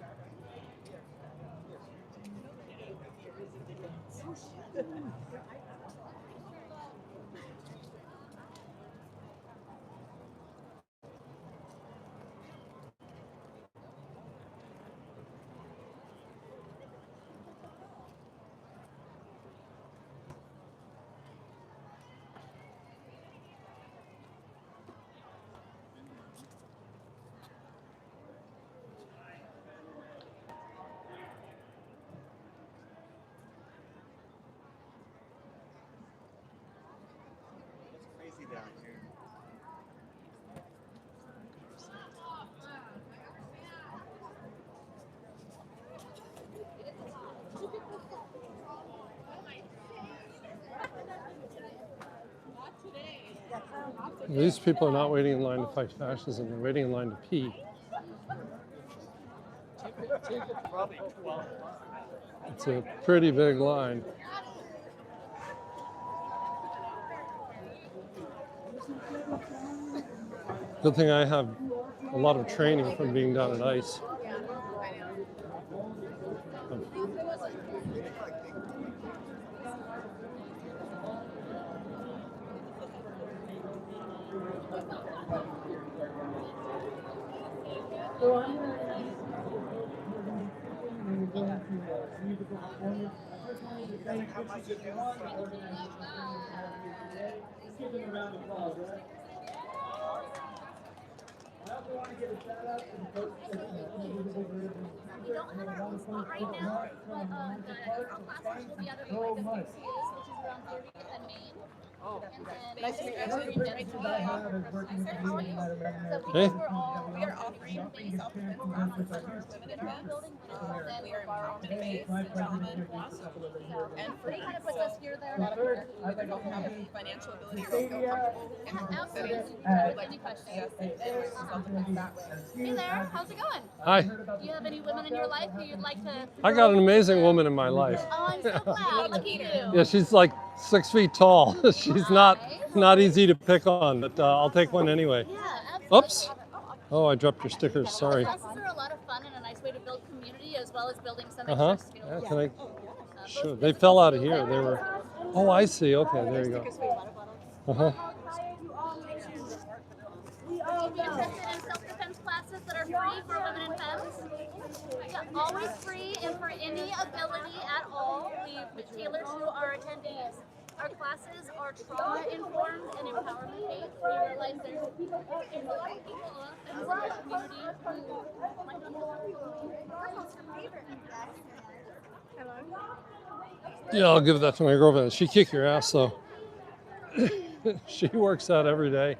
It's crazy down here. These people are not waiting in line to fight fascism, they're waiting in line to pee. Probably 12. It's a pretty big line. Good thing I have a lot of training from being down at ICE. We don't have our own spot right now, but our classes will be out of like the QCs, which is around 30th and Main. Oh, And nice to meet you. How are you? Hey. We are offering self-defense classes for women in events. We are empowerment based, gentlemen plus, and free. What kind of puts us here there? If you don't have the financial ability or feel comfortable in settings, would like Any to questions? see us and self-defense that way. Hey there, how's it going? Hi. Do you have any women in your life who you'd like to? I got an amazing woman in my life. Oh, I'm so glad. Lucky you. Yeah, she's like 6 feet tall. She's not easy to pick on, but I'll take one anyway. Oops. Oh, I dropped your stickers. Sorry. Classes are a lot of fun and a nice way to build community as well as building some extra skills. Yeah, can I? Sure. They fell out of here. They were. Oh, I see. Okay, there you go. We all be interested in self-defense classes that are free for women and femmes. Yeah, always free and for any ability at all. We tailor to our attendees. Our classes are trauma-informed and empowerment-based. We realize there's a lot of people in the community who might be. Yeah, I'll give that to my girlfriend. She kick your ass though. She works out every day.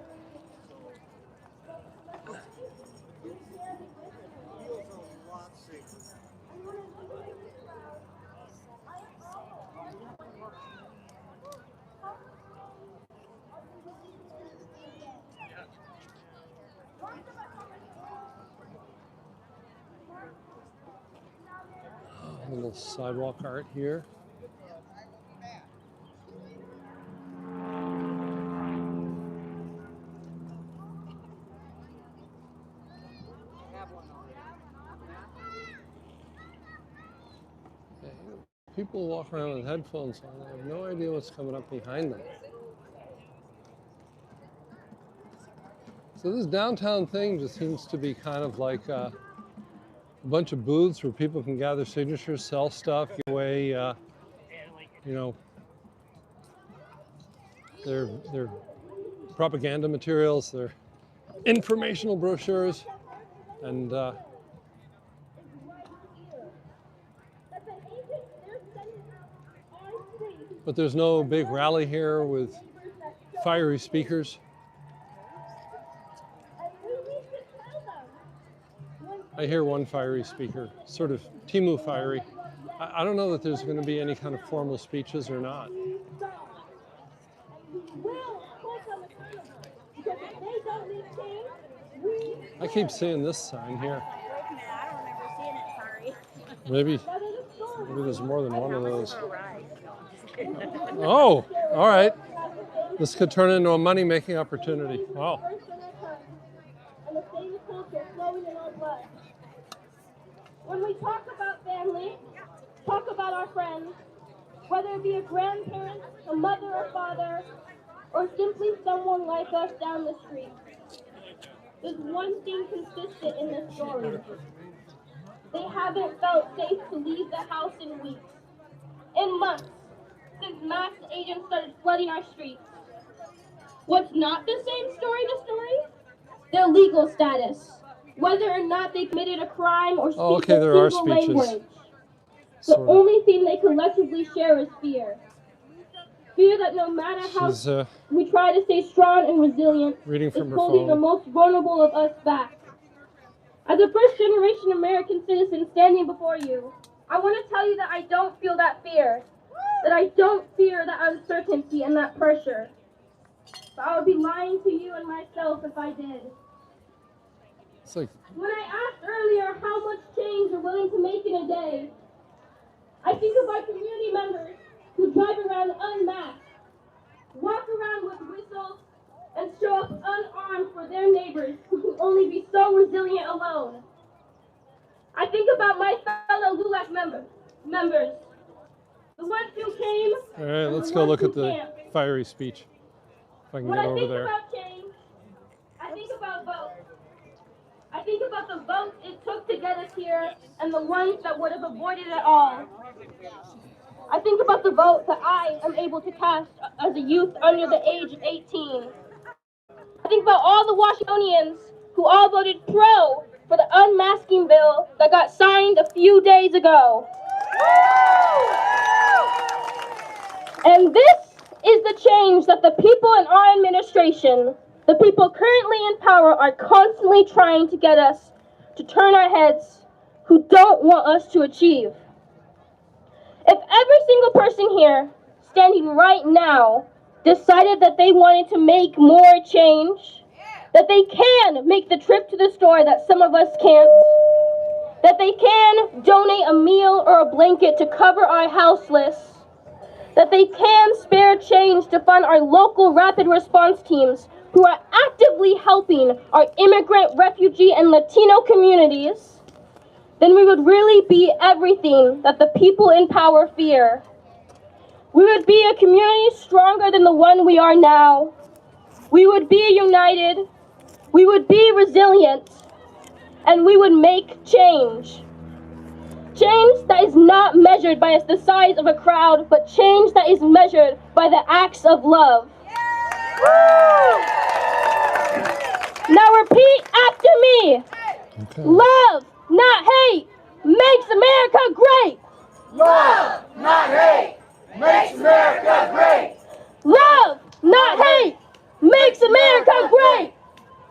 A little sidewalk art here. People walk around with headphones on. I have no idea what's coming up behind them. So this downtown thing just seems to be kind of like a bunch of booths where people can gather signatures, sell stuff, give away, their propaganda materials, their informational brochures, and but there's no big rally here with fiery speakers. I hear one fiery speaker, sort of Timu fiery. I don't know that there's going to be any kind of formal speeches or not. I keep seeing this sign here. Maybe there's more than one of those. Oh, all right. This could turn into a money-making opportunity. Wow. When we talk about family, talk about our friends, whether it be a grandparent, a mother or father, or simply someone like us down the street. There's one thing consistent in this story. They haven't felt safe to leave the house in weeks, in months, since mass agents started flooding our streets. What's not the same story to story? Their legal status. Whether or not they committed a crime or speak a single language. The only thing they collectively share is fear. Fear that no matter how we try to stay strong and resilient, is holding the most vulnerable of us back. As a first-generation American citizen standing before you, I want to tell you that I don't feel that fear. That I don't fear that uncertainty and that pressure. But I would be lying to you and myself if I did. When I asked earlier how much change you're willing to make in a day, I think of our community members who drive around unmasked, walk around with whistles, and show up unarmed for their neighbors who can only be so resilient alone. I think about my fellow LULAC members, the ones who came. All right, let's go look at the fiery speech. If I can get over there. When I think about change, I think about votes. I think about the votes it took to get us here and the ones that would have avoided it all. I think about the vote that I am able to cast as a youth under the age of 18. I think about all the Washingtonians who all voted pro for the unmasking bill that got signed a few days ago. And this is the change that the people in our administration, the people currently in power, are constantly trying to get us to turn our heads, who don't want us to achieve. If every single person here, standing right now, decided that they wanted to make more change, that they can make the trip to the store that some of us can't, that they can donate a meal or a blanket to cover our houseless, that they can spare change to fund our local rapid response teams who are actively helping our immigrant, refugee, and Latino communities, then we would really be everything that the people in power fear. We would be a community stronger than the one we are now. We would be united, we would be resilient, and we would make change. Change that is not measured by the size of a crowd, but change that is measured by the acts of love. Now repeat after me. Okay. Love, not hate, makes America great. Love, not hate, makes America great. Love, not hate, makes America great.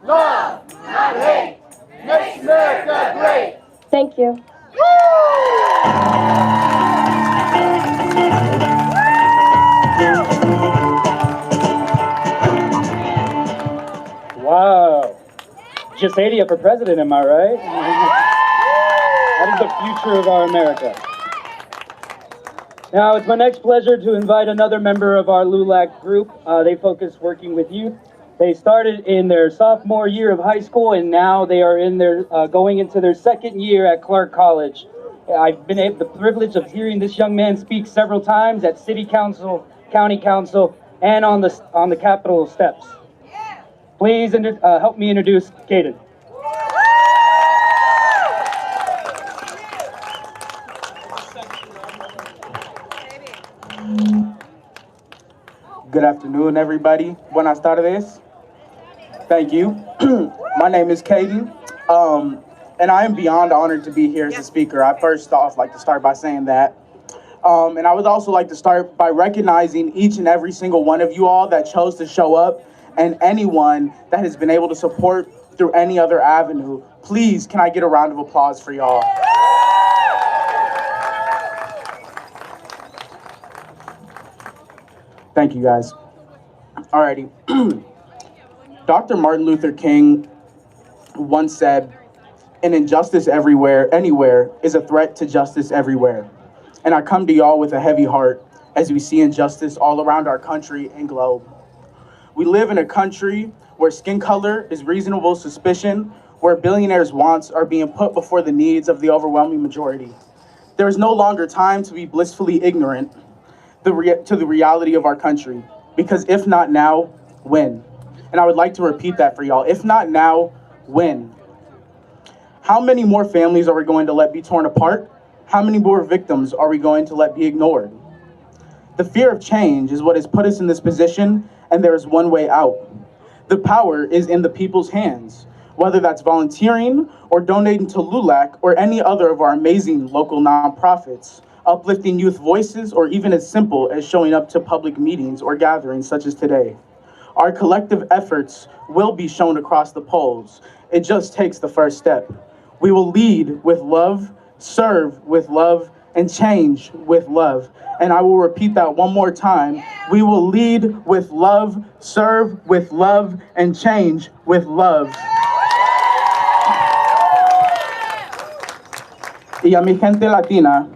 Love, not hate, makes America great. Thank you. Wow. Jasadia for president, am I right? That is the future of our America. Now, it's my next pleasure to invite another member of our LULAC group. They focus working with youth. They started in their sophomore year of high school, and now they are in their going into their second year at Clark College. I've been able the privilege of hearing this young man speak several times at City Council, County Council, and on the Capitol steps. Please help me introduce Caden. Good afternoon, everybody. Buenas tardes. Thank you. My name is Caden, and I am beyond honored to be here as a speaker. I first off like to start by saying that. And I would also like to start by recognizing each and every single one of you all that chose to show up, and anyone that has been able to support through any other avenue. Please, can I get a round of applause for y'all? Thank you, guys. Alrighty. Dr. Martin Luther King once said, "An injustice everywhere, anywhere, is a threat to justice everywhere." And I come to y'all with a heavy heart as we see injustice all around our country and globe. We live in a country where skin color is reasonable suspicion, where billionaires' wants are being put before the needs of the overwhelming majority. There is no longer time to be blissfully ignorant to the reality of our country, because if not now, when? And I would like to repeat that for y'all. If not now, when? How many more families are we going to let be torn apart? How many more victims are we going to let be ignored? The fear of change is what has put us in this position, and there is one way out. The power is in the people's hands, whether that's volunteering or donating to LULAC or any other of our amazing local nonprofits, uplifting youth voices, or even as simple as showing up to public meetings or gatherings such as today. Our collective efforts will be shown across the polls. It just takes the first step. We will lead with love, serve with love, and change with love. And I will repeat that one more time. We will lead with love, serve with love, and change with love. Y a mi gente latina,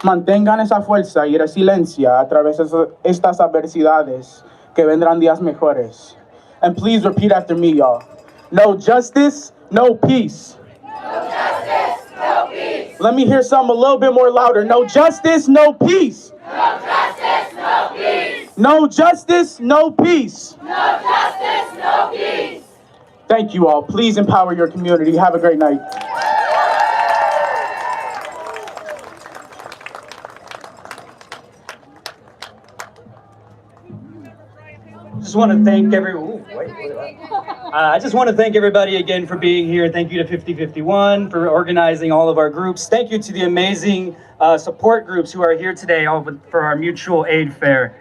mantengan esa fuerza y resiliencia a través de estas adversidades, que vendrán días mejores. And please repeat after me, y'all. No justice, no peace. No justice, no peace. Let me hear something a little bit more louder. No justice, no peace. No justice, no peace. No justice, no peace. No justice, no peace. Thank you all. Please empower your community. Have a great night. Just want to thank everyone. I just want to thank everybody again for being here. Thank you to 5051 for organizing all of our groups. Thank you to the amazing support groups who are here today for our mutual aid fair.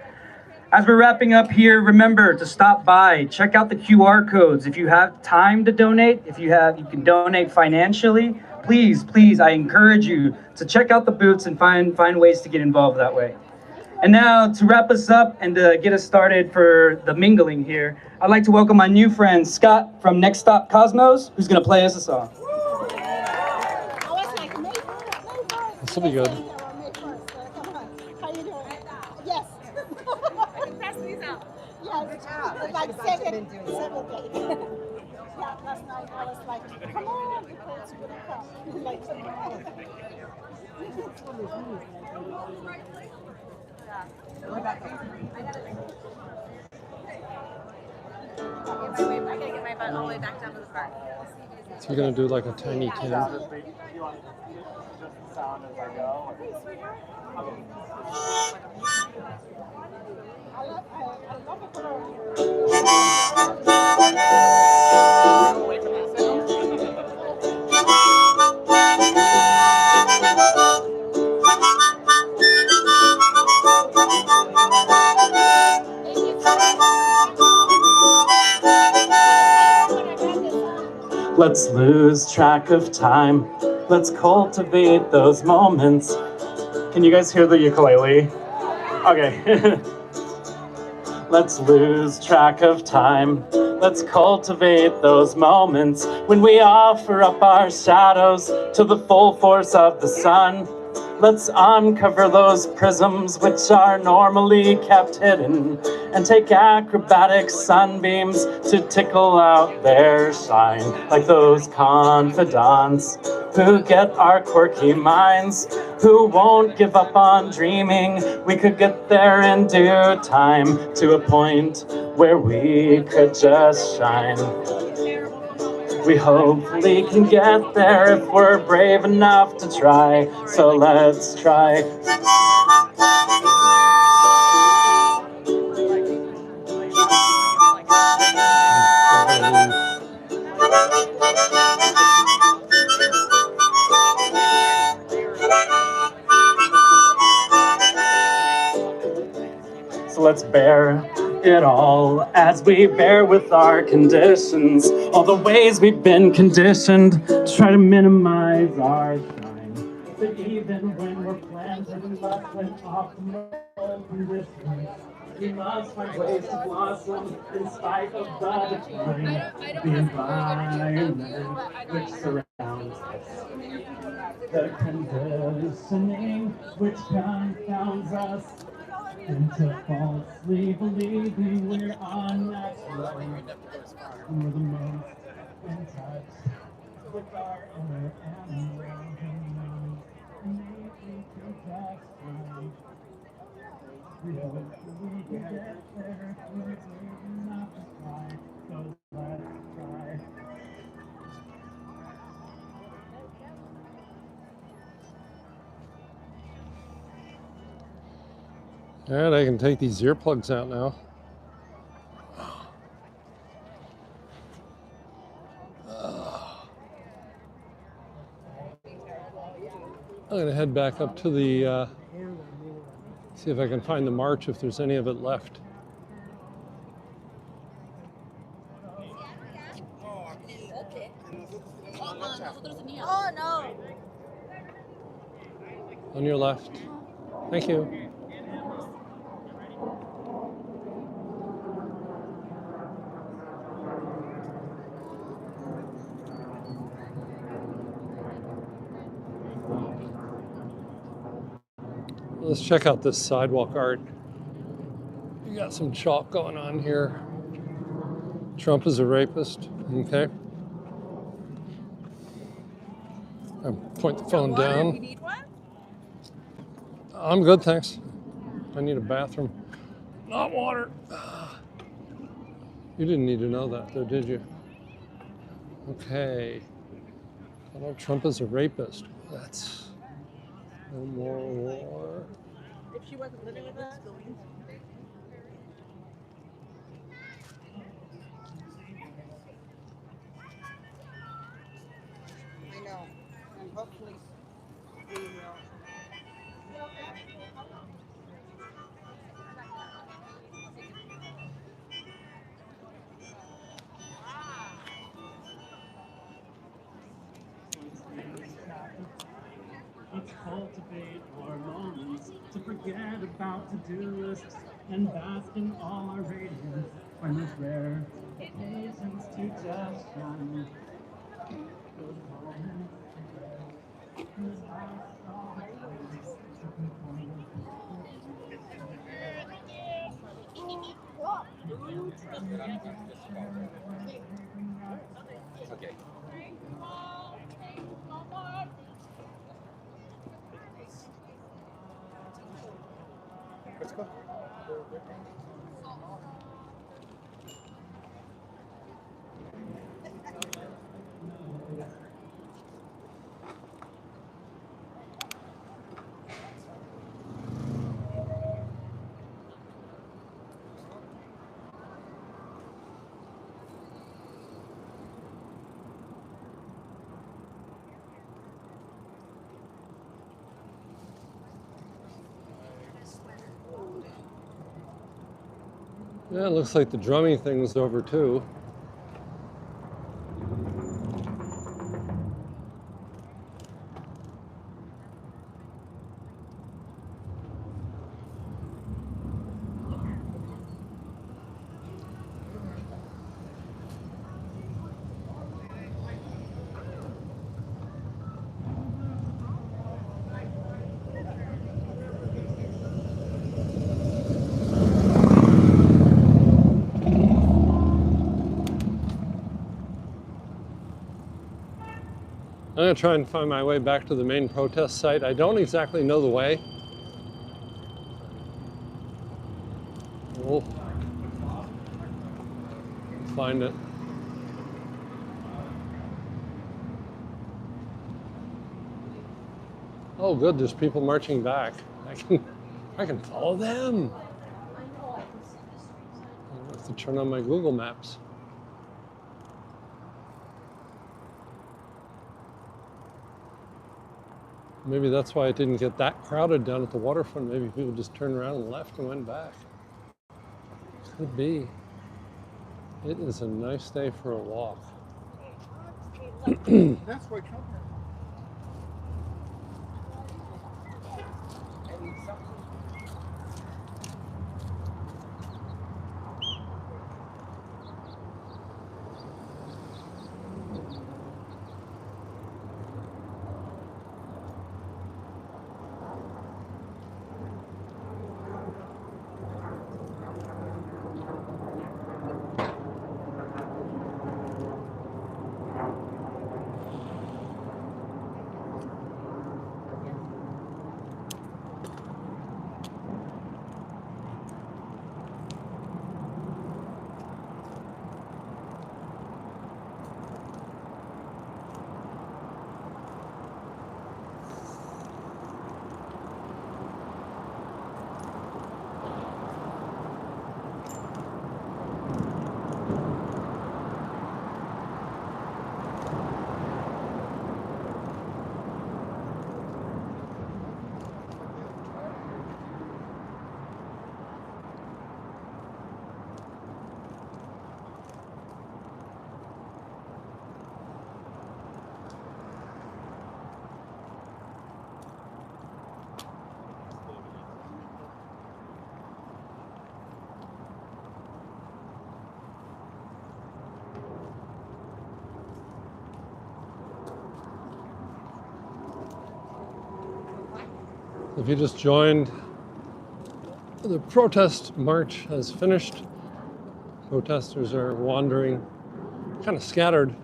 As we're wrapping up here, remember to stop by, check out the QR codes. If you have time to donate, you can donate financially. Please, I encourage you to check out the booths and find ways to get involved that way. And now, to wrap us up and to get us started for the mingling here, I'd like to welcome my new friend, Scott from Next Stop Cosmos, who's going to play us a song. This will be good. How you doing? Yes. Yes, like seven days. Yeah, last night I was like, come on, because you're gonna come. Like, I gotta get my butt all the way back down to the park. So you're gonna do like a tiny tent. Let's lose track of time. Let's cultivate those moments. Can you guys hear the ukulele? Okay. Let's lose track of time. Let's cultivate those moments when we offer up our shadows to the full force of the sun. Let's uncover those prisms which are normally kept hidden and take acrobatic sunbeams to tickle out their shine, like those confidants who get our quirky minds, who won't give up on dreaming. We could get there in due time to a point where we could just shine. We hopefully can get there if we're brave enough to try. So let's try. So let's bear it all as we bear with our conditions, all the ways we've been conditioned to try to minimize our shine. But even when we're planted in less than optimal conditions, we must find ways to blossom in spite of the decline, the environment which surrounds us, the conditioning which confounds us into falsely believing we're unnatural. We're the most in touch with our inner animal, innately contextual. We hope we can get there if we're brave enough to try. So let's try. All right, I can take these earplugs out now. I'm gonna head back up to the, see if I can find the march, if there's any of it left. oh no. On your left. Thank you. Let's check out this sidewalk art. You got some chalk going on here. Trump is a rapist. Okay. I point the phone down. You need one? I'm good, thanks. I need a bathroom. Not water. You didn't need to know that, though, did you? Okay. Donald Trump is a rapist. That's no more war. If she wasn't living with us. I know. And hopefully we will. Let's cultivate our moments to forget about to-do lists and bask in all our radiance. Find this rare occasions to just shine. Those moments Okay. Let's go. Yeah, it looks like the drumming thing's over too. I'm gonna try and find my way back to the main protest site. I don't exactly know the way. We'll find it. Oh good, there's people marching back. I can follow them. I have to turn on my Google Maps. Maybe that's why it didn't get that crowded down at the waterfront. Maybe people just turned around and left and went back. Could be. It is a nice day for a walk. That's why come here. If you just joined, the protest march has finished. Protesters are wandering, kind of scattered,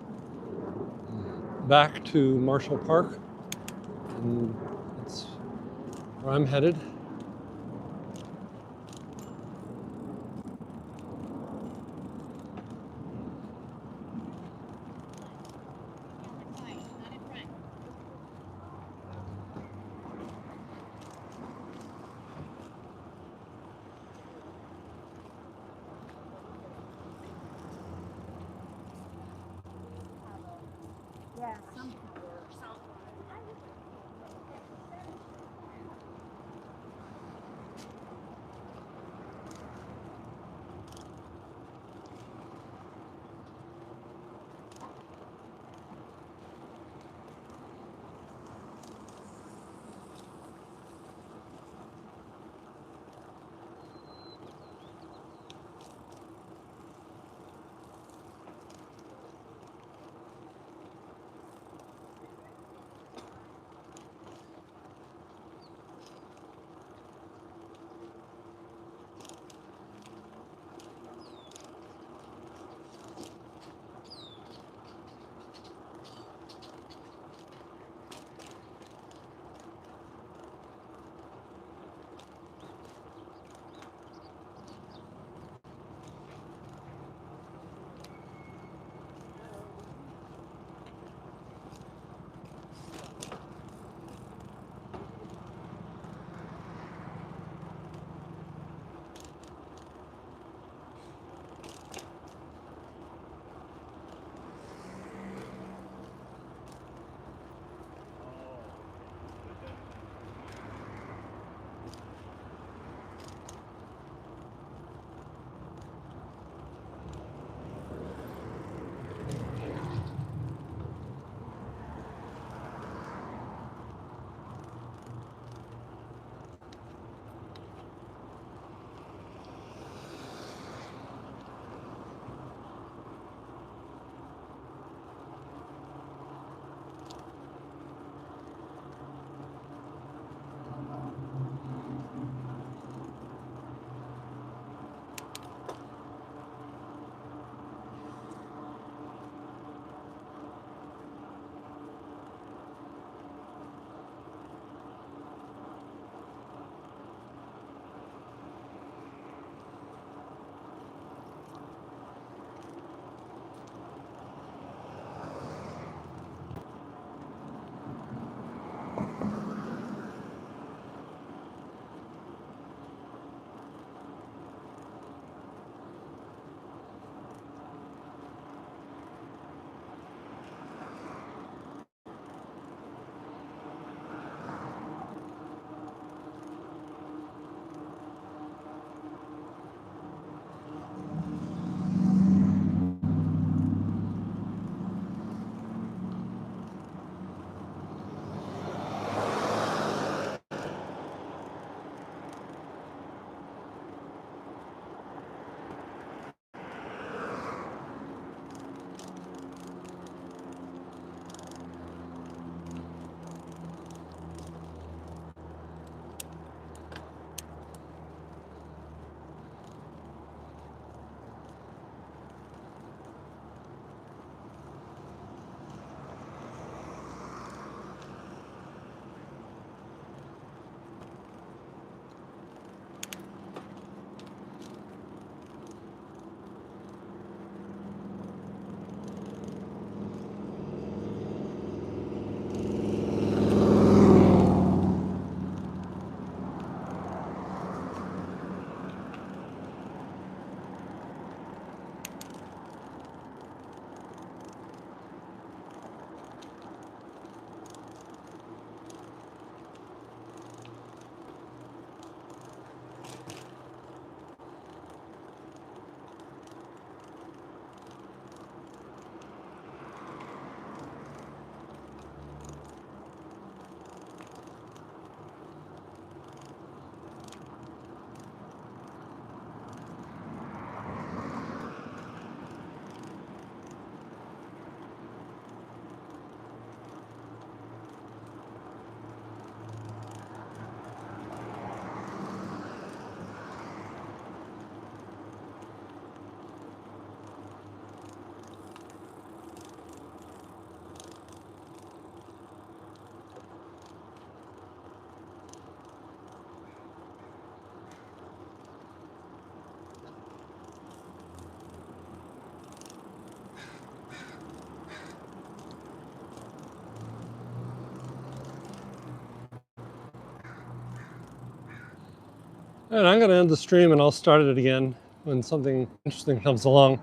back to Marshall Park. And that's where I'm headed. Yeah. And I'm going to end the stream and I'll start it again when something interesting comes along.